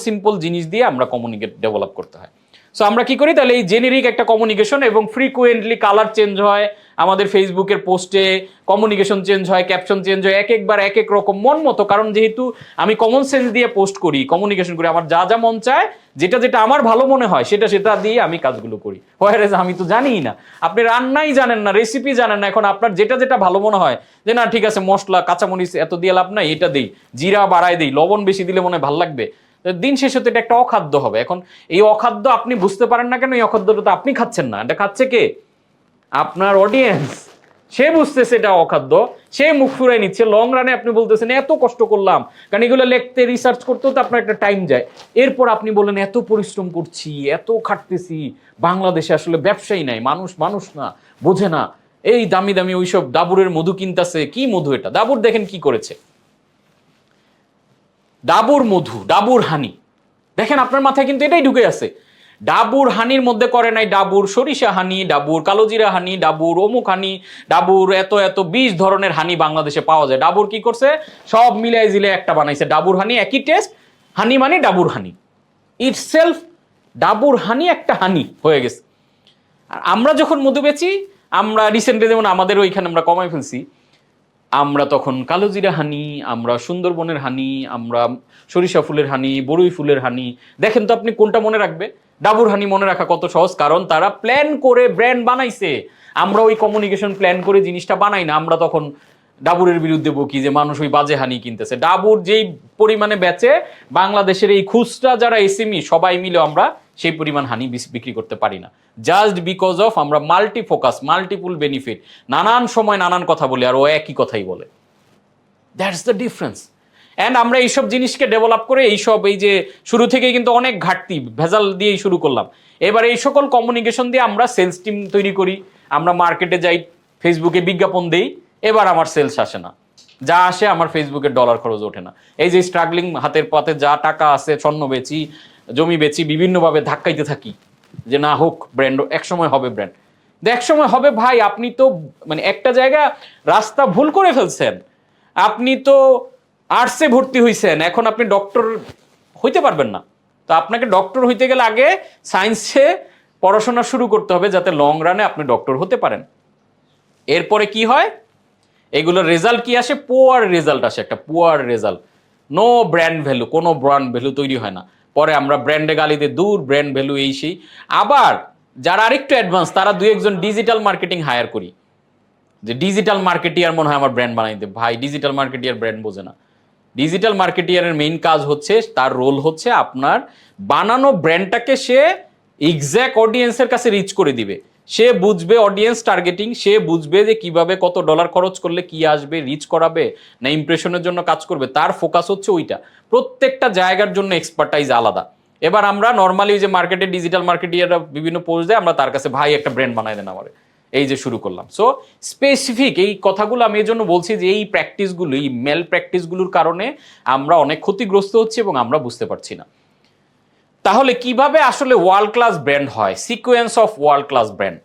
সিম্পল জিনিস দিয়ে আমরা কমিউনিকেট ডেভেলপ করতে হয়। সো আমরা কি করি তাহলে? এই জেনেরিক একটা কমিউনিকেশন, এবং ফ্রিকুয়েন্টলি কালার চেঞ্জ হয়, আমাদের ফেসবুকের পোস্টে কমিউনিকেশন চেঞ্জ হয়, ক্যাপশন চেঞ্জ হয়, এক একবার এক এক রকম মন মতো। কারণ যেহেতু আমি কমন সেন্স দিয়ে পোস্ট করি, কমিউনিকেশন করি, আমার যা যা মন চায়, যেটা যেটা আমার ভালো মনে হয় সেটা সেটা দিয়ে আমি কাজগুলো করি। হোয়ারেজ আমি তো জানিই না, আপনি রান্নাই জানেন না, রেসিপি জানেন না, এখন আপনার যেটা যেটা ভালো মনে হয়, যে না ঠিক আছে মশলা কাঁচামরিচ এত দিয়ে লাভ নাই, এটা দিই, জিরা বাড়ায় দিই, লবণ বেশি দিলে মনে হয় ভালো লাগবে, দিন শেষে তো এটা একটা অখাদ্য হবে। এখন এই অখাদ্য আপনি বুঝতে পারেন না কেন? এই অখাদ্যটা তো আপনি খাচ্ছেন না, এটা খাচ্ছে কে? আপনার অডিয়েন্স। সে বুঝতেছে এটা অখাদ্য, সে মুখ ফুরাই নিচ্ছে। লং রানে আপনি বলতেছেন এত কষ্ট করলাম, কারণ এগুলো লিখতে রিসার্চ করতেও তো আপনার একটা টাইম যায়। এরপর আপনি বলেন এত পরিশ্রম করছি, এত খাটতেছি, বাংলাদেশে আসলে ব্যবসায়ী নাই, মানুষ মানুষ না, বোঝে না, এই দামি দামি ওইসব ডাবুরের মধু কিনতেছে। কি মধু এটা? ডাবুর দেখেন কি করেছে, ডাবুর মধু, ডাবুর হানি। দেখেন আপনার মাথায় কিন্তু এটাই ঢুকে আছে। ডাবুর হানির মধ্যে করে নাই ডাবুর সরিষা হানি, ডাবুর কালোজিরা হানি, ডাবুর অমুক হানি, ডাবুর এত এত 20 ধরনের হানি বাংলাদেশে পাওয়া যায়। ডাবুর কি করছে? সব মিলাই জিলে একটা বানাইছে ডাবুর হানি, একই টেস্ট, হানি মানে ডাবুর হানি ইটসেলফ, ডাবুর হানি একটা হানি হয়ে গেছে। আর আমরা যখন মধু বেচি, আমরা রিসেন্টলি যেমন আমাদের ওইখানে আমরা কমাই ফেলছি, আমরা তখন কালোজিরা হানি, আমরা সুন্দরবনের হানি, আমরা সরিষা ফুলের হানি, বড়ুই ফুলের হানি। দেখেন তো আপনি কোনটা মনে রাখবে? ডাবুর হানি মনে রাখা কত সহজ, কারণ তারা প্ল্যান করে ব্র্যান্ড বানাইছে। আমরা ওই কমিউনিকেশন প্ল্যান করে জিনিসটা বানাই না, আমরা তখন ডাবুরের বিরুদ্ধে বকি যে মানুষ ওই বাজে হানি কিনতেছে। ডাবুর যেই পরিমাণে বেচে, বাংলাদেশের এই খুচরা যারা এসএমই সবাই মিলে আমরা সেই পরিমাণ হানি বিক্রি করতে পারি না, জাস্ট বিকজ অফ আমরা মাল্টি ফোকাস, মাল্টিপুল বেনিফিট, নানান সময় নানান কথা বলি আর ও একই কথাই বলে। That's the difference. অ্যান্ড আমরা এইসব জিনিসকে ডেভেলপ করে এইসব এই যে শুরু থেকেই কিন্তু অনেক ঘাটতি ভেজাল দিয়েই শুরু করলাম। এবার এই সকল কমিউনিকেশন দিয়ে আমরা সেলস টিম তৈরি করি, আমরা মার্কেটে যাই, ফেসবুকে বিজ্ঞাপন দেই, এবার আমার সেলস আসে না, যা আসে আমার ফেসবুকের ডলার খরচ ওঠে না। এই যে স্ট্রাগলিং, হাতের পাতে যা টাকা আছে, স্বর্ণ বেচি, জমি বেচি, বিভিন্নভাবে ধাক্কাইতে থাকি যে না হোক ব্র্যান্ড, একসময় হবে ব্র্যান্ড। একসময় হবে ভাই, আপনি তো মানে একটা জায়গা রাস্তা ভুল করে ফেলছেন। আপনি তো আর্টসে ভর্তি হইছেন, এখন আপনি ডক্টর হইতে পারবেন না। তো আপনাকে ডক্টর হইতে গেলে আগে সায়েন্সে পড়াশোনা শুরু করতে হবে, যাতে লং রানে আপনি ডক্টর হতে পারেন। এরপরে কি হয়, এগুলোর রেজাল্ট কি আসে? পুয়ার রেজাল্ট আসে, একটা poor result. No brand value, কোনো ব্র্যান্ড ভ্যালু তৈরি হয় না। পরে আমরা ব্র্যান্ডে গালিতে দূর, ব্র্যান্ড ভ্যালু এই সেই। আবার যারা আরেকটু অ্যাডভান্স, তারা দুই একজন ডিজিটাল মার্কেটিং হায়ার করি, যে ডিজিটাল মার্কেটিয়ার মনে হয় আমার ব্র্যান্ড বানাইতে। ভাই, ডিজিটাল মার্কেটিয়ার ব্র্যান্ড বোঝে না। ডিজিটাল মার্কেটিয়ারের মেইন কাজ হচ্ছে, তার রোল হচ্ছে আপনার বানানো ব্র্যান্ডটাকে সে এক্স্যাক্ট অডিয়েন্সের কাছে রিচ করে দিবে। সে বুঝবে অডিয়েন্স টার্গেটিং, সে বুঝবে যে কিভাবে কত ডলার খরচ করলে কি আসবে, রিচ করাবে না ইমপ্রেশনের জন্য কাজ করবে। তার ফোকাস হচ্ছে ওইটা। প্রত্যেকটা জায়গার জন্য এক্সপার্টাইজ আলাদা। এবার আমরা নর্মালি যে মার্কেটে ডিজিটাল মার্কেটিয়াররা বিভিন্ন পোস্ট দেয়, আমরা তার কাছে ভাই একটা ব্র্যান্ড বানাই দেন আমারে, এই যে শুরু করলাম। সো স্পেসিফিক এই কথাগুলো আমি এই জন্য বলছি যে এই প্র্যাকটিসগুলো, এই মেল প্র্যাকটিসগুলোর কারণে আমরা অনেক ক্ষতিগ্রস্ত হচ্ছি এবং আমরা বুঝতে পারছি না। তাহলে কিভাবে আসলে ওয়ার্ল্ড ক্লাস ব্র্যান্ড হয়? Sequence of world class brand.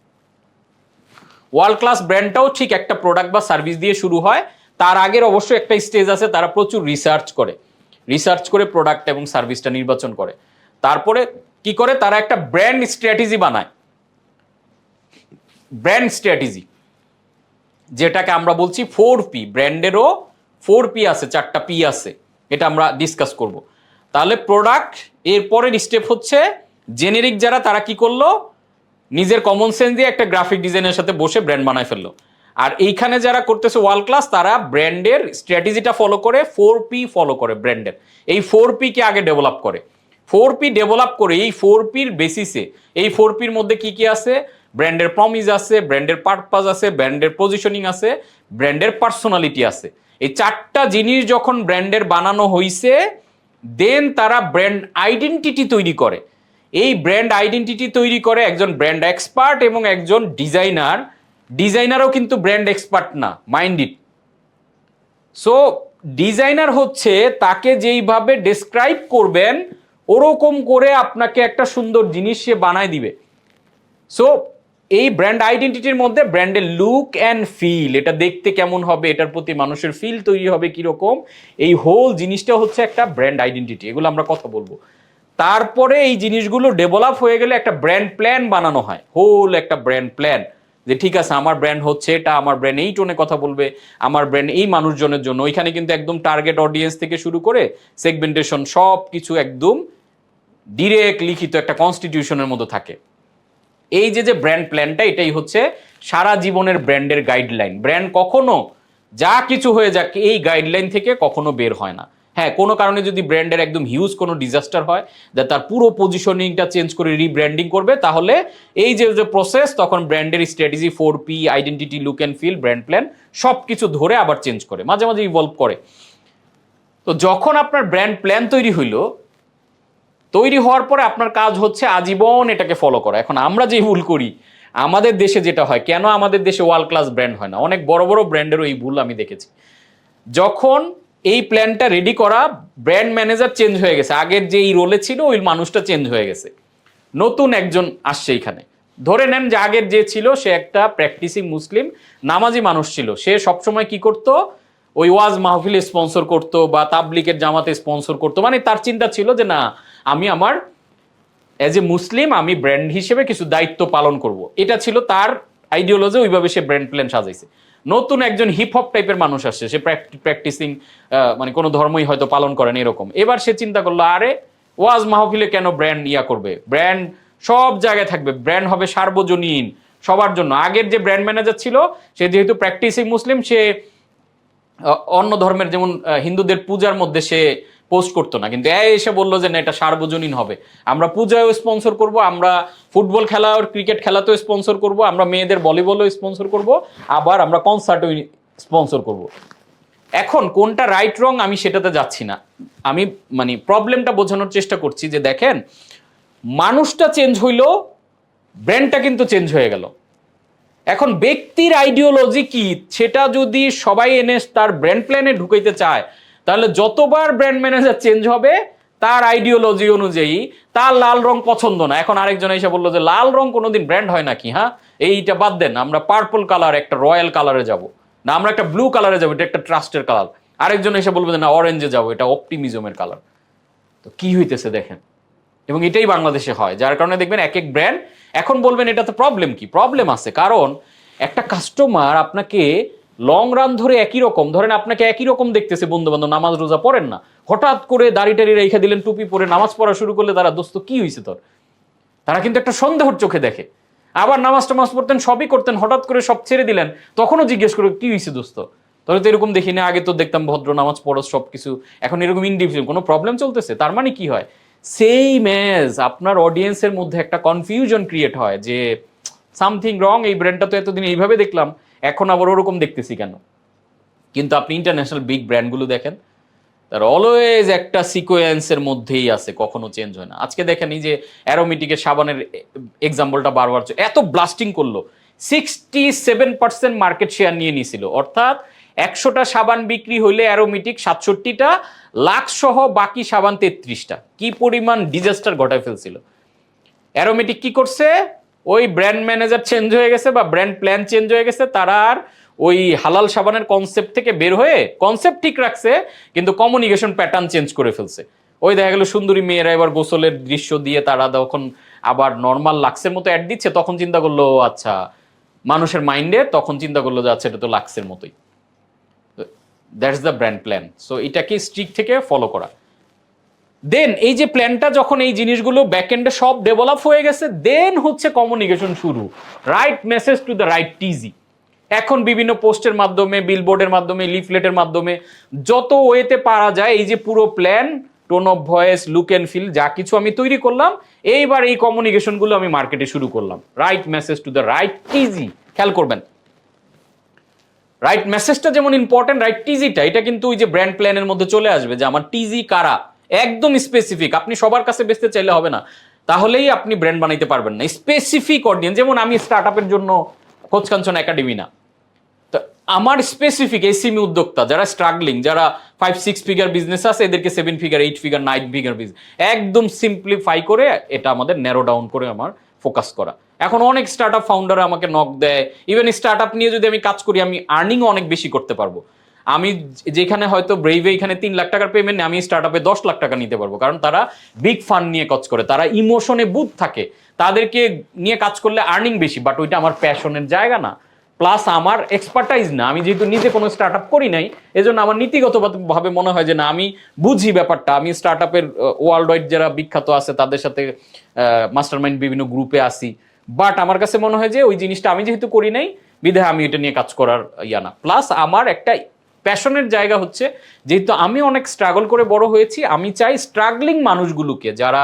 World class ব্র্যান্ডটাও ঠিক একটা প্রোডাক্ট বা সার্ভিস দিয়ে শুরু হয়। তার আগের অবশ্যই একটা স্টেজ আছে, তারা প্রচুর রিসার্চ করে প্রোডাক্ট এবং সার্ভিসটা নির্বাচন করে। তারপরে কি করে, তারা একটা ব্র্যান্ড স্ট্র্যাটেজি বানায়। ব্র্যান্ড স্ট্র্যাটেজি, যেটাকে আমরা বলছি 4P। ব্র্যান্ডেরও 4P আছে, 4টা P আছে, এটা আমরা ডিসকাস করব। তাহলে প্রোডাক্ট, এর পরের স্টেপ হচ্ছে জেনেরিক যারা, তারা কি করলো, নিজের কমন সেন্স দিয়ে একটা গ্রাফিক ডিজাইনের সাথে বসে ব্র্যান্ড বানায় ফেললো। আর এইখানে যারা করতেছে ওয়ার্ল্ড ক্লাস, তারা ব্র্যান্ডের স্ট্র্যাটেজিটা ফলো করে, 4P ফলো করে ব্র্যান্ডের। এই 4P কে আগে ডেভেলপ করে, 4P ডেভেলপ করে এই 4Pর বেসিসে, এই 4Pর মধ্যে কি কি আছে, ব্র্যান্ডের প্রমিস আছে, ব্র্যান্ডের পারপাস আছে, ব্র্যান্ডের পজিশনিং আছে, ব্র্যান্ডের পার্সোনালিটি আছে। এই 4টা জিনিস যখন ব্র্যান্ডের বানানো হইছে, দেন তারা ব্র্যান্ড আইডেন্টিটি তৈরি করে। এই ব্র্যান্ড আইডেন্টিটি তৈরি করে একজন ব্র্যান্ড এক্সপার্ট এবং একজন ডিজাইনার। ডিজাইনারও কিন্তু ব্র্যান্ড এক্সপার্ট না, মাইন্ড ইট। সো ডিজাইনার হচ্ছে তাকে যেইভাবে ডেসক্রাইব করবেন ওরকম করে আপনাকে একটা সুন্দর জিনিস সে বানায় দিবে। সো এই ব্র্যান্ড আইডেন্টিটির মধ্যে ব্র্যান্ডের লুক অ্যান্ড ফিল, এটা দেখতে কেমন হবে, এটার প্রতি মানুষের ফিল তৈরি হবে কিরকম, এই হোল জিনিসটা হচ্ছে একটা ব্র্যান্ড আইডেন্টিটি। এগুলো আমরা কথা বলবো। তারপরে এই জিনিসগুলো ডেভেলপ হয়ে গেলে একটা ব্র্যান্ড প্ল্যান বানানো হয়, হোল একটা ব্র্যান্ড প্ল্যান, যে ঠিক আছে আমার ব্র্যান্ড হচ্ছে এটা, আমার ব্র্যান্ড এই টোনে কথা বলবে, আমার ব্র্যান্ড এই মানুষজনের জন্য। ওইখানে কিন্তু একদম টার্গেট অডিয়েন্স থেকে শুরু করে সেগমেন্টেশন সব কিছু একদম ডিরেক্ট লিখিত একটা কনস্টিটিউশনের মতো থাকে। এই যে ব্র্যান্ড প্ল্যানটা, এটাই হচ্ছে সারা জীবনের ব্র্যান্ডের গাইডলাইন। ব্র্যান্ড কখনো যা কিছু হয়ে যাক এই গাইডলাইন থেকে কখনো বের হয় না। হ্যাঁ, কোনো কারণে যদি ব্র্যান্ডের একদম হিউজ কোনো ডিজাস্টার হয়, যা তার পুরো পজিশনিংটা চেঞ্জ করে রিব্র্যান্ডিং করবে, তাহলে এই যে প্রসেস, তখন ব্র্যান্ডের strategy 4P, identity, look and feel, brand plan সব কিছু ধরে আবার চেঞ্জ করে, মাঝে মাঝে ইভলভ করে। তো যখন আপনার ব্র্যান্ড প্ল্যান তৈরি হইলো, তৈরি হওয়ার পরে আপনার কাজ হচ্ছে আজীবন এটাকে ফলো করা। এখন আমরা যে ভুল করি, আমাদের দেশে যেটা হয়, কেন আমাদের দেশে ওয়ার্ল্ড ক্লাস ব্র্যান্ড হয় না, অনেক বড় বড় ব্র্যান্ডেরও এই ভুল আমি দেখেছি। যখন এই প্ল্যানটা রেডি করা, ব্র্যান্ড ম্যানেজার চেঞ্জ হয়ে গেছে, আগের যে এই রোলে ছিল ওই মানুষটা চেঞ্জ হয়ে গেছে, নতুন একজন আসছে এখানে। ধরে নেন যে আগের যে ছিল সে একটা প্র্যাকটিসিং মুসলিম নামাজি মানুষ ছিল, সে সবসময় কি করতো, ওই ওয়াজ মাহফিল স্পন্সর করতো বা তাবলিকের জামাতে স্পন্সর করতো। মানে তার চিন্তা ছিল যে না, আমি আমার অ্যাজ এ মুসলিম আমি ব্র্যান্ড হিসেবে কিছু দায়িত্ব পালন করব, এটা ছিল তার আইডিওলজি। ওইভাবে সে ব্র্যান্ড প্ল্যান সাজাইছে। নতুন একজন হিপ হপ টাইপের মানুষ আসছে, সে প্র্যাকটিসিং মানে কোনো ধর্মই হয়তো পালন করেন এরকম। এবার সে চিন্তা করলো, আরে ওয়াজ মাহফিলে কেন ব্র্যান্ড ইয়া করবে, ব্র্যান্ড সব জায়গায় থাকবে, ব্র্যান্ড হবে সার্বজনীন সবার জন্য। আগের যে ব্র্যান্ড ম্যানেজার ছিল সে যেহেতু প্র্যাকটিসিং মুসলিম, সে অন্য ধর্মের যেমন হিন্দুদের পূজার মধ্যে সে পোস্ট করতো না, কিন্তু এসে বললো যে না এটা সার্বজনীন হবে, আমরা পূজায়ও স্পন্সর করব, আমরা ফুটবল খেলা আর ক্রিকেট খেলাতেও স্পন্সর করব, আমরা মেয়েদের ভলিবলও স্পন্সর করব, আবার আমরা কনসার্টও স্পন্সর করব। এখন কোনটা রাইট রং আমি সেটাতে যাচ্ছি না, আমি মানে প্রবলেমটা বোঝানোর চেষ্টা করছি যে দেখেন, মানুষটা চেঞ্জ হইলো, ব্র্যান্ডটা কিন্তু চেঞ্জ হয়ে গেল। এখন ব্যক্তির আইডিওলজি কি সেটা যদি সবাই এনে তার ব্র্যান্ড প্ল্যানে ঢুকাইতে চায়, তাহলে যতবার ব্র্যান্ড ম্যানেজার চেঞ্জ হবে তার আইডিওলজি অনুযায়ী তার লাল রং পছন্দ না। এখন আরেকজন এসে বললো যে লাল রং কোনোদিন ব্র্যান্ড হয় নাকি, হ্যাঁ এইটা বাদ দেন, আমরা পার্পল কালার একটা রয়্যাল কালারে যাব, না আমরা একটা ব্লু কালারে যাবো, এটা একটা ট্রাস্টের কালার। আরেকজন এসে বলবে যে না অরেঞ্জে যাবো, এটা অপটিমিজমের কালার। তো কি হইতেছে দেখেন, এবং এটাই বাংলাদেশে হয়, যার কারণে দেখবেন এক এক ব্র্যান্ড। এখন বলবেন এটাতে প্রবলেম কি, প্রবলেম আছে, কারণ একটা কাস্টমার আপনাকে লং রান ধরে একই রকম, ধরেন আপনাকে একই রকম দেখতেছে, বন্ধু বান্ধব নামাজ রোজা পড়েন না, হঠাৎ করে দাড়ি টাড়ি রেখে দিলেন, টুপি পরে নামাজ পড়া শুরু করলে তারা দোস্ত কি হয়েছে তোর, তারা কিন্তু একটা সন্দেহর চোখে দেখে। আবার নামাজ টামাজ পড়তেন, সবই করতেন, হঠাৎ করে সব ছেড়ে দিলেন, তখনও জিজ্ঞেস করে কি হয়েছে দোস্ত, তাহলে তো এরকম দেখি না, আগে তো দেখতাম ভদ্র নামাজ পড়ো সবকিছু, এখন এরকম ইনডিভিজুয়াল কোনো প্রবলেম চলতেছে। তার মানে কি হয়, সেই ম্যাজ আপনার অডিয়েন্সের মধ্যে একটা কনফিউশন ক্রিয়েট হয় যে সামথিং রং, এই ব্র্যান্ডটা তো এতদিন এইভাবে দেখলাম, এখন আবার ওরকম দেখতেছি কেন। কিন্তু আপনি ইন্টারন্যাশনাল বিগ ব্র্যান্ডগুলো দেখেন, তার অলওয়েজ একটা সিকোয়েন্সের মধ্যেই আছে, কখনো চেঞ্জ হয় না। আজকে দেখেন এই যে অ্যারোমেটিকের সাবানের এক্সাম্পলটা বারবার এত ব্লাস্টিং করলো, 67% মার্কেট শেয়ার নিয়ে নিছিল, অর্থাৎ 100টা সাবান বিক্রি হইলে অ্যারোমেটিক 67টা, লাখ সহ বাকি সাবান 33টা। কি পরিমাণ ডিজাস্টার ঘটায় ফেলছিল। অ্যারোমেটিক কি করছে, ওই ব্র্যান্ড ম্যানেজার চেঞ্জ হয়ে গেছে বা ব্র্যান্ড প্ল্যান চেঞ্জ হয়ে গেছে, তারা আর ওই হালাল সাবানের কনসেপ্ট থেকে বের হয়ে কনসেপ্ট ঠিক রাখছে, কিন্তু কমিউনিকেশন প্যাটার্ন চেঞ্জ করে ফেলছে। ওই দেখা গেল সুন্দরী মেয়েরা এবার গোসলের দৃশ্য দিয়ে তারা তখন আবার নর্মাল লাক্সের মতো অ্যাড দিচ্ছে, তখন চিন্তা করলো আচ্ছা মানুষের মাইন্ডে, তখন চিন্তা করলো যে আচ্ছা এটা তো লাক্সের মতোই। That's the brand plan. So এটাকে স্ট্রিক থেকে ফলো করা। দেন এই যে প্ল্যানটা যখন এই জিনিসগুলো ব্যাকএন্ডে সব ডেভেলপ হয়ে গেছে, দেন হচ্ছে কমিউনিকেশন শুরু, right message to the right টিজি। এখন বিভিন্ন পোস্টের মাধ্যমে, বিলবোর্ডের মাধ্যমে, লিফলেটের মাধ্যমে, যত ওয়েতে পারা যায় এই যে পুরো plan, tone of voice, look and feel যা কিছু আমি তৈরি করলাম, এইবার এই কমিউনিকেশনগুলো আমি মার্কেটে শুরু করলাম, right message to the right টিজি। খেয়াল করবেন রাইট মেসেজটা যেমন ইম্পর্টেন্ট, রাইট টিজিটা এটা কিন্তু ওই যে ব্র্যান্ড প্ল্যানের মধ্যে চলে আসবে যে আমার টিজি কারা, একদম স্পেসিফিক। আপনি সবার কাছে বেচতে চাইলে হবে না, তাহলেই আপনি ব্র্যান্ড বানাইতে পারবেন না। স্পেসিফিক অডিয়েন্স, যেমন আমি স্টার্ট আপের জন্য কোচকাঞ্চন একাডেমি না, তো আমার স্পেসিফিক এসএমই উদ্যোক্তা যারা স্ট্রাগলিং, যারা 5-6 ফিগার বিজনেস আছে, এদেরকে 7 ফিগার, 8 ফিগার, 9 ফিগার বিজনেস, একদম সিম্পলিফাই করে এটা আমাদের ন্যারো ডাউন করে আমার ফোকাস করা। এখন অনেক স্টার্ট আপ ফাউন্ডার আমাকে নক দেয়, ইভেন স্টার্ট আপ নিয়ে যদি আমি কাজ করি আমি আর্নিংও অনেক বেশি করতে পারবো। আমি যেখানে হয়তো ব্রেইভে এখানে 3 লাখ টাকার পেমেন্ট, আমি স্টার্ট আপে 10 লাখ টাকা নিতে পারবো, কারণ তারা বিগ ফান্ড নিয়ে কাজ করে, তারা ইমোশনে বুথ থাকে, তাদেরকে নিয়ে কাজ করলে আর্নিং বেশি, বাট ওইটা আমার প্যাশনের জায়গা না, প্লাস আমার এক্সপার্টাইজ না। আমি যেহেতু নিজে কোনো স্টার্ট আপ করি নাই, এজন্য আমার নীতিগতভাবে মনে হয় যে না আমি বুঝি ব্যাপারটা। আমি স্টার্ট আপের ওয়ার্ল্ড ওয়াইড যারা বিখ্যাত আছে তাদের সাথে মাস্টারমাইন্ড বিভিন্ন গ্রুপে আসি, বাট আমার কাছে মনে হয় যে ওই জিনিসটা আমি যেহেতু করি নাই বিধায় আমি এটা নিয়ে কাজ করার ইয়া না। প্লাস আমার একটা প্যাশনের জায়গা হচ্ছে, যেহেতু আমি অনেক স্ট্রাগল করে বড় হয়েছি, আমি চাই স্ট্রাগলিং মানুষগুলোকে, যারা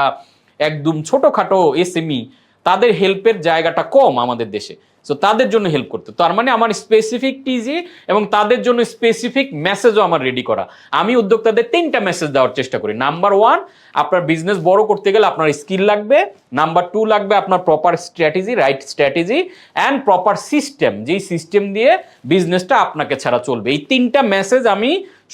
একদম ছোটখাটো এসএমই, তাদের হেল্পের জায়গাটা কম আমাদের দেশে, সো তাদের জন্য হেল্প করতে। তার মানে আমার স্পেসিফিক টিজি এবং তাদের জন্য স্পেসিফিক মেসেজও আমার রেডি করা। আমি উদ্যোক্তাদের 3টা মেসেজ দেওয়ার চেষ্টা করি। নাম্বার 1, আপনার বিজনেস বড় করতে গেলে আপনার স্কিল লাগবে। নাম্বার 2 লাগবে আপনার proper strategy, right strategy and proper system, যেই সিস্টেম দিয়ে বিজনেসটা আপনাকে ছাড়া চলবে। এই 3টা মেসেজ আমি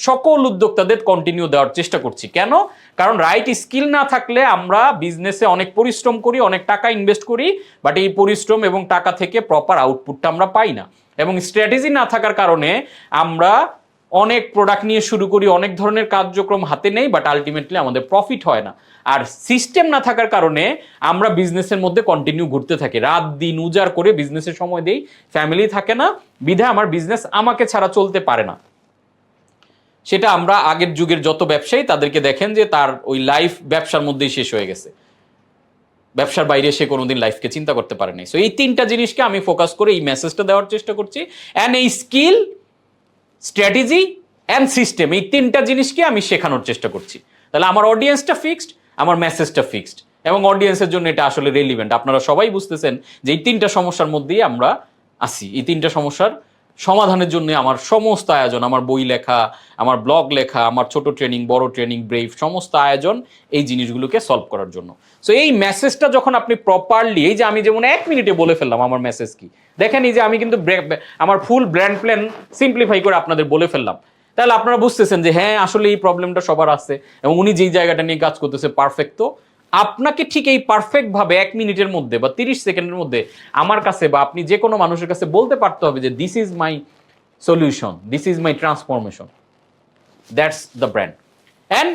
সকল উদ্যোক্তাদের কন্টিনিউ দেওয়ার চেষ্টা করছি। কেন? কারণ রাইট স্কিল না থাকলে আমরা বিজনেসে অনেক পরিশ্রম করি, অনেক টাকা ইনভেস্ট করি, বাট এই পরিশ্রম এবং টাকা থেকে প্রপার আউটপুটটা আমরা পাই না। এবং স্ট্র্যাটেজি না থাকার কারণে আমরা অনেক প্রোডাক্ট নিয়ে শুরু করি, অনেক ধরনের কার্যক্রম হাতে নেই, বাট আলটিমেটলি আমাদের প্রফিট হয় না। আর সিস্টেম না থাকার কারণে আমরা বিজনেসের মধ্যে কন্টিনিউ ঘুরতে থাকি, রাত দিন উজাড় করে বিজনেসের সময় দেই, ফ্যামিলি থাকে না, বিধায় আমার বিজনেস আমাকে ছাড়া চলতে পারে না। সেটা আমরা আগের যুগের যত ব্যবসায়ী তাদেরকে দেখেন যে তার ওই লাইফ ব্যবসার মধ্যেই শেষ হয়ে গেছে, ব্যবসার বাইরে সে কোনোদিন লাইফকে চিন্তা করতে পারে নাই। সো এই তিনটা জিনিসকে আমি ফোকাস করে এই মেসেজটা দেওয়ার চেষ্টা করছি। অ্যান্ড এই স্কিল, স্ট্র্যাটেজি অ্যান্ড সিস্টেম, এই তিনটা জিনিসকে আমি শেখানোর চেষ্টা করছি। তাহলে আমার অডিয়েন্সটা ফিক্সড, আমার মেসেজটা ফিক্সড, এবং অডিয়েন্সের জন্য এটা আসলে রেলিভেন্ট। আপনারা সবাই বুঝতেছেন যে এই তিনটা সমস্যার মধ্যেই আমরা আসি। এই তিনটা সমস্যার সমাধানের জন্য আমার সমস্ত আয়োজন, আমার বই লেখা, আমার ব্লগ লেখা, আমার ছোট ট্রেনিং, বড় ট্রেনিং, ব্রেভ, সমস্ত আয়োজন এই জিনিসগুলোকে সলভ করার জন্য। সো এই মেসেজটা যখন আপনি প্রপারলি, এই যে আমি যেমন 1 মিনিটে বলে ফেললাম আমার মেসেজ কি, দেখেন এই যে আমি কিন্তু আমার ফুল ব্র্যান্ড প্ল্যান সিম্পলিফাই করে আপনাদের বলে ফেললাম, তাহলে আপনারা বুঝতেছেন যে হ্যাঁ আসলে এই প্রবলেমটা সবার আছে, এবং উনি যেই জায়গাটা নিয়ে কাজ করতেছে পারফেক্ট। তো আপনাকে ঠিক এই পারফেক্ট ভাবে 1 মিনিটের মধ্যে বা 30 সেকেন্ডের মধ্যে আমার কাছে বা আপনি যে কোনো মানুষের কাছে বলতে পারতে হবে যে this is my solution, this is my transformation, that's the brand. And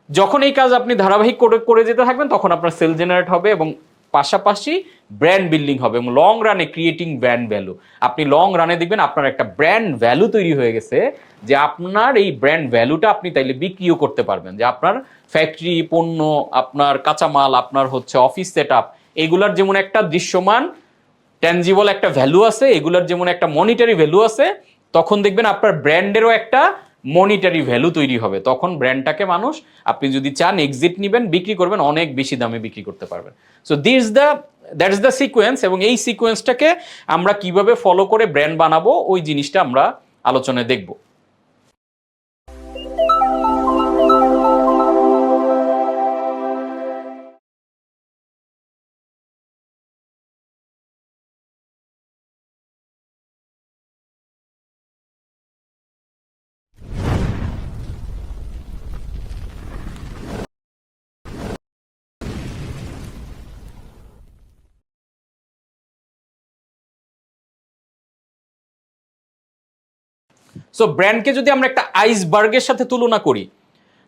যখন এই কাজ আপনি ধারাবাহিক করে যেতে থাকবেন, তখন আপনার সেল জেনারেট হবে এবং পাশাপাশি ব্র্যান্ড বিল্ডিং হবে, এবং লং রানে ক্রিয়েটিং ব্র্যান্ড ভ্যালু। আপনি লং রানে দেখবেন আপনার একটা ব্র্যান্ড ভ্যালু তৈরি হয়ে গেছে, যে আপনার এই ব্র্যান্ড ভ্যালুটা আপনি তাইলে বিক্রিও করতে পারবেন, যে আপনার ফ্যাক্টরি, পণ্য, আপনার কাঁচামাল, আপনার হচ্ছে অফিস সেট আপ, এগুলার যেমন একটা দৃশ্যমান ট্যানজিবল একটা ভ্যালু আছে, এগুলার যেমন একটা মনিটারি ভ্যালু আছে, তখন দেখবেন আপনার ব্র্যান্ডেরও একটা মনিটারি ভ্যালু তৈরি হবে। তখন ব্র্যান্ডটাকে মানুষ, আপনি যদি চান এক্সিট নেবেন, বিক্রি করবেন, অনেক বেশি দামে বিক্রি করতে পারবেন। So that is the sequence, এবং এই সিকোয়েন্সটাকে আমরা কিভাবে ফলো করে ব্র্যান্ড বানাবো ওই জিনিসটা আমরা আলোচনায় দেখব। সো ব্র্যান্ডকে যদি আমরা একটা আইসবার্গের সাথে তুলনা করি,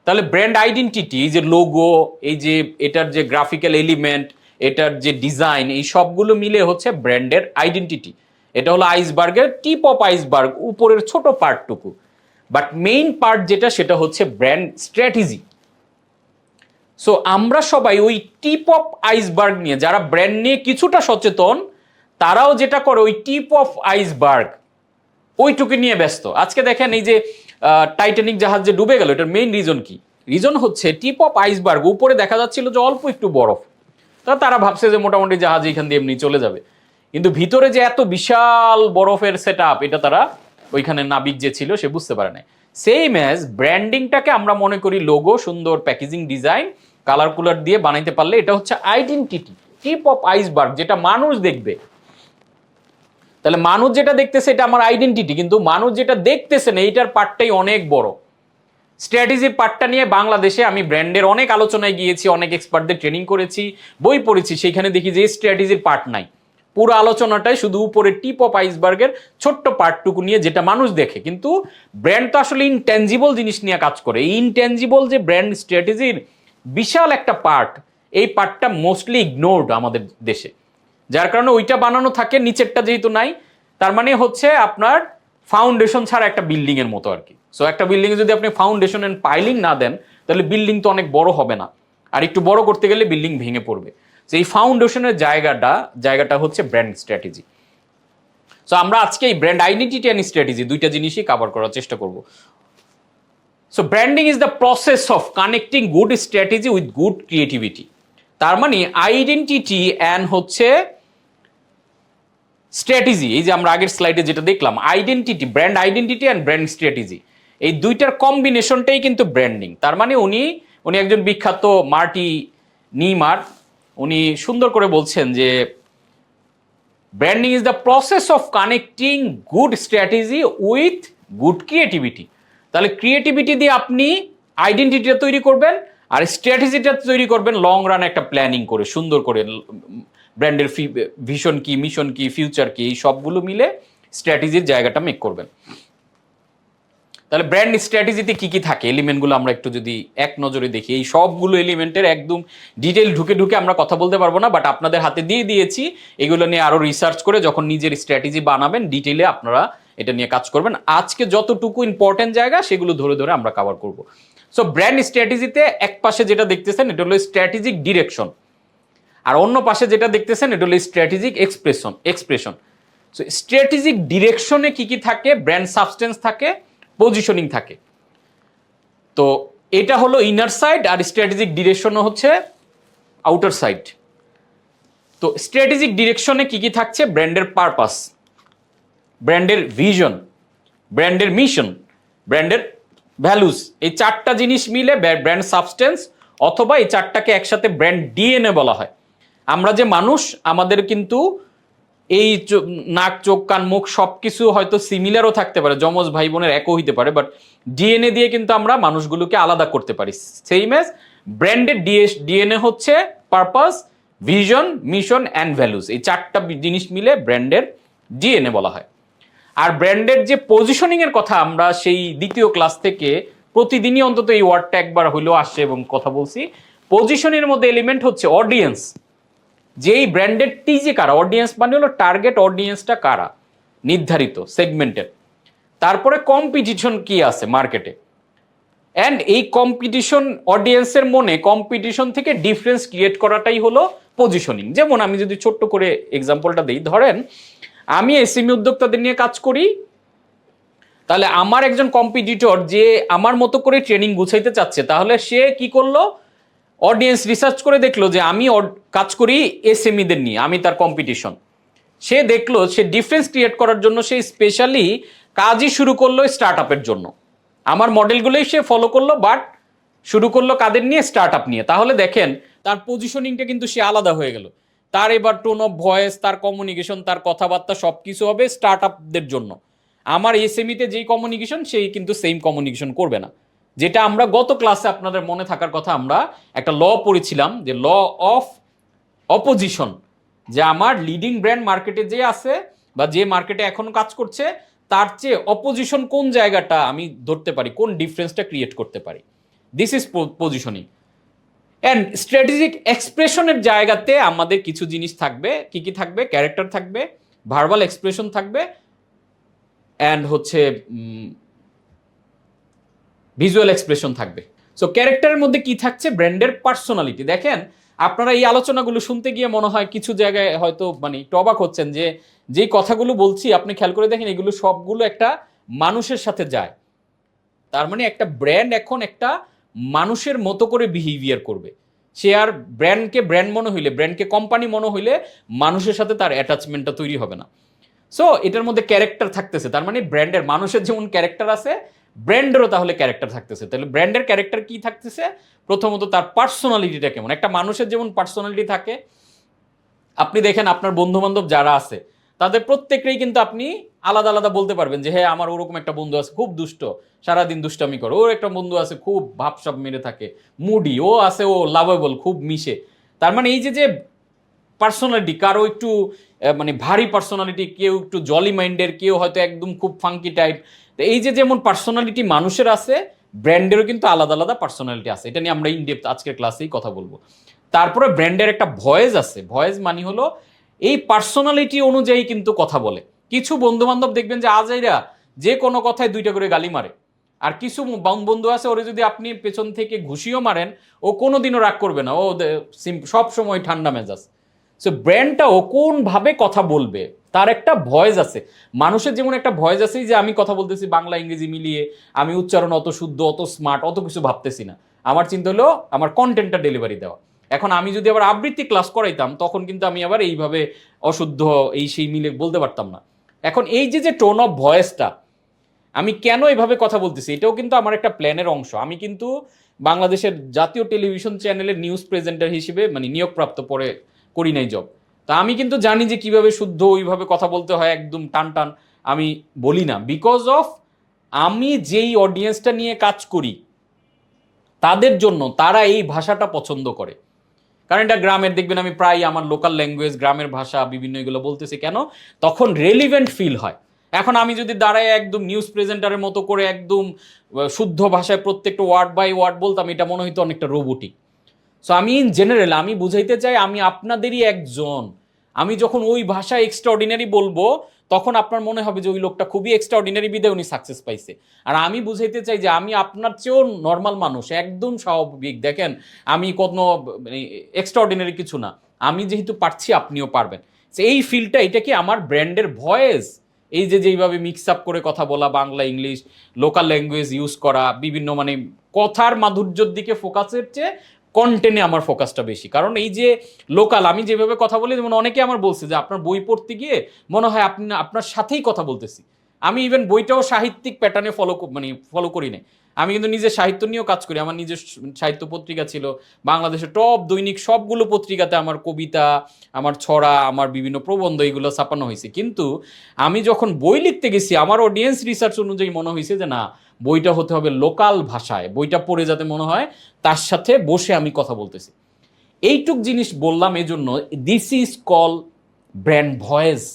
তাহলে ব্র্যান্ড আইডেন্টিটি, এই যে লোগো, এই যে এটার যে গ্রাফিক্যাল এলিমেন্ট, এটার যে ডিজাইন, এই সবগুলো মিলে হচ্ছে ব্র্যান্ডের আইডেন্টিটি। এটা হলো আইসবার্গের টিপ অফ আইসবার্গ, উপরের ছোট পার্টটুকু। বাট মেইন পার্ট যেটা, সেটা হচ্ছে ব্র্যান্ড স্ট্র্যাটেজি। সো আমরা সবাই ওই টিপ অফ আইসবার্গ নিয়ে, যারা ব্র্যান্ড নিয়ে কিছুটা সচেতন, তারাও যেটা করে ওই টিপ অফ আইসবার্গ ওইটুকু নিয়ে ব্যস্ত। আজকে দেখেন এই যে টাইটানিক জাহাজ যে ডুবে গেল, এটার মেইন রিজন কি? রিজন হচ্ছে টিপ অফ আইসবার্গ, উপরে দেখা যাচ্ছিল যে অল্প একটু বরফ, তারা ভাবছে যে মোটামুটি জাহাজ এখান দিয়ে এমনি চলে যাবে, কিন্তু ভিতরে যে এত বিশাল বরফের সেট আপ, এটা তারা, ওইখানে নাবিক যে ছিল সে বুঝতে পারে না। সেম অ্যাজ ব্র্যান্ডিংটাকে আমরা মনে করি লোগো, সুন্দর প্যাকেজিং ডিজাইন, কালার কুলার দিয়ে বানাইতে পারলে এটা হচ্ছে আইডেন্টিটি, টিপ অফ আইসবার্গ, যেটা মানুষ দেখবে। তাহলে মানুষ যেটা দেখতেছে এটা আমার আইডেন্টিটি, কিন্তু মানুষ যেটা দেখতেছে না এইটার পার্টটাই অনেক বড়। স্ট্র্যাটেজির পার্টটা নিয়ে বাংলাদেশে আমি ব্র্যান্ডের অনেক আলোচনায় গিয়েছি, অনেক এক্সপার্টদের ট্রেনিং করেছি, বই পড়েছি, সেখানে দেখি যে স্ট্র্যাটেজির পার্ট নাই। পুরো আলোচনাটাই শুধু উপরে টিপ অফ আইসবার্গের ছোট্ট পার্টটুকু নিয়ে, যেটা মানুষ দেখে। কিন্তু ব্র্যান্ড তো আসলে ইনট্যাঞ্জিবল জিনিস নিয়ে কাজ করে। এই ইনট্যাঞ্জিবল যে ব্র্যান্ড স্ট্র্যাটেজির বিশাল একটা পার্ট, এই পার্টটা মোস্টলি ইগনোরড আমাদের দেশে, যার কারণে ওইটা বানানো থাকে, নিচেরটা যেহেতু নাই, তার মানে হচ্ছে আপনার ফাউন্ডেশন ছাড়া একটা বিল্ডিং এর মতো আর কি। সো একটা বিল্ডিং এ যদি আপনি ফাউন্ডেশন এন্ড পাইলিং না দেন, তাহলে বিল্ডিং তো অনেক বড় হবে না, আর একটু বড় করতে গেলে বিল্ডিং ভেঙে পড়বে। সো এই ফাউন্ডেশনের জায়গাটা হচ্ছে ব্র্যান্ড স্ট্র্যাটেজি। সো আমরা আজকে এই ব্র্যান্ড আইডেন্টিটি এন্ড স্ট্র্যাটেজি দুইটা জিনিসই কভার করার চেষ্টা করব। So branding is the process of connecting good strategy with good creativity. তার মানে আইডেন্টিটি অ্যান্ড হচ্ছে স্ট্র্যাটেজি, এই যে আমরা আগের স্লাইডে যেটা দেখলাম, identity, brand identity and brand strategy, এই দুইটার কম্বিনেশনটাই কিন্তু ব্র্যান্ডিং। তার মানে উনি একজন বিখ্যাত মার্টি নিমার, উনি সুন্দর করে বলছেন যে branding is the process of connecting good strategy with good creativity. তাহলে ক্রিয়েটিভিটি দিয়ে আপনি আইডেন্টিটিটা তৈরি করবেন, আর স্ট্র্যাটেজিটা তৈরি করবেন লং রান একটা প্ল্যানিং করে, সুন্দর করে ব্র্যান্ডের ভিশন কি, মিশন কি, ফিউচার কি, এই সবগুলো মিলে স্ট্র্যাটেজির জায়গাটা মেক করবেন। তাহলে ব্র্যান্ড স্ট্র্যাটেজিতে কি কি থাকে এলিমেন্টগুলো আমরা একটু যদি এক নজরে দেখি, এই সবগুলো এলিমেন্টের একদম ডিটেল ঢুকে ঢুকে আমরা কথা বলতে পারবো না, বাট আপনাদের হাতে দিয়ে দিয়েছি, এগুলো নিয়ে আরো রিসার্চ করে যখন নিজের স্ট্র্যাটেজি বানাবেন ডিটেলে আপনারা এটা নিয়ে কাজ করবেন। আজকে যতটুকু ইম্পর্টেন্ট জায়গা সেগুলো ধরে ধরে আমরা কভার করব। সো ব্র্যান্ড স্ট্র্যাটেজিতে এক পাশে যেটা দেখতেছেন এটা হলো স্ট্র্যাটেজিক ডিরেকশন, আর অন্য পাশে যেটা দেখতেছেন এটা হলো স্ট্র্যাটেজিক এক্সপ্রেশন। সো স্ট্র্যাটেজিক ডিরেকশনে কি কি থাকে? ব্র্যান্ড সাবস্টেন্স থাকে, পজিশনিং থাকে। তো এটা হলো ইনার সাইড, আর স্ট্র্যাটেজিক ডিরেকশন হচ্ছে আউটার সাইড। তো স্ট্র্যাটেজিক ডিরেকশনে কি কি থাকছে? ব্র্যান্ডের পারপাস, ব্র্যান্ডের ভিশন, ব্র্যান্ডের মিশন, ব্র্যান্ডের ভ্যালুস, এই চারটা জিনিস মিলে ব্র্যান্ড সাবস্টেন্স, অথবা এই চারটাকে একসাথে ব্র্যান্ড ডিএনএ বলা হয়। আমরা যে মানুষ, আমাদের কিন্তু এই নাক, চোখ, কান, মুখ সবকিছু হয়তো সিমিলারও থাকতে পারে, যমজ ভাই বোনের একও হইতে পারে, বাট ডিএনএ দিয়ে কিন্তু আমরা মানুষগুলোকে আলাদা করতে পারি। সেম এজ ব্র্যান্ডের ডিএনএ হচ্ছে purpose, vision, mission and values, এই চারটা জিনিস মিলে ব্র্যান্ডের ডিএনএ বলা হয়। আর ব্র্যান্ডের যে পজিশনিং এর কথা আমরা সেই দ্বিতীয় ক্লাস থেকে প্রতিদিনই অন্তত এই ওয়ার্ডটা একবার হইলেও আসছে এবং কথা বলছি। পজিশনের মধ্যে এলিমেন্ট হচ্ছে অডিয়েন্স, যেই ব্র্যান্ডের টিজে কারা, অডিয়েন্স মানে হলো টার্গেট অডিয়েন্সটা কারা, নির্ধারিত সেগমেন্টের। তারপরে কম্পিটিশন কি আছে মার্কেটে, অ্যান্ড এই কম্পিটিশন অডিয়েন্সের মনে কম্পিটিশন থেকে ডিফারেন্স ক্রিয়েট করাটাই হলো পজিশনিং। যেমন আমি যদি ছোট্ট করে এক্সাম্পলটা দিই, ধরেন আমি এসএমই উদ্যোক্তাদের নিয়ে কাজ করি, তাহলে আমার একজন কম্পিটিটর যে আমার মতো করে ট্রেনিং গুছাইতে চাচ্ছে, তাহলে সে কি করলো? অডিয়েন্স রিসার্চ করে দেখলো যে আমি কাজ করি এসএমইদের নিয়ে, আমি তার কম্পিটিশন। সে দেখলো সে ডিফারেন্স ক্রিয়েট করার জন্য সে স্পেশালি কাজই শুরু করলো স্টার্ট আপের জন্য। আমার মডেলগুলোই সে ফলো করলো, বাট শুরু করলো কাদের নিয়ে? স্টার্ট আপ নিয়ে। তাহলে দেখেন তার পজিশনিংটা কিন্তু সে আলাদা হয়ে গেল। তার এবার টোন অফ ভয়েস, তার কমিউনিকেশন, তার কথাবার্তা সব কিছু হবে স্টার্ট আপদের জন্য। আমার এসএমইতে যেই কমিউনিকেশন সেই কিন্তু সেম কমিউনিকেশন করবে না। যেটা আমরা গত ক্লাসে আপনাদের মনে থাকার কথা, আমরা একটা ল পড়েছিলাম, যে ল অফ অপোজিশন, যে আমার লিডিং ব্র্যান্ড মার্কেটে যে আছে বা যে মার্কেটে এখন কাজ করছে তার চেয়ে অপোজিশন কোন জায়গাটা আমি ধরতে পারি, কোন ডিফারেন্সটা ক্রিয়েট করতে পারি। This is positioning. And strategic এক্সপ্রেশনের জায়গাতে আমাদের কিছু জিনিস থাকবে। কি কি থাকবে? ক্যারেক্টার থাকবে, ভার্বাল এক্সপ্রেশন থাকবে, অ্যান্ড হচ্ছে ভিজুয়াল এক্সপ্রেশন থাকবে। সো ক্যারেক্টারের মধ্যে কি থাকছে? ব্র্যান্ডের পার্সোনালিটি। দেখেন আপনারা এই আলোচনাগুলো শুনতে গিয়ে মনে হয় কিছু জায়গায় হয়তো মানে একটু অবাক হচ্ছেন, যে যেই কথাগুলো বলছি আপনি খেয়াল করে দেখেন এগুলো সবগুলো একটা মানুষের সাথে যায়। তার মানে একটা ব্র্যান্ড এখন একটা মানুষের মতো করে বিহেভিয়ার করবে। সে আর ব্র্যান্ডকে ব্র্যান্ড মনে হইলে, ব্র্যান্ডকে কোম্পানি মনে হইলে মানুষের সাথে তার অ্যাটাচমেন্টটা তৈরি হবে না। সো এটার মধ্যে ক্যারেক্টার থাকতেছে, তার মানে ব্র্যান্ডের, মানুষের যেমন ক্যারেক্টার আছে ব্র্যান্ডেরও তাহলে ক্যারেক্টার থাকতেছে। তাহলে ব্র্যান্ডের ক্যারেক্টার কি থাকতেছে? প্রথমত তার পার্সোনালিটিটা কেমন। একটা মানুষের যেমন পার্সোনালিটি থাকে, আপনি দেখেন আপনার বন্ধু বান্ধব যারা আছে তাদের প্রত্যেককেই কিন্তু আপনি আলাদা আলাদা বলতে পারবেন যে হ্যাঁ আমার ওরকম একটা বন্ধু আছে খুব দুষ্ট, সারাদিন দুষ্টামি করে। ওর একটা বন্ধু আছে খুব ভাবসাব মেরে থাকে, মুডি। ও আছে ও লাভেবল, খুব মিশে। তার মানে এই যে যে পার্সোনালিটি, কারো একটু মানে ভারী পার্সোনালিটি, কেউ একটু জলি মাইন্ডের, কেউ হয়তো একদম খুব ফাঙ্কি টাইপ। তো এই যে যেমন পার্সোনালিটি মানুষের আছে, ব্র্যান্ডেরও কিন্তু আলাদা আলাদা পার্সোনালিটি আছে। এটা নিয়ে আমরা ইনডেপথ আজকের ক্লাসেই কথা বলবো। তারপরে ব্র্যান্ডের একটা ভয়েস আছে। ভয়েস মানে হলো এই পার্সোনালিটি অনুযায়ী কিন্তু কথা বলে। কিছু বন্ধু বান্ধব দেখবেন যে আজাইরা যে কোনো কথায় দুইটা করে গালি মারে, আর কিছু বন্ধু আছে ওরে যদি আপনি পেছন থেকে ঘুষিও মারেন ও কোনোদিনও রাগ করবে না, ও সব সময় ঠান্ডা মেজাজ। সো ব্র্যান্ডটাও কোনভাবে কথা বলবে তার একটা ভয়েস আছে। মানুষের যেমন একটা ভয়েস আছে যে আমি কথা বলতেছি বাংলা ইংরেজি মিলিয়ে, আমি উচ্চারণ অত শুদ্ধ, অত স্মার্ট, অত কিছু ভাবতেছি না। আমার চিন্তা হলো আমার কন্টেন্টটা ডেলিভারি দেওয়া। এখন আমি যদি আবার আবৃত্তি ক্লাস করাইতাম তখন কিন্তু আমি আবার এইভাবে অশুদ্ধ এই সেই মিলে বলতে পারতাম না। এখন এই যে যে টোন অফ ভয়েসটা, আমি কেন এভাবে কথা বলতেছি এটাও কিন্তু আমার একটা প্ল্যানের অংশ। আমি কিন্তু বাংলাদেশের জাতীয় টেলিভিশন চ্যানেলের নিউজ প্রেজেন্টার হিসেবে মানে নিয়োগপ্রাপ্ত, পরে করি নাই জব। তা আমি কিন্তু জানি যে কিভাবে শুদ্ধ ওইভাবে কথা বলতে হয়, একদম টান টান আমি বলি না। বিকজ অফ আমি যেই অডিয়েন্সটা নিয়ে কাজ করি তাদের জন্য, তারা এই ভাষাটা পছন্দ করে। কারণ এটা গ্রামের, দেখবেন আমি প্রায় আমার লোকাল ল্যাঙ্গুয়েজ, গ্রামের ভাষা বিভিন্ন এগুলো বলতেছি কেন, তখন রেলিভেন্ট ফিল হয়। এখন আমি যদি দাঁড়ায় একদম নিউজ প্রেজেন্টারের মতো করে একদম শুদ্ধ ভাষায় প্রত্যেকটা ওয়ার্ড বাই ওয়ার্ড বলতাম, এটা মনে হইতো অনেকটা রোবোটিক। সো আমি ইন জেনারেল আমি বুঝাইতে চাই আমি আপনাদেরই একজন। আমি যখন ওই ভাষা এক্সট্রাঅর্ডিনারি বলবো তখন আপনার মনে হবে যে ওই লোকটা খুবই এক্সট্রাঅর্ডিনারি বিধায় উনি সাকসেস পাইছে। আর আমি বুঝাইতে চাই যে আমি আপনার চেয়েও নর্মাল মানুষ, একদম স্বাভাবিক। দেখেন আমি কোনো এক্সট্রাঅর্ডিনারি কিছু না, আমি যেহেতু পারছি আপনিও পারবেন। এই ফিলটা, এটা কি আমার ব্র্যান্ডের ভয়েস। এই যে যেইভাবে মিক্স আপ করে কথা বলা, Bangla English local language use করা, বিভিন্ন মানে কথার মাধুর্যের দিকে ফোকাসের চেয়ে কন্টেন্টে আমার ফোকাসটা বেশি। কারণ এই যে লোকাল আমি যেভাবে কথা বলি, যেমন অনেকে আমার বলছে যে আপনার বই পড়তে গিয়ে মনে হয় আপনি আপনার সাথেই কথা বলতেছি। আমি ইভেন বইটাও সাহিত্যিক প্যাটার্নে ফলো করি না। আমি কিন্তু নিজের সাহিত্য নিয়েও কাজ করি, আমার নিজের সাহিত্য পত্রিকা ছিল, বাংলাদেশের টপ দৈনিক সবগুলো পত্রিকাতে আমার কবিতা, আমার ছড়া, আমার বিভিন্ন প্রবন্ধ এগুলো ছাপানো হয়েছে। কিন্তু আমি যখন বই লিখতে গেছি আমার অডিয়েন্স রিসার্চ অনুযায়ী মনে হয়েছে যে না, বইটা হতে হবে লোকাল ভাষায়, বইটা পড়ে যাতে মনে হয় তার সাথে বসে আমি কথা বলতেছি। এইটুক জিনিস বললাম এজন্য, this is call brand voice.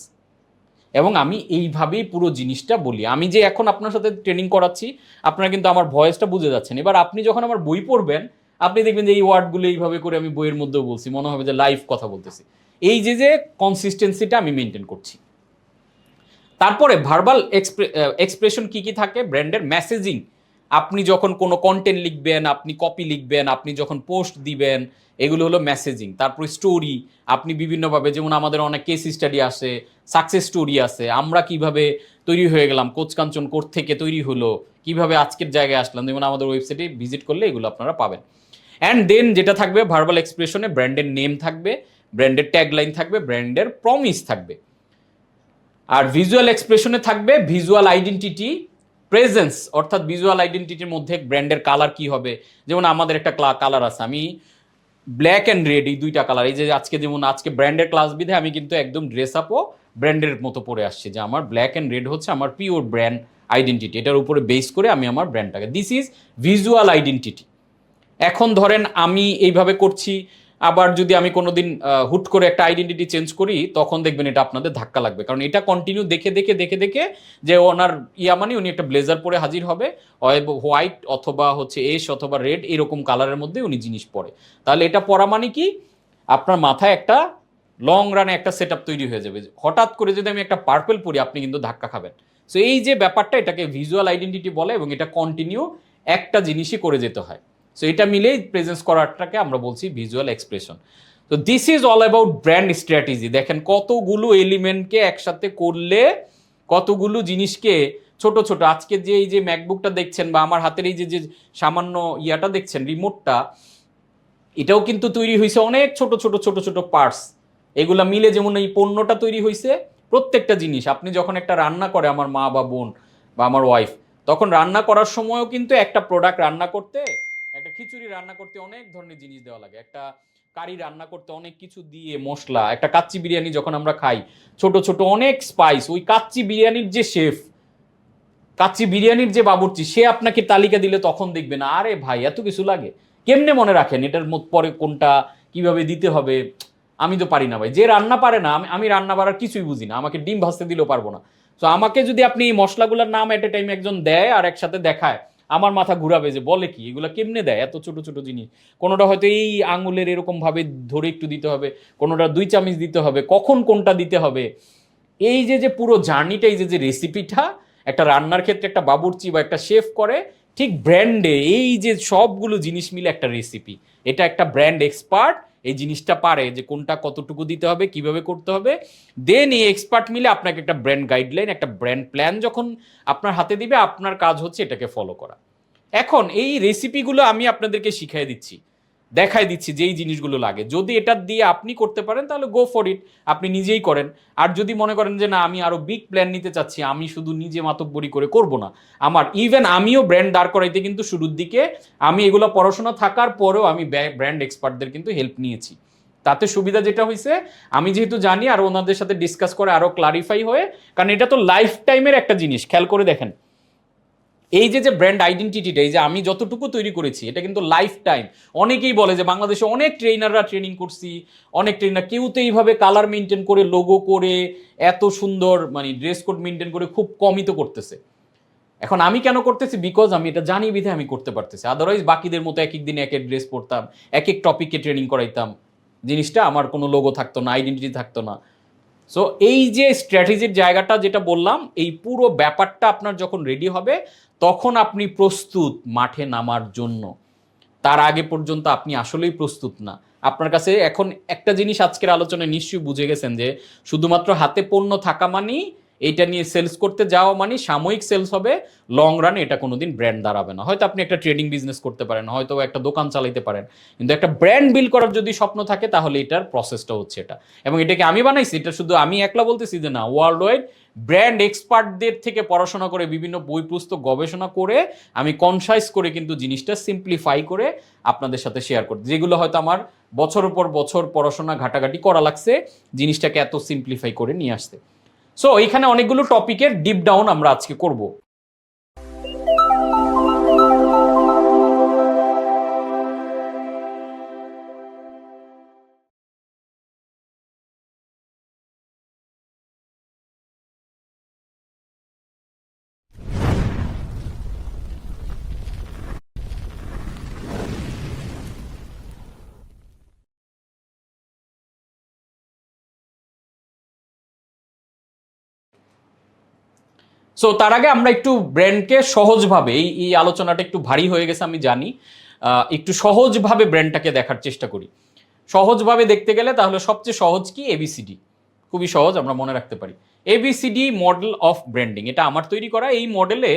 এবং আমি এইভাবেই পুরো জিনিসটা বলি। আমি যে এখন আপনার সাথে ট্রেনিং করাচ্ছি, আপনারা কিন্তু আমার ভয়েসটা বুঝে যাচ্ছেন। এবার আপনি যখন আমার বই পড়বেন আপনি দেখবেন যে এই ওয়ার্ডগুলো এইভাবে করে আমি বইয়ের মধ্যেও বলছি, মনে হবে যে লাইভ কথা বলতেছি। এই যে যে কনসিস্টেন্সিটা আমি মেনটেন করছি। তারপরে ভার্বাল এক্সপ্রেশন কি কি থাকে ব্র্যান্ডের? মেসেজিং, আপনি যখন কোনো কন্টেন্ট লিখবেন, আপনি কপি লিখবেন, আপনি যখন পোস্ট দিবেন, এগুলো হলো মেসেজিং। তারপর স্টোরি, আপনি বিভিন্নভাবে, যেমন আমাদের অনেক কেস স্টাডি আসে, সাকসেস স্টোরি আছে, আমরা কিভাবে তৈরি হয়ে গেলাম, কোচকাঞ্চন কোর্ট থেকে তৈরি হলো, কিভাবে আজকের জায়গায় আসলাম, যেমন আমাদের ওয়েবসাইটে ভিজিট করলে এগুলো আপনারা পাবেন। অ্যান্ড দেন যেটা থাকবে ভার্বাল এক্সপ্রেশনে, ব্র্যান্ডের নেম থাকবে, ব্র্যান্ডের ট্যাগলাইন থাকবে, ব্র্যান্ডের প্রমিস থাকবে। আর ভিজুয়াল এক্সপ্রেশনে থাকবে ভিজুয়াল আইডেন্টিটি, প্রেজেন্স, অর্থাৎ ভিজুয়াল আইডেন্টিটির মধ্যে ব্র্যান্ডের কালার কি হবে। যেমন আমাদের একটা কালার আছে, আমি ব্ল্যাক অ্যান্ড রেড, এই দুইটা কালার। এই যে আজকে যেমন আজকে ব্র্যান্ডের ক্লাস বিধে আমি কিন্তু একদম ড্রেস আপও ব্র্যান্ডের মতো পরে আসছি, যে আমার ব্ল্যাক অ্যান্ড রেড হচ্ছে আমার পিওর ব্র্যান্ড আইডেন্টিটি। এটার উপরে বেস করে আমি আমার ব্র্যান্ডটাকে, দিস ইজ ভিজুয়াল আইডেন্টিটি। এখন ধরেন আমি এইভাবে করছি, আবার যদি আমি কোনোদিন হুট করে একটা আইডেন্টিটি চেঞ্জ করি তখন দেখবেন এটা আপনাদের ধাক্কা লাগবে। কারণ এটা কন্টিনিউ দেখে দেখে দেখে দেখে যে ওনার মানে উনি একটা ব্লেজার পরে হাজির হবে, হোয়াইট অথবা হচ্ছে এশ অথবা রেড এরকম কালারের মধ্যে উনি জিনিস পরে। তাহলে এটা পরা মানে কি, আপনার মাথায় একটা লং রানে একটা সেট আপ তৈরি হয়ে যাবে। হঠাৎ করে যদি আমি একটা পার্পেল পরি আপনি কিন্তু ধাক্কা খাবেন। সো এই যে ব্যাপারটা, এটাকে ভিজুয়াল আইডেন্টিটি বলে, এবং এটা কন্টিনিউ একটা জিনিসই করে যেতে হয়। সো এটা মিলেই প্রেজেন্স করাটাকে আমরা বলছি ভিজুয়াল এক্সপ্রেশন। তো this is all about brand strategy. দেখেন কতগুলো এলিমেন্টকে একসাথে করলে, কতগুলো জিনিসকে ছোট ছোট, আজকে যে এই যে ম্যাকবুকটা দেখছেন বা আমার হাতের এই যে যে সামান্য ইয়াটা দেখছেন রিমোটটা, এটাও কিন্তু তৈরি হয়েছে অনেক ছোট ছোট ছোট ছোট পার্টস। এগুলা মিলে যেমন এই পণ্যটা তৈরি হয়েছে, প্রত্যেকটা জিনিস আপনি যখন একটা রান্না করে আমার মা বা বোন বা আমার ওয়াইফ, তখন রান্না করার সময়ও কিন্তু একটা প্রোডাক্ট রান্না করতে, একটা খিচুড়ি রান্না করতে অনেক ধরনের জিনিস দেওয়া লাগে, একটা কারি রান্না করতে অনেক কিছু দিয়ে মশলা, একটা কাচ্চি বিরিয়ানি যখন আমরা খাই ছোট ছোট অনেক স্পাইস, ওই কাচ্চি বিরিয়ানির যে শেফ, কাচ্চি বিরিয়ানির যে বাবুর্চি, সে আপনাকে তালিকা দিলে তখন দেখবেন আরে ভাই এত কিছু লাগে, কেমনে মনে রাখেন এটার পরে কোনটা কিভাবে দিতে হবে। আমি তো পারি না ভাই, যে রান্না পারে না, আমি রান্না বাড়ার কিছুই বুঝি না, আমাকে ডিম ভাজতে দিলেও পারবো না। তো আমাকে যদি আপনি এই মশলাগুলোর নাম এট এ টাইম একজন দেয় আর একসাথে দেখায়, আমার মাথা ঘুরাবে যে বলে কি এগুলা কেমনে দেয় এত ছোট ছোট জিনিস। কোনোটা হয়তো এই আঙুলের এরকম ভাবে ধরে একটু দিতে হবে, কোনোটা 2 চামচ দিতে হবে, কখন কোনটা দিতে হবে। এই যে যে পুরো জার্নিটা, এই যে যে রেসিপিটা একটা রান্নার ক্ষেত্রে একটা বাবুর্চি বা একটা শেফ করে, ঠিক ব্র্যান্ডে এই যে সবগুলো জিনিস মিলে একটা রেসিপি। এটা একটা ব্র্যান্ড এক্সপার্ট এই জিনিসটা পারে যে কোনটা কতটুকু দিতে হবে, কিভাবে করতে হবে। দেন এই এক্সপার্ট মিলে আপনাকে একটা ব্র্যান্ড গাইডলাইন, একটা ব্র্যান্ড প্ল্যান যখন আপনার হাতে দিবে, আপনার কাজ হচ্ছে এটাকে ফলো করা। এখন এই রেসিপিগুলো আমি আপনাদেরকে শিখিয়ে দিচ্ছি, দেখাই দিচ্ছি যে এই জিনিসগুলো লাগে। যদি এটা দিয়ে আপনি করতে পারেন তাহলে গো ফর ইট, আপনি নিজেই করেন। আর যদি মনে করেন যে না আমি আরো বিগ প্ল্যান নিতে চাচ্ছি, আমি শুধু নিজে মাতব্বরি করে করব না, আমার ইভেন আমিও ব্র্যান্ড দাঁড় করাইতে কিন্তু শুরুর দিকে আমি এগুলো পড়াশোনা থাকার পরেও আমি ব্র্যান্ড এক্সপার্টদের কিন্তু হেল্প নিয়েছি। তাতে সুবিধা যেটা হয়েছে, আমি যেহেতু জানি আর ওনাদের সাথে ডিসকাস করে আরো ক্লারিফাই হয়ে, কারণ এটা তো লাইফ টাইমের একটা জিনিস। খেয়াল করে দেখেন, এই যে ব্র্যান্ড আইডেন্টিটিটা, এই যে আমি যতটুকু তৈরি করেছি, এটা কিন্তু লাইফ টাইম। অনেকেই বলে যে বাংলাদেশে অনেক ট্রেনাররা ট্রেনিং করছি, অনেক ট্রেনার কেউ তো এইভাবে কালার মেনটেন করে, লোগো করে, এত সুন্দর মানে ড্রেস কোড মেনটেন করে খুব কমই তো করতেছে। এখন আমি কেন করতেছি? বিকজ আমি এটা জানি বিধে আমি করতে পারতেছি। আদারওয়াইজ বাকিদের মতো এক এক দিনে এক এক ড্রেস পরতাম, এক এক টপিকে ট্রেনিং করাইতাম, জিনিসটা আমার কোনো লোগো থাকতো না, আইডেন্টিটি থাকতো না। সো এই যে স্ট্র্যাটেজির জায়গাটা যেটা বললাম, এই পুরো ব্যাপারটা আপনার যখন রেডি হবে তখন আপনি প্রস্তুত মাঠে নামার জন্য। তার আগে পর্যন্ত আপনি আসলেই প্রস্তুত না। আপনার কাছে এখন একটা জিনিস আজকের আলোচনায় নিশ্চয়ই বুঝে গেছেন যে শুধুমাত্র হাতে পণ্য থাকা মানেই, এইটা নিয়ে সেলস করতে যাওয়া মানে সাময়িক সেলস হবে, লং রানে এটা কোনোদিন ব্র্যান্ড দাঁড়াবে না। হয়তো আপনি একটা ট্রেডিং বিজনেস করতে পারেন, হয়তো একটা দোকান চালাইতে পারেন, কিন্তু একটা ব্র্যান্ড বিল্ড করার যদি স্বপ্ন থাকে তাহলে এটার প্রসেসটা হচ্ছে এটা। এবং এটাকে আমি বানাইছি, এটা শুধু আমি একলা বলতেছি যে না, ওয়ার্ল্ড ওয়াইড ব্র্যান্ড এক্সপার্টদের থেকে পড়াশোনা করে, বিভিন্ন বই পুস্তক গবেষণা করে আমি কনসাইজ করে কিন্তু জিনিসটা সিম্পলিফাই করে আপনাদের সাথে শেয়ার করতে, যেগুলো হয়তো আমার বছরের পর বছর পড়াশোনা ঘাটাঘাটি করা লাগছে জিনিসটাকে এত সিম্পলিফাই করে নিয়ে আসতে। সো এইখানে অনেকগুলো টপিকের ডিপ ডাউন আমরা আজকে করব। সো তার আগে আমরা একটু ব্র্যান্ডকে সহজভাবে, এই আলোচনাটা একটু ভারী হয়ে গেছে আমি জানি, একটু সহজভাবে ব্র্যান্ডটাকে দেখার চেষ্টা করি। সহজভাবে দেখতে গেলে তাহলে সবচেয়ে সহজ কি? এবিসিডি। খুবই সহজ, আমরা মনে রাখতে পারি। এবিসিডি মডেল অফ ব্র্যান্ডিং, এটা আমার তৈরি করা। এই মডেলে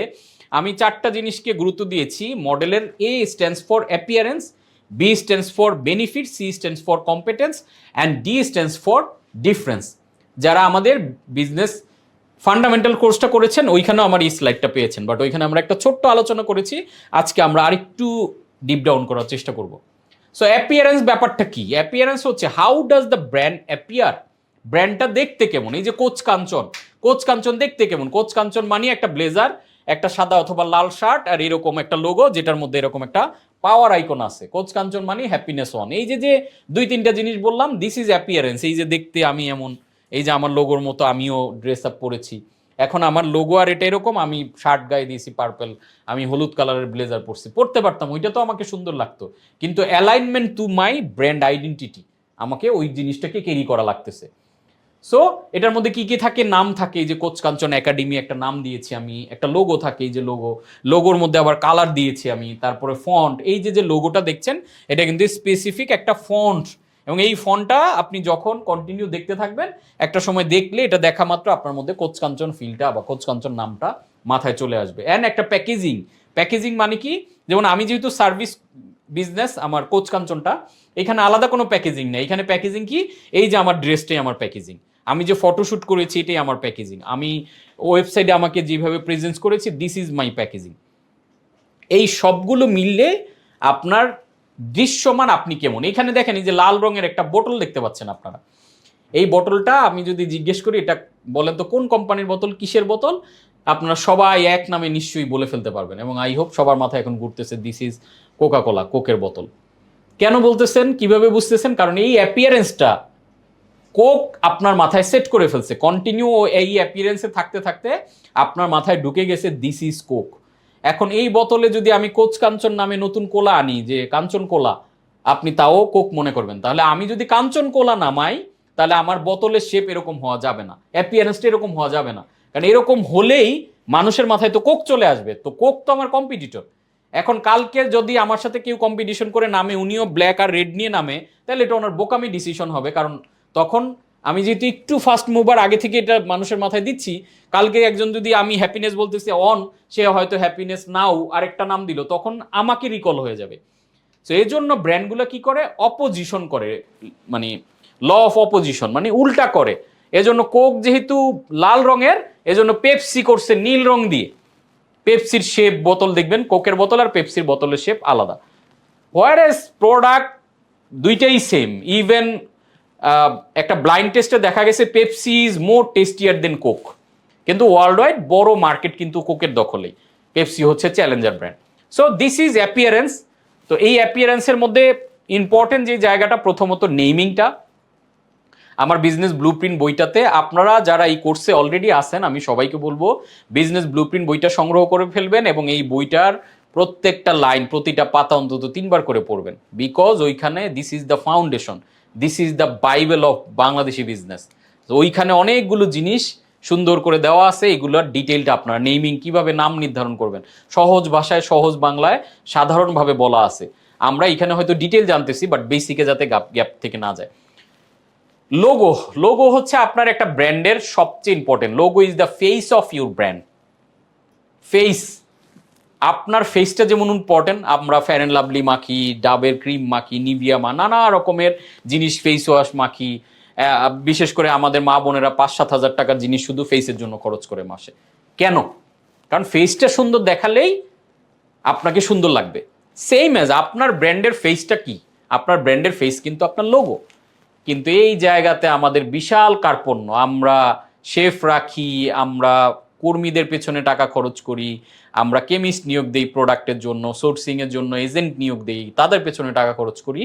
আমি 4টা জিনিসকে গুরুত্ব দিয়েছি। মডেলের A stands for appearance, B stands for benefit, C stands for competence and D stands for difference. যারা আমাদের বিজনেস ফান্ডামেন্টাল কোর্সটা করেছেন ওইখানেও আমার এই স্লাইডটা পেয়েছেন, বাট ওইখানে আমরা একটা ছোট্ট আলোচনা করেছি। আজকে আমরা আরেকটু ডিপ ডাউন করার চেষ্টা করব। সো অ্যাপিয়ারেন্স ব্যাপারটা কি? অ্যাপিয়ারেন্স হচ্ছে how does the brand appear, ব্র্যান্ডটা দেখতে কেমন। এই যে কোচ কাঞ্চন, কোচ কাঞ্চন দেখতে কেমন? কোচ কাঞ্চন মানে একটা ব্লেজার, একটা সাদা অথবা লাল শার্ট, আর এরকম একটা লোগো যেটার মধ্যে এরকম একটা পাওয়ার আইকন আছে। কোচ কাঞ্চন মানে হ্যাপিনেস ওয়ান। এই যে 2-3টা জিনিস বললাম, দিস ইজ অ্যাপিয়ারেন্স। এই যে দেখতে আমি এমন, এই যে আমার লোগোর মতো আমিও ড্রেস আপ পরেছি, এখন আমার লোগো আর এটা এরকম, আমি শার্ট গায়ে দিয়েছি পার্পল, আমি হলুদ কালারের ব্লেজার পরছি, পরতে পারতাম, ওইটা তো আমাকে সুন্দর লাগতো, কিন্তু alignment to my brand identity, আমাকে ওই জিনিসটাকে ক্যারি করা লাগতেছে। সো এটার মধ্যে কি কি থাকে? নাম থাকে, এই যে কোচ কাঞ্চন একাডেমি একটা নাম দিয়েছি আমি, একটা লোগো থাকে, এই যে লোগোর মধ্যে আবার কালার দিয়েছি আমি, তারপরে ফন্ট, এই যে লোগোটা দেখছেন এটা কিন্তু স্পেসিফিক একটা ফন্ট, এবং এই ফন্টটা আপনি যখন কন্টিনিউ দেখতে থাকবেন, একটা সময় দেখলে এটা দেখা মাত্র আপনার মধ্যে কোচ কাঞ্চন ফিলটা বা কোচ কাঞ্চন নামটা মাথায় চলে আসবে। অ্যান্ড একটা প্যাকেজিং, প্যাকেজিং মানে কি? যেমন আমি যেহেতু সার্ভিস বিজনেস, আমার কোচ কাঞ্চনটা, এখানে আলাদা কোনো প্যাকেজিং নেই। এখানে প্যাকেজিং কি? এই যে আমার ড্রেসটাই আমার প্যাকেজিং, আমি যে ফটোশ্যুট করেছি এটাই আমার প্যাকেজিং, আমি ওয়েবসাইটে আমাকে যেভাবে প্রেজেন্স করেছি, দিস ইজ মাই প্যাকেজিং। এই সবগুলো মিললে আপনার দৃশ্যমান আপনি কেমন। এখানে দেখেন এই যে লাল রঙের একটা বোতল দেখতে পাচ্ছেন আপনারা, এই বোতলটা আমি যদি জিজ্ঞেস করি এটা বলেন তো কোন কোম্পানির বোতল, কিসের বোতল, আপনারা সবাই এক নামে নিশ্চয়ই বলে ফেলতে পারবেন, এবং আই হোপ সবার মাথায় এখন ঘুরতেছে দিস ইজ কোকা কোলা, কোকের বোতল। কেন বলতেছেন, কিভাবে বুঝতেছেন? কারণ এই অ্যাপিয়ারেন্সটা কোক আপনার মাথায় সেট করে ফেলছে, কন্টিনিউ এই অ্যাপিয়ারেন্সে থাকতে থাকতে আপনার মাথায় ঢুকে গেছে দিস ইজ কোক। এখন এই বোতলে যদি আমি কোচ কাঞ্চন নামে নতুন কোলা আনি, যে কাঞ্চন কোলা, আপনি তাও কোক মনে করবেন। তাহলে আমি যদি কাঞ্চন কোলা নামাই, তাহলে আমার বোতলের শেপ এরকম হওয়া যাবে না, অ্যাপিয়ারেন্সটা এরকম হওয়া যাবে না, কারণ এরকম হলেই মানুষের মাথায় তো কোক চলে আসবে, তো কোক তো আমার কম্পিটিটর। এখন কালকে যদি আমার সাথে কেউ কম্পিটিশন করে নামে, উনিও ব্ল্যাক আর রেড নিয়ে নামে, তাহলে এটা ওনার বোকামি ডিসিশন হবে, কারণ তখন আমি যেহেতু একটু ফাস্ট মুভার, আগে থেকে এটা মানুষের মাথায় দিচ্ছি, কালকে একজন যদি আমি হ্যাপিনেস বলতেছি অন, সে হয়তো হ্যাপিনেস নাও আরেকটা নাম দিল, তখন আমাকে রিকল হয়ে যাবে। তো এই জন্য ব্র্যান্ডগুলো কি করে? অপোজিশন করে, মানে ল অফ অপোজিশন, মানে উল্টা করে। এজন্য কোক যেহেতু লাল রঙের, এজন্য পেপসি করছে নীল রং দিয়ে। পেপসির শেপ বোতল দেখবেন, কোকের বোতল আর পেপসির বোতলের শেপ আলাদা, হোয়ার প্রোডাক্ট দুইটাই সেম। ইভেন একটা ব্লাইন্ড টেস্টে দেখা গেছে Pepsi is more tastier than Coke, কিন্তু ওয়ার্ল্ড ওয়াইড বড় মার্কেট কিন্তু কোকের দখলেই। পেপসি হচ্ছে challenger brand. So this is appearance. তো এই অ্যাপিয়ারেন্সের মধ্যে ইম্পর্টেন্ট যে জায়গাটা, প্রথমত নেইমিংটা। আমার বিজনেস ব্লুপ্রিন্ট বইটাতে আপনারা যারা এই কোর্সে অলরেডি আছেন, আমি সবাইকে বলবো বিজনেস ব্লুপ্রিন্ট বইটা সংগ্রহ করে ফেলবেন এবং এই বইটার প্রত্যেকটা লাইন, প্রতিটা পাতা অন্তত 3বার করে পড়বেন। বিকজ ওইখানে this is the foundation, this is the Bible of Bangladeshi business. তো ওইখানে অনেকগুলো জিনিস সুন্দর করে দেওয়া আছে, এগুলোর ডিটেইলটা আপনারা নেইমিং কিভাবে নাম নির্ধারণ করবেন সহজ ভাষায়, সহজ বাংলায় সাধারণভাবে বলা আছে। আমরা এখানে হয়তো ডিটেইল জানতেছি, বাট বেসিকে যাতে গ্যাপ থেকে না যায়। লোগো, লোগো হচ্ছে আপনার একটা ব্র্যান্ডের সবচেয়ে important. Logo is the face of your brand. Face, আপনার ফেসটা যেমন ইম্পর্টেন্ট, আমরা ফেয়ার অ্যান্ড লাভলি মাখি, ডাবের ক্রিম মাখি, নিভিয়া নানা রকমের জিনিস, ফেস ওয়াশ মাখি। বিশেষ করে আমাদের মা বোনেরা 5-7 হাজার টাকার জিনিস শুধু ফেসের জন্য খরচ করে মাসে। কেন? কারণ ফেসটা সুন্দর দেখালেই আপনাকে সুন্দর লাগবে। সেম অ্যাজ আপনার ব্র্যান্ডের ফেসটা কি? আপনার ব্র্যান্ডের ফেস কিন্তু আপনার লোগো। কিন্তু এই জায়গাতে আমাদের বিশাল কার্পণ্য। আমরা শেফ রাখি, আমরা কর্মীদের পেছনে টাকা খরচ করি, আমরা কেমিস্ট নিয়োগ দেই প্রোডাক্টের জন্য, সোর্সিংয়ের জন্য এজেন্ট নিয়োগ দেই, তাদের পেছনে টাকা খরচ করি।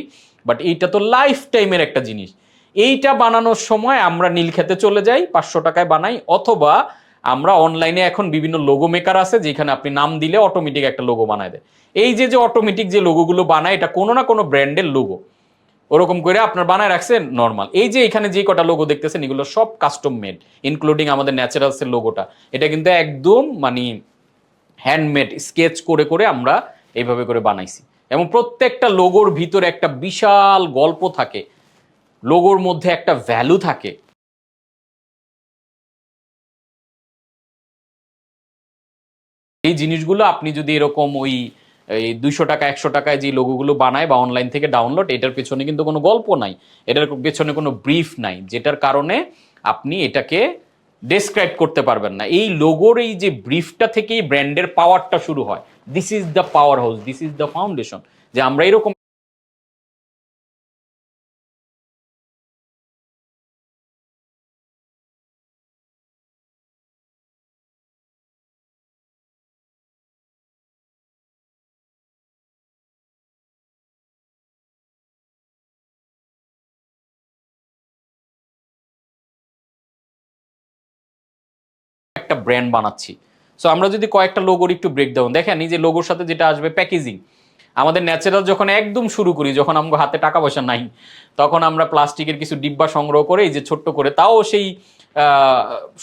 বাট এইটা তো লাইফ টাইমের একটা জিনিস। এইটা বানানোর সময় আমরা নীলক্ষেতে চলে যাই, 500 টাকায় বানাই, অথবা আমরা অনলাইনে এখন বিভিন্ন লোগো মেকার আছে যেখানে আপনি নাম দিলে অটোমেটিক একটা লোগো বানায় দেয়। এই যে অটোমেটিক যে লোগোগুলো বানায়, এটা কোনো না কোনো ব্র্যান্ডের লোগো, ওরকম করে আপনার বানায় রাখছেন নর্মাল। এই যে এখানে যে কটা লোগো দেখতেছেন এগুলো সব কাস্টম মেড, ইনক্লুডিং আমাদের ন্যাচারালসের লোগোটা। এটা কিন্তু একদম মানে হ্যান্ডমেড, স্কেচ করে করে আমরা এইভাবে করে বানাইছি। এবং প্রত্যেকটা লোগোর ভিতরে একটা বিশাল গল্প থাকে, লোগোর মধ্যে একটা ভ্যালু থাকে। এই জিনিসগুলো আপনি যদি এরকম ওই 200 টাকা 100 টাকায় যে লোগোগুলো বানায় বা অনলাইন থেকে ডাউনলোড, এটার পেছনে কিন্তু কোনো গল্প নাই, এটার পেছনে কোনো ব্রিফ নাই, যেটার কারণে আপনি এটাকে ডেসক্রাইব করতে পারবেন না। এই লোগোর এই যে ব্রিফটা থেকেই ব্র্যান্ডের পাওয়ারটা শুরু হয়। This is the power house, this is the foundation. যে আমরা এরকম একটা ব্র্যান্ড বানাচ্ছি। সো আমরা যদি কয়েকটা লোগোর একটু ব্রেকডাউন দেখেন, এই যে লোগোর সাথে যেটা আসবে প্যাকেজিং। আমাদের ন্যাচারাল যখন একদম শুরু করি, যখন আমরা হাতে টাকা পয়সা নাই, তখন আমরা প্লাস্টিকের কিছু ডিব্বা সংগ্রহ করে এই যে ছোট্ট করে, তাও সেই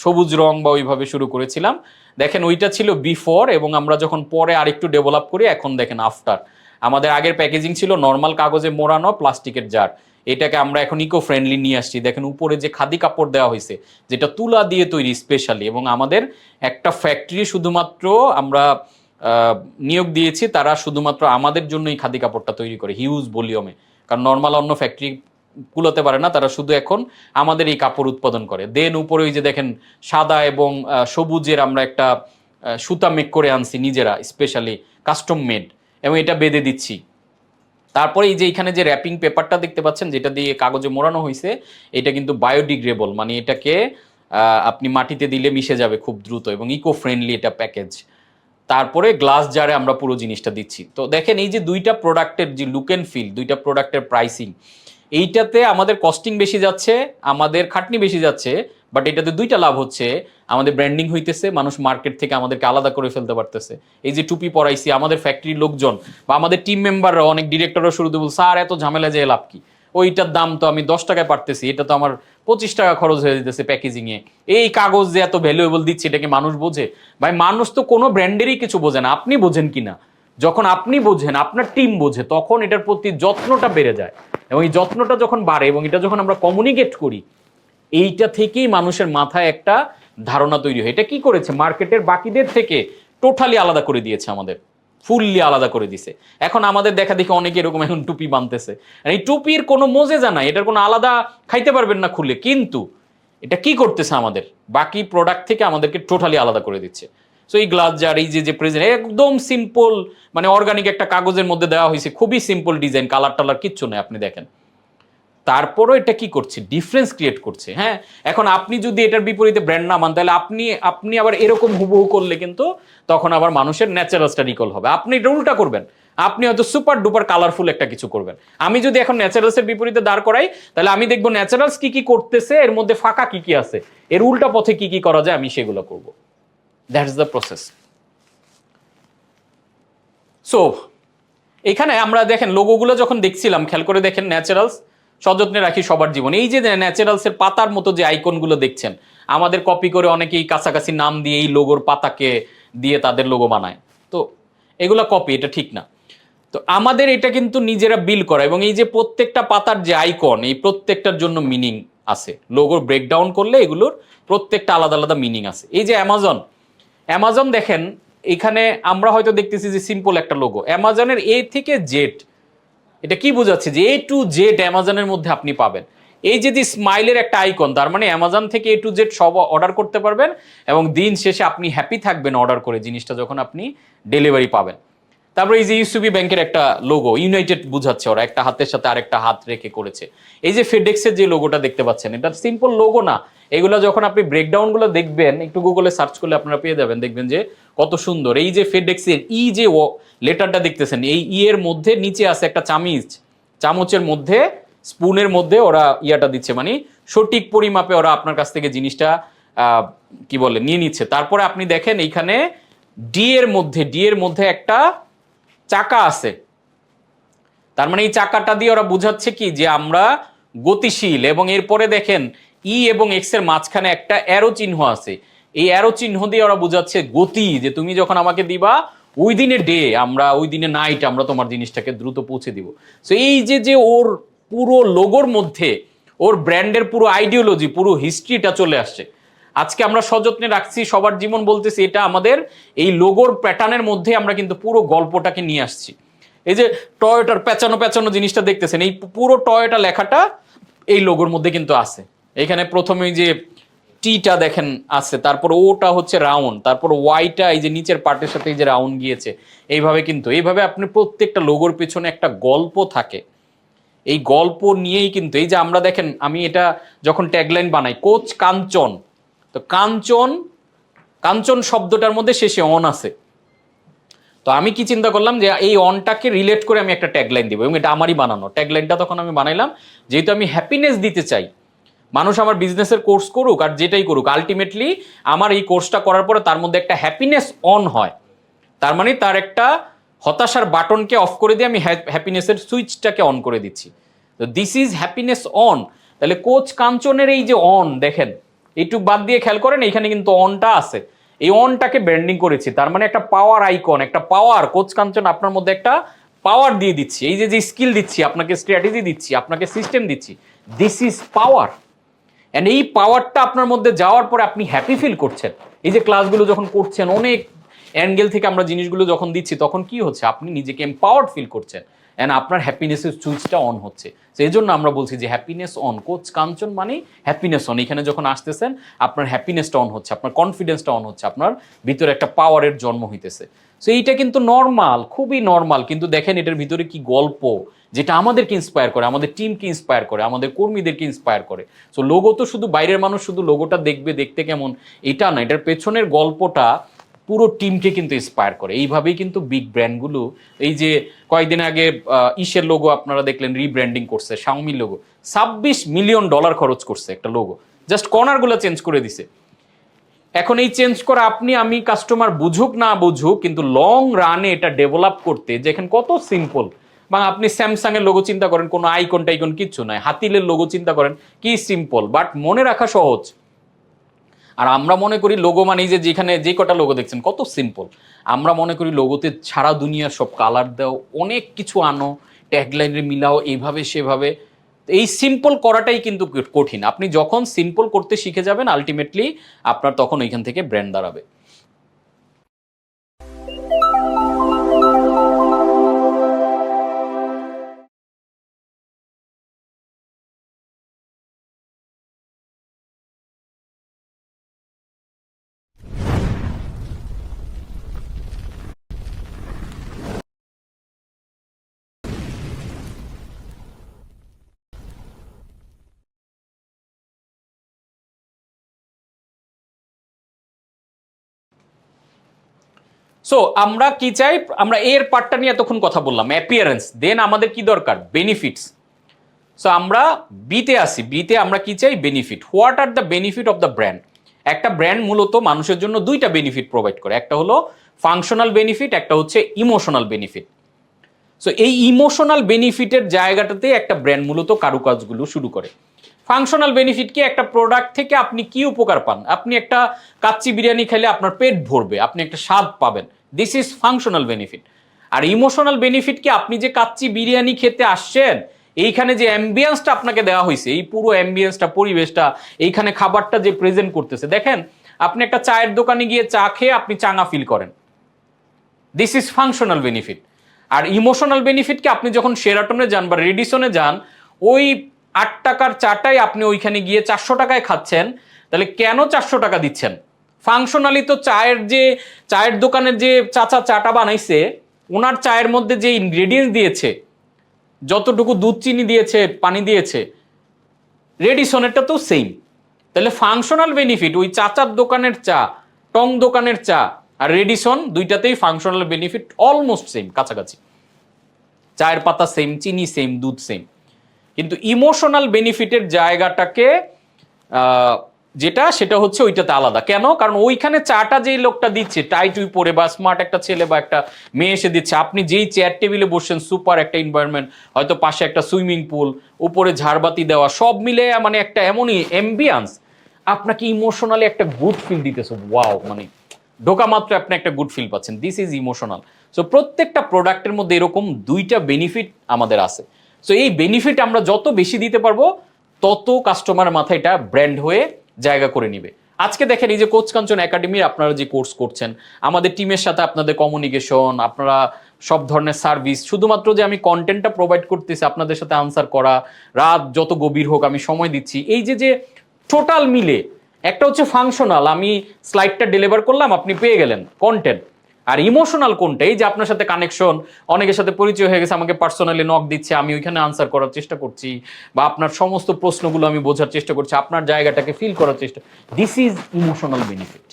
সবুজ রং বা ওইভাবে শুরু করেছিলাম। দেখেন ওইটা ছিল বিফোর, এবং আমরা যখন পরে আরেকটু ডেভেলপ করি, এখন দেখেন আফটার। আমাদের আগের প্যাকেজিং ছিল নর্মাল কাগজে মোড়ানো প্লাস্টিকের জার, এটাকে আমরা এখন ইকো ফ্রেন্ডলি নিয়ে আসছি। দেখেন উপরে যে খাদি কাপড় দেওয়া হয়েছে, যেটা তুলা দিয়ে তৈরি স্পেশালি, এবং আমাদের একটা ফ্যাক্টরি শুধুমাত্র আমরা নিয়োগ দিয়েছি, তারা শুধুমাত্র আমাদের জন্য এই খাদি কাপড়টা তৈরি করে হিউজ ভলিউমে। কারণ নর্মাল অন্য ফ্যাক্টরি কুলাতে পারে না, তারা শুধু এখন আমাদের এই কাপড় উৎপাদন করে। দেন উপরে ওই যে দেখেন সাদা এবং সবুজের আমরা একটা সুতা মেক করে আনছি নিজেরা, স্পেশালি কাস্টম মেড, এবং এটা বেঁধে দিচ্ছি। তারপরে এই যে এখানে যে র্যাপিং পেপারটা দেখতে পাচ্ছেন, যেটা দিয়ে কাগজে মোড়ানো হয়েছে, এটা কিন্তু বায়োডিগ্রেডেবল, মানে এটাকে আপনি মাটিতে দিলে মিশে যাবে খুব দ্রুত, এবং ইকো ফ্রেন্ডলি এটা প্যাকেজ। তারপরে গ্লাস জারে আমরা পুরো জিনিসটা দিচ্ছি। তো দেখেন এই যে দুইটা প্রোডাক্টের যে লুক অ্যান্ড ফিল, দুইটা প্রোডাক্টের প্রাইসিং, এইটাতে আমাদের কস্টিং বেশি যাচ্ছে, আমাদের খাটনি বেশি যাচ্ছে, বাট এটাতে দুইটা লাভ হচ্ছে। আমাদের ব্র্যান্ডিং হইতেছে, মানুষ মার্কেট থেকে আমাদেরকে আলাদা করে ফেলতে পারতেছে। এই যে টুপি পরাইছি, আমাদের ফ্যাক্টরির লোকজন বা আমাদের টিম মেম্বাররা, অনেক ডিরেক্টররা শুরুতে বল, স্যার এত ঝামেলা যে লাভ কি, ওইটার দাম তো আমি 10 টাকায় পারতেছি, এটা তো আমার 25 টাকা খরচ হয়ে যেতেছে প্যাকেজিংয়ে, এই কাগজ যে এত ভ্যালুয়েবল দিচ্ছে, এটাকে মানুষ বোঝে? ভাই মানুষ তো কোনো ব্র্যান্ডেরই কিছু বোঝে না, আপনি বোঝেন কিনা? যখন আপনি বোঝেন, আপনার টিম বোঝে, তখন এটার প্রতি যত্নটা বেড়ে যায়। এবং এই যত্নটা যখন বাড়ে এবং এটা যখন আমরা কমিউনিকেট করি, এইটা থেকেই মানুষের মাথায় একটা ধারণা তৈরি হয়। এটা কি করেছে, মার্কেটের বাকিদের থেকে টোটালি আলাদা করে দিয়েছে, আমাদের ফুললি আলাদা করে দিছে। এখন আমাদের দেখা দেখি অনেকে এরকম এখন টুপি বানতেছে, এই টুপির কোনো মজেজা নাই, এটার কোনো আলাদা খাইতে পারবেন না খুলে, কিন্তু এটা কি করতেছে, আমাদের বাকি প্রোডাক্ট থেকে আমাদেরকে টোটালি আলাদা করে দিচ্ছে। সো এই গ্লাস জার, এই যে প্রেজেন্ট, একদম সিম্পল, মানে অর্গানিক একটা কাগজের মধ্যে দেওয়া হয়েছে, খুবই সিম্পল ডিজাইন, কালার টালার কিচ্ছু নেই। আপনি দেখেন তারপরও এটা কি করছে, ডিফারেন্স ক্রিয়েট করছে। হ্যাঁ, এখন আপনি যদি এটার বিপরীতে ব্র্যান্ড না মান, তাহলে আপনি আপনি আবার এরকম হুবহু করলে কিন্তু তখন আবার মানুষের ন্যাচারালসটা রিকল হবে। আপনি এটা উল্টা করবেন, আপনি হয়তো সুপার ডুপার কালারফুল একটা কিছু করবেন। আমি যদি এখন ন্যাচারালসের বিপরীতে দাঁড় করাই, তাহলে আমি দেখবো ন্যাচারালস কি কি করতেছে, এর মধ্যে ফাঁকা কি কি আছে, এর উল্টা পথে কি কি করা যায় আমি সেগুলো করব। That's the process. সো এখানে আমরা দেখেন লোগোগুলো যখন দেখছিলাম, খেয়াল করে দেখেন, ন্যাচারালস সযত্নে রাখি সবার জীবন। এই যে ন্যাচারালসের পাতার মতো যে আইকনগুলো দেখছেন, আমাদের কপি করে অনেকেই কাছাকাছি নাম দিয়ে এই লোগোর পাতাকে দিয়ে তাদের লোগো বানায়। তো এগুলো কপি, এটা ঠিক না। তো আমাদের এটা কিন্তু নিজেরা বিল করা, এবং এই যে প্রত্যেকটা পাতার যে আইকন, এই প্রত্যেকটার জন্য মিনিং আছে। লোগোর ব্রেকডাউন করলে এগুলোর প্রত্যেকটা আলাদা আলাদা মিনিং আছে। এই যে অ্যামাজন, অ্যামাজন দেখেন, এখানে আমরা হয়তো দেখতেছি যে সিম্পল একটা লোগো, অ্যামাজনের এ থেকে জেড, এটা কি বোঝাচ্ছে যে এ টু জেড অ্যামাজনের মধ্যে আপনি পাবেন। এই যে স্মাইলের একটা আইকন, তার মানে অ্যামাজন থেকে এ টু জেড সব অর্ডার করতে পারবেন, এবং দিন শেষে আপনি হ্যাপি থাকবেন অর্ডার করে জিনিসটা যখন আপনি ডেলিভারি পাবেন। তারপরে এই যে ইউসিবি ব্যাংকের একটা লোগো, ইউনাইটেড বুঝাচ্ছে, ওরা একটা হাতের সাথে আরেকটা হাত রেখে করেছে। এই যে ফেডেক্সের যে লোগোটা দেখতে পাচ্ছেন, এটা সিম্পল লোগো না। এগুলো যখন আপনি ব্রেকডাউন গুলো দেখবেন, একটু গুগলে সার্চ করলে আপনারা পেয়ে যাবেন, দেখবেন যে কত সুন্দর। এই যে ফেডেক্সের ই যে লেটারটা দেখতেছেন, এই ই এর মধ্যে নিচে আছে একটা চামচের মধ্যে, স্পুনের মধ্যে ওরা ইয়াটা দিচ্ছে, মানে সঠিক পরিমাপে ওরা আপনার কাছ থেকে জিনিসটা কি বলে নিয়ে নিচ্ছে। তারপরে আপনি দেখেন এইখানে ডি এর মধ্যে একটা চাকা আছে, তার মানে এই চাকাটা দিয়ে ওরা বুঝাচ্ছে কি যে আমরা গতিশীল। এবং এরপরে দেখেন ই এবং এক্স এর মাঝখানে একটা অ্যারো চিহ্ন আছে, এই অ্যারো চিহ্ন দিয়ে ওরা বুঝাচ্ছে গতি, যে তুমি যখন আমাকে দিবা ওই দিনে ডে, আমরা ওই দিনে নাইট, আমরা তোমার জিনিসটাকে দ্রুত পৌঁছে দিব। সো এই যে ওর পুরো লোগোর মধ্যে ওর ব্র্যান্ডের পুরো আইডিওলজি, পুরো হিস্ট্রিটা চলে আসছে। আজকে আমরা সযত্নে রাখছি সবার জীবন বলতেছি, এটা আমাদের এই লোগোর প্যাটার্নের মধ্যে আমরা কিন্তু পুরো গল্পটাকে নিয়ে আসছি। এই যে টয়োটার পেঁচানো পেঁচানো জিনিসটা দেখতেছেন, এই পুরো টয়োটা লেখাটা এই লোগোর মধ্যে কিন্তু আছে। এখানে প্রথমে যে টিটা দেখেন আছে, তারপর ওটা হচ্ছে রাউন্ড, তারপর ওয়াইটা এই যে নিচের পার্টের সাথে এই যে রাউন্ড গিয়েছে, এইভাবে কিন্তু এইভাবে আপনি প্রত্যেকটা লোগোর পেছনে একটা গল্প থাকে। এই গল্প নিয়েই কিন্তু এই যে আমরা দেখেন, আমি এটা যখন ট্যাগলাইন বানাই, কোচ কাঞ্চন, তো কাঞ্চন, কাঞ্চন শব্দটার মধ্যে শেষে অন আছে। তো আমি কি চিন্তা করলাম যে এই অনটাকে রিলেট করে আমি একটা ট্যাগলাইন দিব, এবং এটা আমারই বানানো ট্যাগলাইনটা তখন আমি বানাইলাম। যেহেতু আমি হ্যাপিনেস দিতে চাই, মানুষ আমার বিজনেসের কোর্স করুক আর যেটাই করুক, আলটিমেটলি আমার এই কোর্সটা করার পরে তার মধ্যে একটা হ্যাপিনেস অন হয়, তার মানে তার একটা হতাশার বাটনকে অফ করে দিয়ে আমি হ্যাপিনেসের সুইচটাকে অন করে দিচ্ছি। তো দিস ইজ হ্যাপিনেস অন। তাহলে কোচ কাঞ্চনের এই যে অন দেখেন, এইটুক বাদ দিয়ে খেয়াল করেন, এখানে কিন্তু অনটা আছে, এই অনটাকে ব্র্যান্ডিং করেছি, তার মানে একটা পাওয়ার আইকন, একটা পাওয়ার, কোচ কাঞ্চন আপনার মধ্যে একটা পাওয়ার দিয়ে দিচ্ছি। এই যে স্কিল দিচ্ছি আপনাকে, স্ট্র্যাটেজি দিচ্ছি আপনাকে, সিস্টেম দিচ্ছি, দিস ইজ পাওয়ার। অ্যান্ড এই পাওয়ারটা আপনার মধ্যে যাওয়ার পরে আপনি হ্যাপি ফিল করছেন। এই যে ক্লাসগুলো যখন করছেন, অনেক অ্যাঙ্গেল থেকে আমরা জিনিসগুলো যখন দিচ্ছি, তখন কি হচ্ছে, আপনি নিজেকে এম্পাওয়ার্ড ফিল করছেন, অ্যান্ড আপনার হ্যাপিনেসের সুইচটা অন হচ্ছে। সেই জন্য আমরা বলছি যে হ্যাপিনেস অন, কোচ কাঞ্চন মানে হ্যাপিনেস অন। এখানে যখন আসতেছেন আপনার হ্যাপিনেসটা অন হচ্ছে, আপনার কনফিডেন্সটা অন হচ্ছে, আপনার ভিতরে একটা পাওয়ারের জন্ম হইতেছে। সো এইটা কিন্তু নর্মাল, খুবই নর্মাল, কিন্তু দেখেন এটার ভিতরে কি গল্প, যেটা আমাদেরকে ইন্সপায়ার করে, আমাদের টিমকে ইন্সপায়ার করে, আমাদের কর্মীদেরকে ইন্সপায়ার করে। সো লোগো তো শুধু বাইরের মানুষ শুধু লোগোটা দেখবে, দেখতে কেমন, এটা না, এটার পেছনের গল্পটা পুরো টিমকে কিন্তু ইন্সপায়ার করে। এইভাবেই কিন্তু বিগ ব্র্যান্ডগুলো, এই যে কয়েকদিন আগে ইসের লোগো আপনারা দেখলেন রিব্র্যান্ডিং করছে, শাওমি লোগো, $26 মিলিয়ন খরচ করছে একটা লোগো, জাস্ট কর্নারগুলো চেঞ্জ করে দিছে। এখন এই চেঞ্জ করা আপনি আমি কাস্টমার বুঝুক না বুঝুক, কিন্তু লং রানে এটা ডেভেলপ করতে যেখানে কত সিম্পল। বা আপনি স্যামসাং এর লোগো চিন্তা করেন, কোনো আইকন টাইকন কিচ্ছু নাই, হাতিলের লোগো চিন্তা করেন, কি সিম্পল, বাট মনে রাখা সহজ। আর আমরা মনে করি লোগো মানে যে যেখানে যে কটা লোগো দেখছেন কত সিম্পল, আমরা মনে করি লোগোতে সারা দুনিয়ার সব কালার দাও, অনেক কিছু আনো, ট্যাগলাইনে মিলাও, এইভাবে সেভাবে। এই সিম্পল করাটাই কিন্তু কঠিন। আপনি যখন সিম্পল করতে শিখে যাবেন, আলটিমেটলি আপনার তখন ওইখান থেকে ব্র্যান্ড দাঁড়াবে। সো আমরা কি চাই, আমরা এর পার্টটা নিয়ে এতক্ষণ কথা বললাম, অ্যাপিয়ারেন্স, দেন আমাদের কি দরকার, বেনিফিটস। সো আমরা বিতে আসি, বিতে আমরা কি চাই, benefit. What are the benefit of the brand. একটা ব্র্যান্ড মূলত মানুষের জন্য দুইটা বেনিফিট প্রোভাইড করে, একটা হলো ফাংশনাল বেনিফিট, একটা হচ্ছে ইমোশনাল বেনিফিট। সো এই ইমোশনাল বেনিফিটের জায়গাটাতে একটা ব্র্যান্ড মূলত কারুকাজগুলো শুরু করে। ফাংশনাল বেনিফিট কি, একটা প্রোডাক্ট থেকে আপনি কি উপকার পান, আপনি একটা কাচ্চি বিরিয়ানি খেলে আপনার পেট ভরবে, আপনি একটা স্বাদ পাবেন, দিস ইজ ফাংশনাল বেনিফিট। আর ইমোশনাল বেনিফিট কি, আপনি যে কাচ্চি বিরিয়ানি খেতে আসছেন, এইখানে যে অ্যাম্বিয়েন্সটা আপনাকে দেওয়া হয়েছে, এই পুরো অ্যাম্বিয়েন্সটা, পরিবেশটা, এইখানে খাবারটা যে প্রেজেন্ট করতেছে, দেখেন আপনি একটা চায়ের দোকানে গিয়ে চা খেয়ে আপনি চাঙা ফিল করেন, দিস ইজ ফাংশনাল বেনিফিট। আর ইমোশনাল বেনিফিট কি, আপনি যখন শেরাটনে যান বা রেডিসনে যান, ওই 8 টাকার চাটাই আপনি ওইখানে গিয়ে 400 টাকায় খাচ্ছেন, তাহলে কেন 400 টাকা দিচ্ছেন? ফাংশনালি তো চায়ের দোকানের যে চাচা চাটা বানাইছে, ওনার চায়ের মধ্যে যে ইনগ্রেডিয়েন্টস দিয়েছে, যতটুকু দুধ চিনি দিয়েছে, পানি দিয়েছে, রেডিসনেরটা তো সেম। তাহলে ফাংশনাল বেনিফিট, ওই চাচার দোকানের চা, টং দোকানের চা আর রেডিসন, দুইটাতেই ফাংশনাল বেনিফিট অলমোস্ট সেম, কাছাকাছি। চায়ের পাতা সেম, চিনি সেম, দুধ সেম। কিন্তু ইমোশনাল বেনিফিটের জায়গাটাকে যেটা, সেটা হচ্ছে ওইটাতে আলাদা। কেন? কারণ ওইখানে চাটা যেই লোকটা দিচ্ছে, টাই টুই পরে বা স্মার্ট একটা ছেলে বা একটা মেয়ে এসে দিচ্ছে, আপনি যেই চেয়ার টেবিলে বসছেন, সুপার একটা এনভায়রনমেন্ট, হয়তো পাশে একটা সুইমিং পুল, উপরে ঝাড়বাতি দেওয়া, সব মিলে মানে একটা এমনই এম্বিয়ান্স, আপনাকে ইমোশনালি একটা গুড ফিল দিতেছে। ওয়াও, মানে ঢোকা মাত্র আপনি একটা গুড ফিল পাচ্ছেন, দিস ইজ ইমোশনাল। সো প্রত্যেকটা প্রোডাক্টের মধ্যে এরকম দুইটা বেনিফিট আমাদের আছে। সো এই বেনিফিট আমরা যত বেশি দিতে পারবো, তত কাস্টমার মাথায় এটা ব্র্যান্ড হয়ে জায়গা করে নিবে। আজকে দেখেন, এই যে কোচ কাঞ্চন একাডেমির আপনারা যে কোর্স করছেন, আমাদের টিমের সাথে আপনাদের কমিউনিকেশন, আপনারা সব ধরনের সার্ভিস, শুধুমাত্র যে আমি কন্টেন্টটা প্রোভাইড করতেছি, আপনাদের সাথে আনসার করা, রাত যত গভীর হোক আমি সময় দিচ্ছি, এই যে যে টোটাল মিলে একটা হচ্ছে ফাংশনাল, আমি স্লাইডটা ডেলিভার করলাম, আপনি পেয়ে গেলেন কন্টেন্ট। আর ইমোশনাল কোনটা, এই যে আপনার সাথে কানেকশন, অনেকের সাথে পরিচয় হয়ে গেছে, আমাকে পার্সোনালি নক দিচ্ছে, আমি ওইখানে আনসার করার চেষ্টা করছি, বা আপনার সমস্ত প্রশ্নগুলো আমি বোঝার চেষ্টা করছি, আপনার জায়গাটাকে ফিল করার চেষ্টা, this is emotional benefit.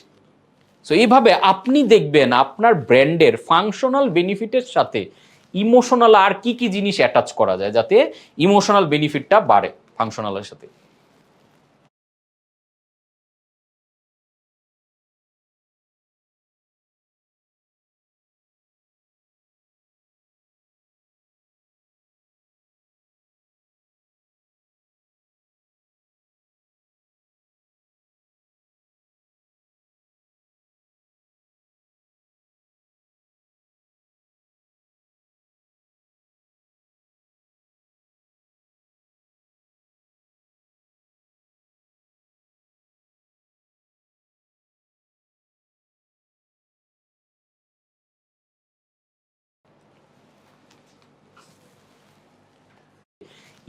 So এইভাবে আপনি দেখবেন আপনার ব্র্যান্ডের ফাংশনাল বেনিফিটের সাথে ইমোশনাল আর কি কি জিনিস অ্যাটাচ করা যায়, যাতে ইমোশনাল বেনিফিটটা বাড়ে ফাংশনালের সাথে।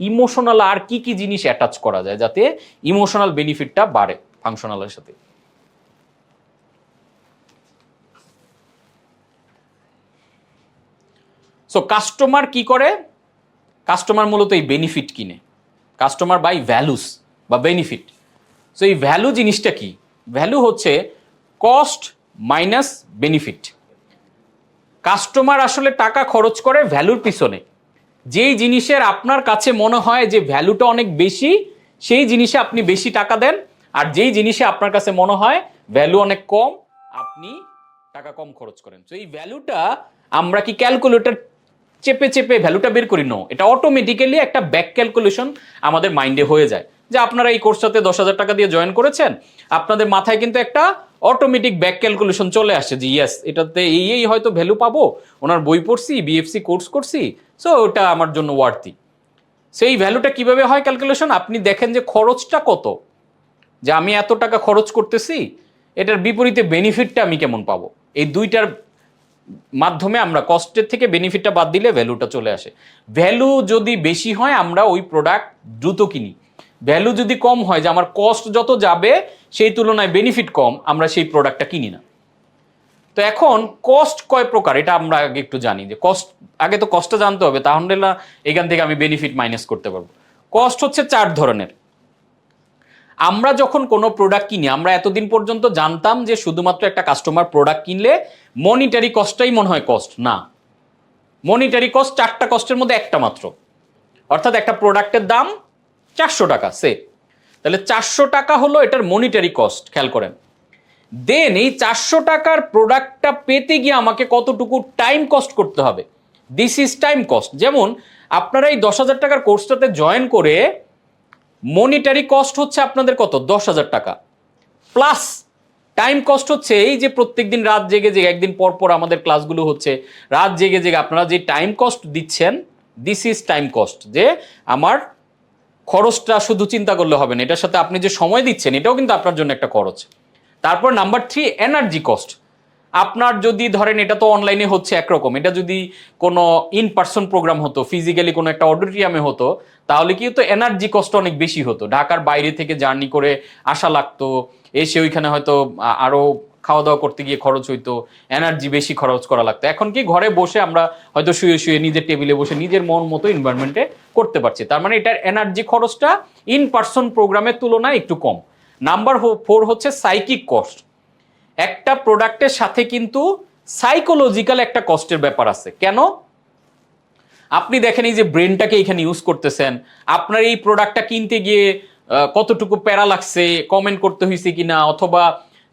ইমোশনাল আর কি কি জিনিস অ্যাটাচ করা যায়, যাতে ইমোশনাল বেনিফিটটা বাড়ে ফাংশনালের সাথে। সো কাস্টমার কি করে, কাস্টমার মূলত এই বেনিফিট কিনে, কাস্টমার বাই ভ্যালুস বা বেনিফিট। সো এই ভ্যালু জিনিসটা কি, ভ্যালু হচ্ছে কস্ট মাইনাস বেনিফিট। কাস্টমার আসলে টাকা খরচ করে ভ্যালুর পিছনে। যেই জিনিসের আপনার কাছে মনে হয় যে ভ্যালুটা অনেক বেশি, সেই জিনিসে আপনি বেশি টাকা দেন। আর যেই জিনিসে আপনার কাছে মনে হয় ভ্যালু অনেক কম, আপনি টাকা কম খরচ করেন। তো এই ভ্যালুটা আমরা কি ক্যালকুলেটর চেপে চেপে ভ্যালুটা বের করি? নো, এটা অটোমেটিক্যালি একটা ব্যাক ক্যালকুলেশন আমাদের মাইন্ডে হয়ে যায়। যে আপনারা এই কোর্সটাতে 10,000 টাকা দিয়ে জয়েন করেছেন, আপনাদের মাথায় কিন্তু একটা অটোমেটিক ব্যাক ক্যালকুলেশন চলে আসছে যে ইয়েস, এটাতে এই হয়তো ভ্যালু পাবো, ওনার বই পড়ছি, বিএফসি কোর্স করছি, সো ওটা আমার জন্য ওয়ার্থি। সেই ভ্যালুটা কিভাবে হয় ক্যালকুলেশন, আপনি দেখেন যে খরচটা কত, যে আমি এত টাকা খরচ করতেছি, এটার বিপরীতে বেনিফিটটা আমি কেমন পাবো। এই দুইটার মাধ্যমে আমরা কস্টের থেকে বেনিফিটটা বাদ দিলে ভ্যালুটা চলে আসে। ভ্যালু যদি বেশি হয় আমরা ওই প্রোডাক্ট দ্রুত কিনি, ভ্যালু যদি কম হয়, যে আমার কস্ট যত যাবে সেই তুলনায় বেনিফিট কম, আমরা সেই প্রোডাক্টটা কিনি না। তো এখন কস্ট কয় প্রকার এটা আমরা আগে একটু জানি, যে কস্ট, আগে তো কস্টটা জানতে হবে, তাহলে না এখান থেকে আমি বেনিফিট মাইনাস করতে পারবো। কস্ট হচ্ছে 4 ধরনের। আমরা যখন কোনো প্রোডাক্ট কিনি, আমরা এতদিন পর্যন্ত জানতাম যে শুধুমাত্র একটা কাস্টমার প্রোডাক্ট কিনলে মনিটারি কস্টটাই মনে হয় কস্ট। না, মনিটারি কস্ট 4টা কস্টের মধ্যে একটা মাত্র, অর্থাৎ একটা প্রোডাক্টের দাম 400 টাকা সে, তাহলে 400 টাকা হলো এটার মনিটারি কস্ট, খেয়াল করেন। দেন এই 400 টাকার প্রোডাক্টটা পেতে গিয়ে আমাকে কতটুকু টাইম কস্ট করতে হবে, দিস ইজ টাইম কস্ট। যেমন আপনারা এই 10,000 টাকার কোর্সটাতে জয়েন করে মনিটারি কস্ট হচ্ছে আপনাদের কত, 10,000 টাকা, প্লাস টাইম কস্ট হচ্ছে এই যে প্রত্যেকদিন রাত জেগে জেগে, একদিন পর পর আমাদের ক্লাসগুলো হচ্ছে রাত জেগে জেগে আপনারা যে টাইম কস্ট দিচ্ছেন, দিস ইজ টাইম কস্ট। যে আমার খরচটা শুধু চিন্তা করলে হবে না, এটার সাথে আপনি যে সময় দিচ্ছেন এটাও কিন্তু আপনার জন্য একটা খরচ। তারপর নাম্বার 3, এনার্জি কস্ট। আপনার যদি ধরেন এটা তো অনলাইনে হচ্ছে একরকম, এটা যদি কোনো ইন পার্সন প্রোগ্রাম হতো, ফিজিক্যালি কোনো একটা অডিটোরিয়ামে হতো, তাহলে কি হতো, এনার্জি কস্ট অনেক বেশি হতো। ঢাকার বাইরে থেকে জার্নি করে আসা লাগতো, এসে ওইখানে হয়তো আরো খাওয়া দাওয়া করতে গিয়ে খরচ হইতো, এনার্জি বেশি খরচ করা লাগতো। এখন কি ঘরে বসে আমরা হয়তো শুয়ে শুয়ে নিজের টেবিলে বসে নিজের মন মতো এনভায়রনমেন্টে করতে পারছি, তার মানে এটার এনার্জি খরচটা ইন পার্সন প্রোগ্রামের তুলনায় একটু কম। নাম্বার 4 হচ্ছে সাইকিক কস্ট। একটা প্রোডাক্টের সাথে কিন্তু সাইকোলজিক্যাল একটা কস্টের ব্যাপার আছে। কেন? আপনি দেখেন এই যে ব্রেনটাকে এখানে ইউজ করতেছেন, আপনার এই প্রোডাক্টটা কিনতে গিয়ে কতটুকু প্যারা লাগছে, কমেন্ট করতে হয়েছে কিনা, অথবা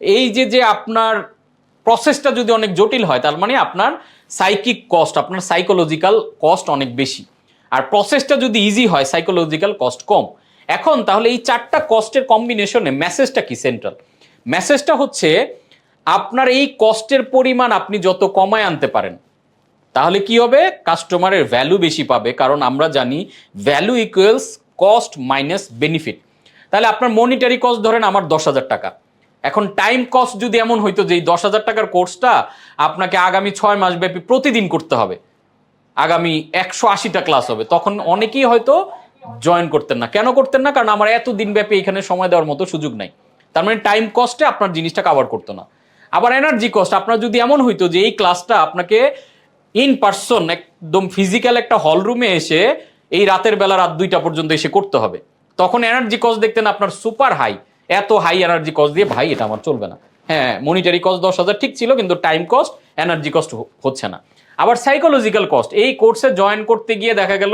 এই যে যে আপনার প্রসেসটা যদি অনেক জটিল হয়, তার মানে আপনার সাইকিক কস্ট, আপনার সাইকোলজিক্যাল কস্ট অনেক বেশি। আর প্রসেসটা যদি ইজি হয়, সাইকোলজিক্যাল কস্ট কম। এখন তাহলে এই 4টা কস্টের কম্বিনেশনে মেসেজটা কি সেন্ট্রাল? মেসেজটা হচ্ছে আপনার এই কস্টের পরিমাণ আপনি যত কমায় আনতে পারেন, তাহলে কি হবে, কাস্টমারের ভ্যালু বেশি পাবে। কারণ আমরা জানি value equals cost minus benefit. তাহলে আপনার মনিটারি কস্ট ধরেন আমার 10,000 টাকা, এখন টাইম কস্ট যদি এমন হইতো যে এই 10,000 টাকার কোর্সটা আপনাকে আগামী 6 মাস ব্যাপী প্রতিদিন করতে হবে, আগামী 180টা ক্লাস হবে, তখন অনেকেই হয়তো জয়েন করতেন না। কেন করতেন না? কারণ আমার এত দিন ব্যাপী এখানে সময় দেওয়ার মতো সুযোগ নাই। তার মানে টাইম কস্টে আপনার জিনিসটা কভার করতো না। আবার এনার্জি কস্ট, আপনার যদি এমন হইতো যে এই ক্লাসটা আপনাকে ইন পার্সন একদম ফিজিক্যাল একটা হল রুমে এসে এই রাতের বেলা রাত 2টা পর্যন্ত এসে করতে হবে, তখন এনার্জি কস্ট দেখতেন আপনার সুপার হাই। এত হাই এনার্জি কস্ট দিয়ে ভাই এটা আমার চলবে না। হ্যাঁ, মনিটারি কস্ট 10,000 ঠিক ছিল, কিন্তু টাইম কস্ট এনার্জি কস্ট হচ্ছে না। আবার সাইকোলজিক্যাল কস্ট, এই কোর্সে জয়েন করতে গিয়ে দেখা গেল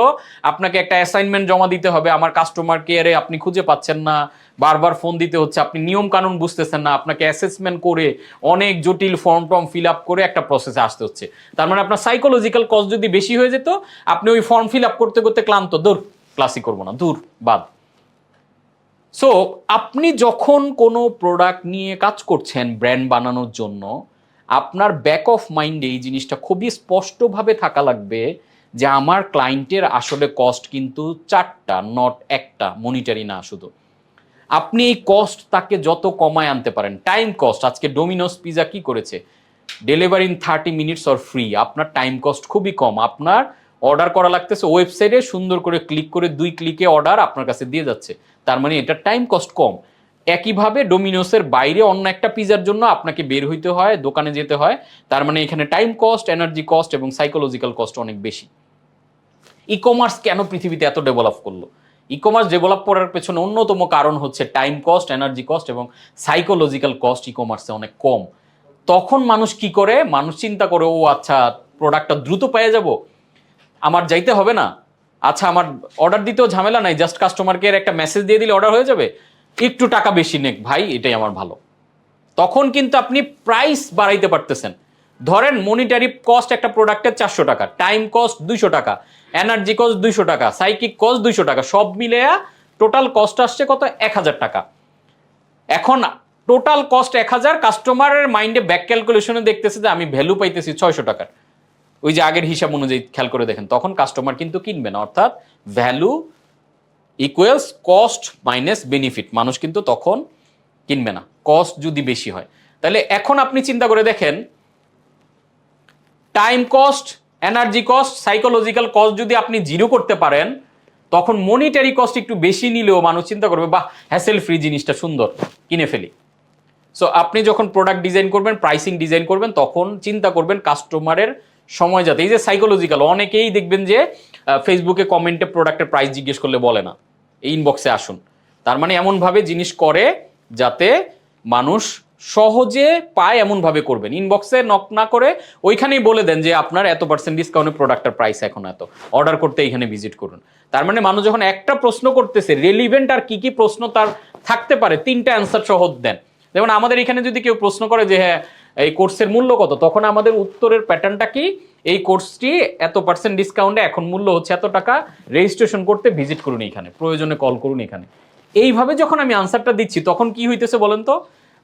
আপনাকে একটা অ্যাসাইনমেন্ট জমা দিতে হবে, আমার কাস্টমার কেয়ারে আপনি খুঁজে পাচ্ছেন না, বারবার ফোন দিতে হচ্ছে, আপনি নিয়ম কানুন বুঝতেছেন না, আপনাকে অ্যাসেসমেন্ট করে অনেক জটিল ফর্ম টর্ম ফিল আপ করে একটা প্রসেসে আসতে হচ্ছে। তার মানে আপনার সাইকোলজিক্যাল কস্ট যদি বেশি হয়ে যেত, আপনি ওই ফর্ম ফিল আপ করতে করতে ক্লান্ত, দূর ক্লাসই করবো না, দূর বাদ। সো আপনি যখন কোনো প্রোডাক্ট নিয়ে কাজ করছেন ব্র্যান্ড বানানোর জন্য, আপনার ব্যাক অফ মাইন্ডে এই জিনিসটা খুবই স্পষ্টভাবে থাকা লাগবে যে আমার ক্লায়েন্টের আসলে কস্ট কিন্তু 4টা, নট একটা, মনিটারি না শুধু। আপনি এই কস্ট তাকে যত কমায় আনতে পারেন, টাইম কস্ট, আজকে ডোমিনোস পিজা কি করেছে, delivery in 30 minutes or free, আপনার টাইম কস্ট খুবই কম। আপনার অর্ডার করা লাগতেছে ওয়েবসাইটে, সুন্দর করে ক্লিক করে 2 ক্লিকে অর্ডার আপনার কাছে দিয়ে যাচ্ছে, তার মানে এটা টাইম কস্ট কম। একইভাবে ডোমিনোসের বাইরে অন্য একটা পিজার জন্য আপনাকে বের হইতে হয়, দোকানে যেতে হয়, তার মানে এখানে টাইম কস্ট, এনার্জি কস্ট এবং সাইকোলজিক্যাল কস্ট অনেক বেশি। ই কমার্স কেন পৃথিবীতে এত ডেভেলপ করলো? ই কমার্স ডেভেলপ করার পেছনে অন্যতম কারণ হচ্ছে টাইম কস্ট, এনার্জি কস্ট এবং সাইকোলজিক্যাল কস্ট ই কমার্সে অনেক কম। তখন মানুষ কি করে, মানুষ চিন্তা করে, ও আচ্ছা প্রোডাক্টটা দ্রুত পেয়ে যাব, আমার যাইতে হবে না, আচ্ছা আমার অর্ডার দিতেও ঝামেলা নাই, জাস্ট কাস্টমার কেয়ার একটা মেসেজ দিয়ে দিলে অর্ডার হয়ে যাবে, একটু টাকা বেশি নেক ভাই, এটাই আমার ভালো। তখন কিন্তু আপনি প্রাইস বাড়াইতে পারতেছেন। ধরেন মনিটারি কস্ট একটা প্রোডাক্টের 400 টাকা, টাইম কস্ট 200 টাকা, এনার্জি কস্ট 200 টাকা, সাইকিক কস্ট 200 টাকা, সব মিলে টোটাল কস্ট আসছে কত, 1,000 টাকা। এখন টোটাল কস্ট 1,000, কাস্টমারের মাইন্ডে ব্যাক ক্যালকুলেশনে দেখতেছে যে আমি ভ্যালু পাইতেছি 600 টাকার, ওই যে আগের হিসাব অনুযায়ী খেয়াল করে দেখেন, তখন কাস্টমার কিন্তু কিনবে না। অর্থাৎ value equals cost minus benefit, মানুষ কিন্তু তখন কিনবে না কস্ট যদি বেশি হয়। তাহলে এখন আপনি চিন্তা করে দেখেন, time cost, energy cost, psychological cost যদি আপনি জিরো করতে পারেন, তখন মনিটারি কস্ট একটু বেশি নিলেও মানুষ চিন্তা করবে, বাহ হ্যাসেল ফ্রি জিনিসটা সুন্দর, কিনে ফেলি। সো আপনি যখন প্রোডাক্ট ডিজাইন করবেন, প্রাইসিং ডিজাইন করবেন, তখন চিন্তা করবেন কাস্টমারের সময় যাতে, এই যে সাইকোলজিক্যাল, অনেকেই দেখবেন যে ফেসবুকে কমেন্টে প্রোডাক্টের প্রাইস জিজ্ঞেস করলে বলে না, এই ইনবক্সে আসুন, তার মানে এমনভাবে জিনিস করে যাতে মানুষ সহজে পায়, এমনভাবে করবেন। ইনবক্সে নক না করে ওইখানেই বলে দেন যে আপনার এত পার্সেন্ট ডিসকাউন্টে প্রোডাক্টের প্রাইস এখন এত, অর্ডার করতে এখানে ভিজিট করুন। তার মানে মানুষ যখন একটা প্রশ্ন করতেছে, রেলিভেন্ট আর কি কি প্রশ্ন তার থাকতে পারে 3টা অ্যান্সার সহ দেন। যেমন আমাদের এখানে যদি কেউ প্রশ্ন করে যে হ্যাঁ এই কোর্সের মূল্য কত, তখন আমাদের উত্তরের প্যাটার্নটা কি, এই কোর্সটি এত পার্সেন্ট ডিসকাউন্টে এখন মূল্য হচ্ছে এত টাকা, রেজিস্ট্রেশন করতে ভিজিট করুন এখানে, প্রয়োজনে কল করুন এখানে। এইভাবে যখন আমি আনসারটা দিচ্ছি তখন কি হইতেছে বলেন তো,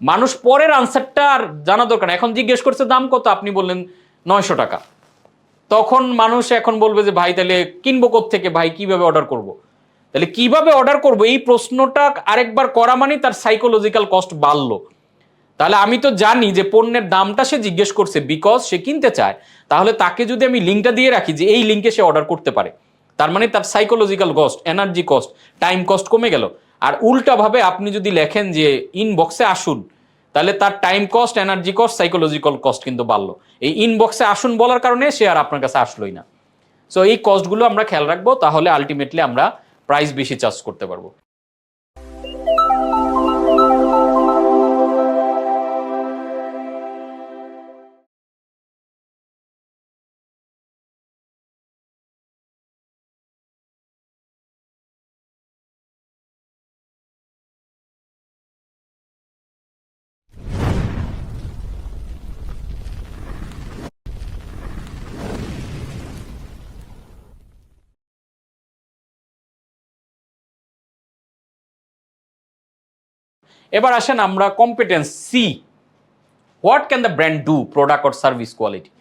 মানুষ পরের আনসারটা আর জানা দরকার না। এখন জিজ্ঞেস করছে দাম কত, আপনি বললেন 900 টাকা, তখন মানুষ এখন বলবে যে ভাই তাহলে কিনবো কোত্থেকে, ভাই কিভাবে অর্ডার করব। তাহলে কিভাবে অর্ডার করব এই প্রশ্নটা আরেকবার করা মানে তার সাইকোলজিক্যাল কস্ট বাড়লো। তাহলে আমি তো জানি যে পণ্যের দামটা সে জিজ্ঞেস করছে বিকজ সে কিনতে চায়, তাহলে তাকে যদি আমি লিঙ্কটা দিয়ে রাখি যে এই লিঙ্কে সে অর্ডার করতে পারে, তার মানে তার psychological cost, energy cost, time cost কমে গেল। আর উল্টাভাবে আপনি যদি লেখেন যে ইনবক্সে আসুন, তাহলে তার time cost, energy cost, psychological cost কিন্তু বাড়লো। এই ইনবক্সে আসুন বলার কারণে সে আর আপনার কাছে আসলোই না। সো এই কস্টগুলো আমরা খেয়াল রাখবো, তাহলে আলটিমেটলি আমরা প্রাইস বেশি চার্জ করতে পারবো। এবার আসেন আমরা competence see, what can the brand do, product or service quality.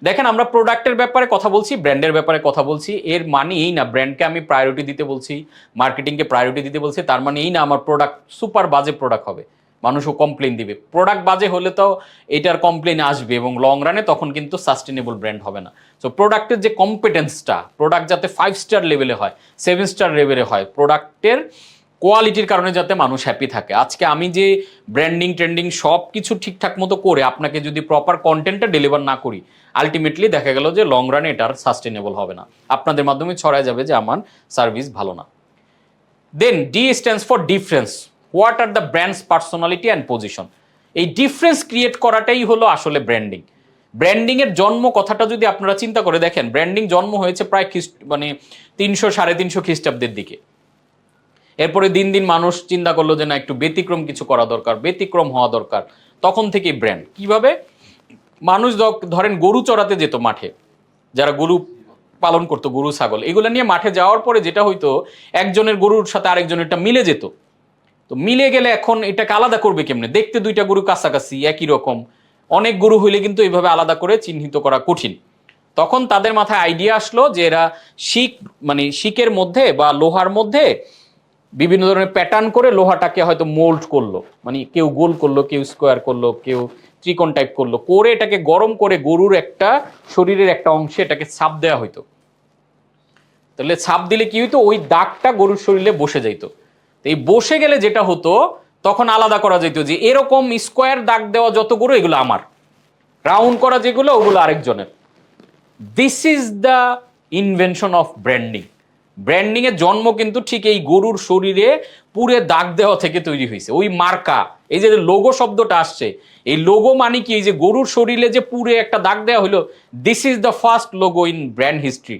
দেখেন আমরা প্রোডাক্টের ব্যাপারে কথা বলছি, ব্র্যান্ডের ব্যাপারে কথা বলছি, এর মানে এই না ব্র্যান্ডকে আমি প্রায়োরিটি দিতে বলছি, মার্কেটিংকে প্রায়োরিটি দিতে বলছি, তার মানে এই না আমার প্রোডাক্ট সুপার বাজে প্রোডাক্ট হবে, মানুষও কমপ্লেন দিবে। প্রোডাক্ট বাজে হলে তো এটার কমপ্লেন আসবে এবং লং রানে তখন কিন্তু সাস্টেনেবল ব্র্যান্ড হবে না। সো প্রোডাক্টের যে কম্পিটেন্সটা, প্রোডাক্ট যাতে 5 স্টার লেভেলে হয়, 7 স্টার লেভেলে হয়, প্রোডাক্টের কোয়ালিটির কারণে যাতে মানুষ হ্যাপি থাকে। আজকে আমি যে ব্র্যান্ডিং ট্রেন্ডিং সব কিছু ঠিকঠাক মতো করে আপনাকে যদি প্রপার কন্টেন্টটা ডেলিভার না করি, আলটিমেটলি দেখা গেল যে লং রানে এটার সাস্টেনেবল হবে না, আপনাদের মাধ্যমে ছড়ায় যাবে যে আমার সার্ভিস ভালো না। Then D stands for difference, what are the brand's personality and position. এই ডিফারেন্স ক্রিয়েট করাটাই হলো আসলে ব্র্যান্ডিং। ব্র্যান্ডিং এর জন্ম কথাটা যদি আপনারা চিন্তা করে দেখেন, ব্র্যান্ডিং জন্ম হয়েছে প্রায় 300-350 খ্রিস্টাব্দের দিকে। এরপরে দিন দিন মানুষ চিন্তা করলো যে না একটু ব্যতিক্রম কিছু করা দরকার, ব্যতিক্রম হওয়া দরকার, তখন থেকে ব্র্যান্ড। কিভাবে? মানুষ ধরেন গরু চড়াতে যেত মাঠে, যারা গরু পালন করতো, গরু ছাগল এগুলো নিয়ে মাঠে যাওয়ার পরে যেটা হইতো, একজনের গরুর সাথে আরেকজনেরটা মিলে যেত। তো মিলে গেলে এখন এটাকে আলাদা করবে কেমনে? দেখতে দুইটা গরু কাছাকাছি একই রকম, অনেক গরু হইলে কিন্তু এইভাবে আলাদা করে চিহ্নিত করা কঠিন। তখন তাদের মাথায় আইডিয়া আসলো যে এরা শিকের মধ্যে বা লোহার মধ্যে বিভিন্ন ধরনের প্যাটার্ন করে লোহাটাকে হয়তো মোল্ড করলো, মানে কেউ গোল করলো, কেউ স্কোয়ার করলো, কেউ ত্রিকোণ টাইপ করলো, করে এটাকে গরম করে গরুর একটা শরীরের একটা অংশে এটাকে ছাপ দেওয়া হইতো। তাহলে ছাপ দিলে কি হইতো, ওই দাগটা গরুর শরীরে বসে যাইতো। তো এই বসে গেলে যেটা হতো, তখন আলাদা করা যেত যে এরকম স্কোয়ার দাগ দেওয়া যত গরু এগুলো আমার, রাউন্ড করা যেগুলো ওগুলো আরেকজনের। This is the invention of branding. Branding এর জন্ম কিন্তু ঠিক এই গরুর শরীরে পুরে দাগ দেওয়া থেকে তৈরি হয়েছে। ওই মার্কা, এই যে লোগো শব্দটা আসছে, এই লোগো মানে কি, এই যে গরুর শরীরে যে পুরে একটা দাগ দেওয়া হলো, this is the first logo in brand history.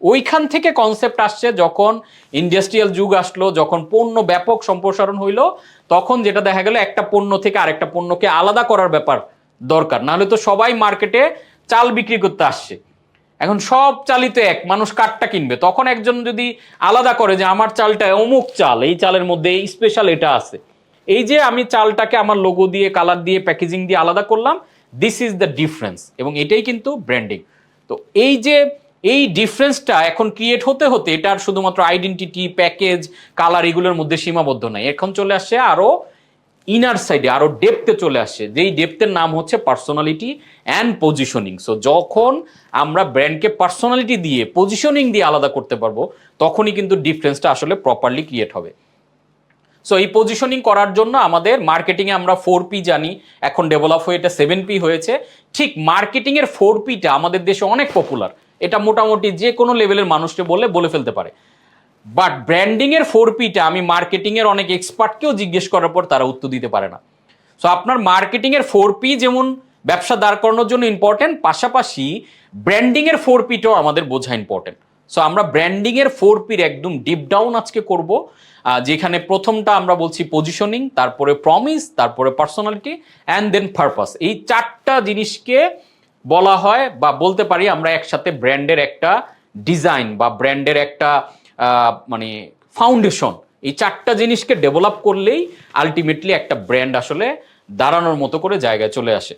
ওইখান থেকে কনসেপ্ট আসছে, যখন ইন্ডাস্ট্রিয়াল যুগ আসলো, যখন পণ্য ব্যাপক সম্প্রসারণ হইলো, তখন যেটা দেখা গেল একটা পণ্য থেকে আরেকটা পণ্যকে আলাদা করার ব্যাপার দরকার, নাহলে তো সবাই মার্কেটে চাল বিক্রি করতে আসছে, এখন সব চালই তো এক, মানুষ কাঠটা কিনবে। তখন একজন যদি আলাদা করে যে আমার চালটা অমুক চাল, এই চালের মধ্যে এই স্পেশাল এটা আছে, এই যে আমি চালটাকে আমার লোগো দিয়ে, কালার দিয়ে, প্যাকেজিং দিয়ে আলাদা করলাম, দিস ইজ দ্য ডিফারেন্স। এবং এটাই কিন্তু ব্র্যান্ডিং। তো এই যে এই ডিফারেন্সটা এখন ক্রিয়েট হতে হতে এটার শুধুমাত্র আইডেন্টিটি, প্যাকেজ, কালার এগুলোর মধ্যে সীমাবদ্ধ নাই, এখন চলে আসছে আরো ইনার সাইডে, আরো ডেপথে চলে আসছে, যেই ডেপথের নাম হচ্ছে পার্সোনালিটি অ্যান্ড পজিশনিং। সো যখন আমরা ব্র্যান্ডকে পার্সোনালিটি দিয়ে, পজিশনিং দিয়ে আলাদা করতে পারবো, তখনই কিন্তু ডিফারেন্সটা আসলে প্রপারলি ক্রিয়েট হবে। সো এই পজিশনিং করার জন্য আমাদের মার্কেটিংয়ে আমরা 4P জানি, এখন ডেভেলপ হয়ে এটা 7P হয়েছে। ঠিক মার্কেটিংয়ের 4Pটা আমাদের দেশে অনেক পপুলার, এটা মোটামুটি যে কোনো লেভেলের মানুষকে বলে ফেলতে পারে। বাট ব্র্যান্ডিংয়ের 4Pটা আমি মার্কেটিংয়ের অনেক এক্সপার্টকেও জিজ্ঞেস করার পর তারা উত্তর দিতে পারে না। সো আপনার মার্কেটিংয়ের 4P যেমন ব্যবসা দাঁড় করানোর জন্য ইম্পর্টেন্ট, পাশাপাশি ব্র্যান্ডিংয়ের 4Pটাও আমাদের বোঝা ইম্পর্টেন্ট। সো আমরা ব্র্যান্ডিংয়ের 4Pর একদম ডিপ ডাউন আজকে করব, যেখানে প্রথমটা আমরা বলছি পজিশনিং, তারপরে প্রমিস, তারপরে পার্সোনালিটি অ্যান্ড দেন পারপাস। এই 4টা জিনিসকে বলা হয় বা বলতে পারি আমরা একসাথে ব্র্যান্ডের একটা ডিজাইন বা ব্র্যান্ডের একটা মানে ফাউন্ডেশন। এই 4টা জিনিসকে ডেভেলপ করলেই আলটিমেটলি একটা ব্র্যান্ড আসলে দাঁড়ানোর মতো করে জায়গায় চলে আসে।